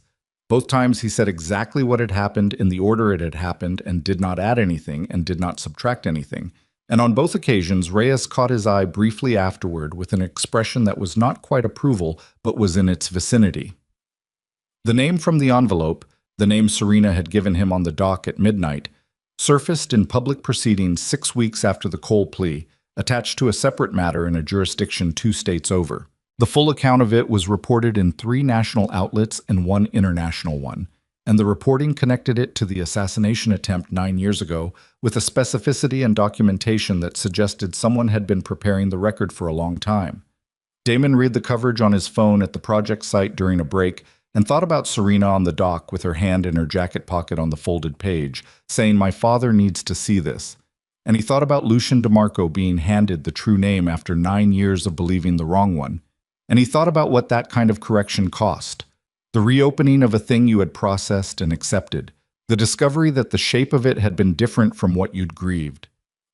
Both times he said exactly what had happened in the order it had happened and did not add anything and did not subtract anything. And on both occasions, Reyes caught his eye briefly afterward with an expression that was not quite approval but was in its vicinity. The name from the envelope, the name Serena had given him on the dock at midnight, surfaced in public proceedings 6 weeks after the Cole plea, attached to a separate matter in a jurisdiction 2 states over. The full account of it was reported in 3 national outlets and 1 international one, and the reporting connected it to the assassination attempt 9 years ago with a specificity and documentation that suggested someone had been preparing the record for a long time. Damon read the coverage on his phone at the project site during a break and thought about Serena on the dock with her hand in her jacket pocket on the folded page, saying, "My father needs to see this." And he thought about Lucien DeMarco being handed the true name after 9 years of believing the wrong one. And he thought about what that kind of correction cost. The reopening of a thing you had processed and accepted. The discovery that the shape of it had been different from what you'd grieved.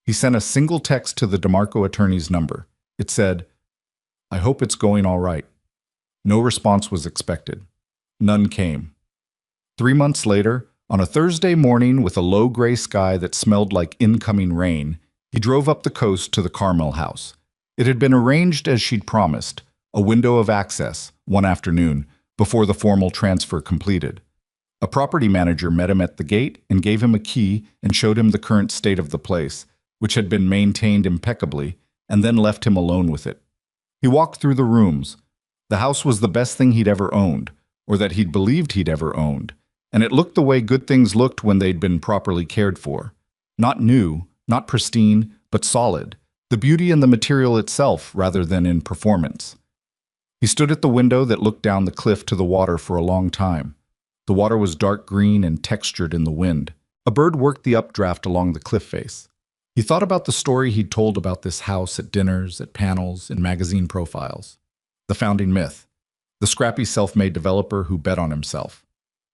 He sent a single text to the DeMarco attorney's number. It said, "I hope it's going all right." No response was expected. None came. 3 months later, on a Thursday morning with a low gray sky that smelled like incoming rain, he drove up the coast to the Carmel house. It had been arranged as she'd promised, a window of access, one afternoon, before the formal transfer completed. A property manager met him at the gate and gave him a key and showed him the current state of the place, which had been maintained impeccably, and then left him alone with it. He walked through the rooms. The house was the best thing he'd ever owned, or that he'd believed he'd ever owned, and it looked the way good things looked when they'd been properly cared for. Not new, not pristine, but solid. The beauty in the material itself rather than in performance. He stood at the window that looked down the cliff to the water for a long time. The water was dark green and textured in the wind. A bird worked the updraft along the cliff face. He thought about the story he'd told about this house at dinners, at panels, in magazine profiles. The founding myth. The scrappy self-made developer who bet on himself.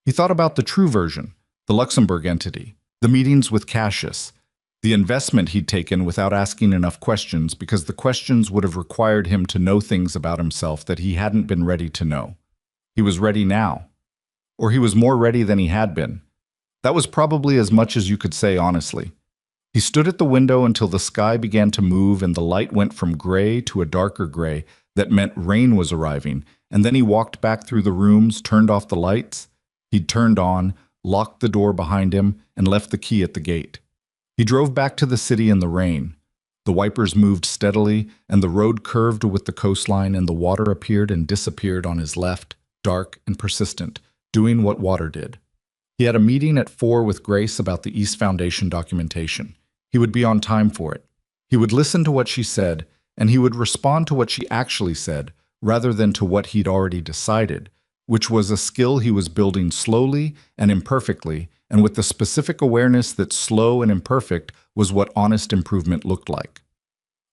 He thought about the true version, the Luxembourg entity, the meetings with Cassius, the investment he'd taken without asking enough questions because the questions would have required him to know things about himself that he hadn't been ready to know. He was ready now. Or he was more ready than he had been. That was probably as much as you could say honestly. He stood at the window until the sky began to move and the light went from gray to a darker gray that meant rain was arriving, and then he walked back through the rooms, turned off the lights. He'd turned on, locked the door behind him, and left the key at the gate. He drove back to the city in the rain. The wipers moved steadily, and the road curved with the coastline, and the water appeared and disappeared on his left, dark and persistent, doing what water did. He had a meeting at 4 with Grace about the East Foundation documentation. He would be on time for it. He would listen to what she said, and he would respond to what she actually said, rather than to what he'd already decided, which was a skill he was building slowly and imperfectly, and with the specific awareness that slow and imperfect was what honest improvement looked like.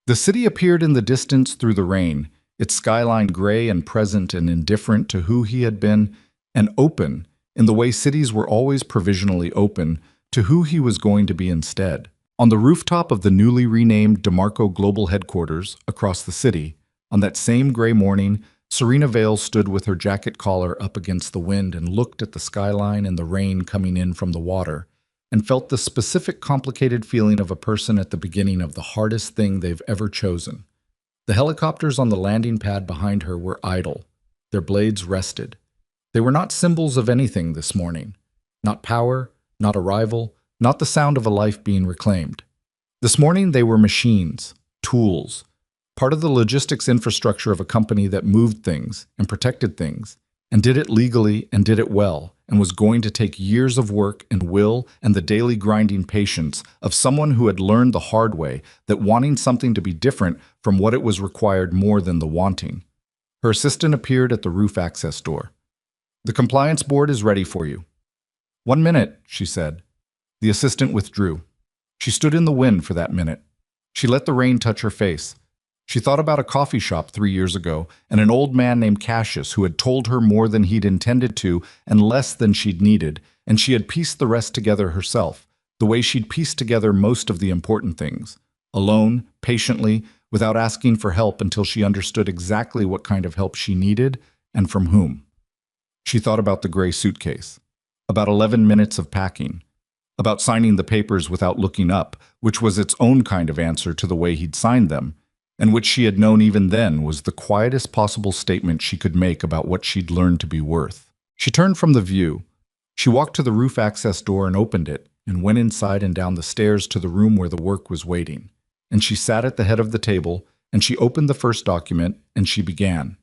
The city appeared in the distance through the rain, its skyline gray and present and indifferent to who he had been, and open, in the way cities were always provisionally open, to who he was going to be instead. On the rooftop of the newly renamed DeMarco Global Headquarters across the city, on that same gray morning, Serena Vale stood with her jacket collar up against the wind and looked at the skyline and the rain coming in from the water, and felt the specific complicated feeling of a person at the beginning of the hardest thing they've ever chosen. The helicopters on the landing pad behind her were idle, their blades rested. They were not symbols of anything this morning. Not power, not arrival, not the sound of a life being reclaimed. This morning they were machines, tools, part of the logistics infrastructure of a company that moved things and protected things and did it legally and did it well, and was going to take years of work and will and the daily grinding patience of someone who had learned the hard way that wanting something to be different from what it was required more than the wanting. Her assistant appeared at the roof access door. "The compliance board is ready for you." "1 minute," she said. The assistant withdrew. She stood in the wind for that minute. She let the rain touch her face. She thought about a coffee shop 3 years ago and an old man named Cassius who had told her more than he'd intended to and less than she'd needed, and she had pieced the rest together herself, the way she'd pieced together most of the important things. Alone, patiently, without asking for help until she understood exactly what kind of help she needed and from whom. She thought about the gray suitcase, about 11 minutes of packing, about signing the papers without looking up, which was its own kind of answer to the way he'd signed them, and which she had known even then was the quietest possible statement she could make about what she'd learned to be worth. She turned from the view. She walked to the roof access door and opened it, and went inside and down the stairs to the room where the work was waiting. And she sat at the head of the table, and she opened the first document, and she began.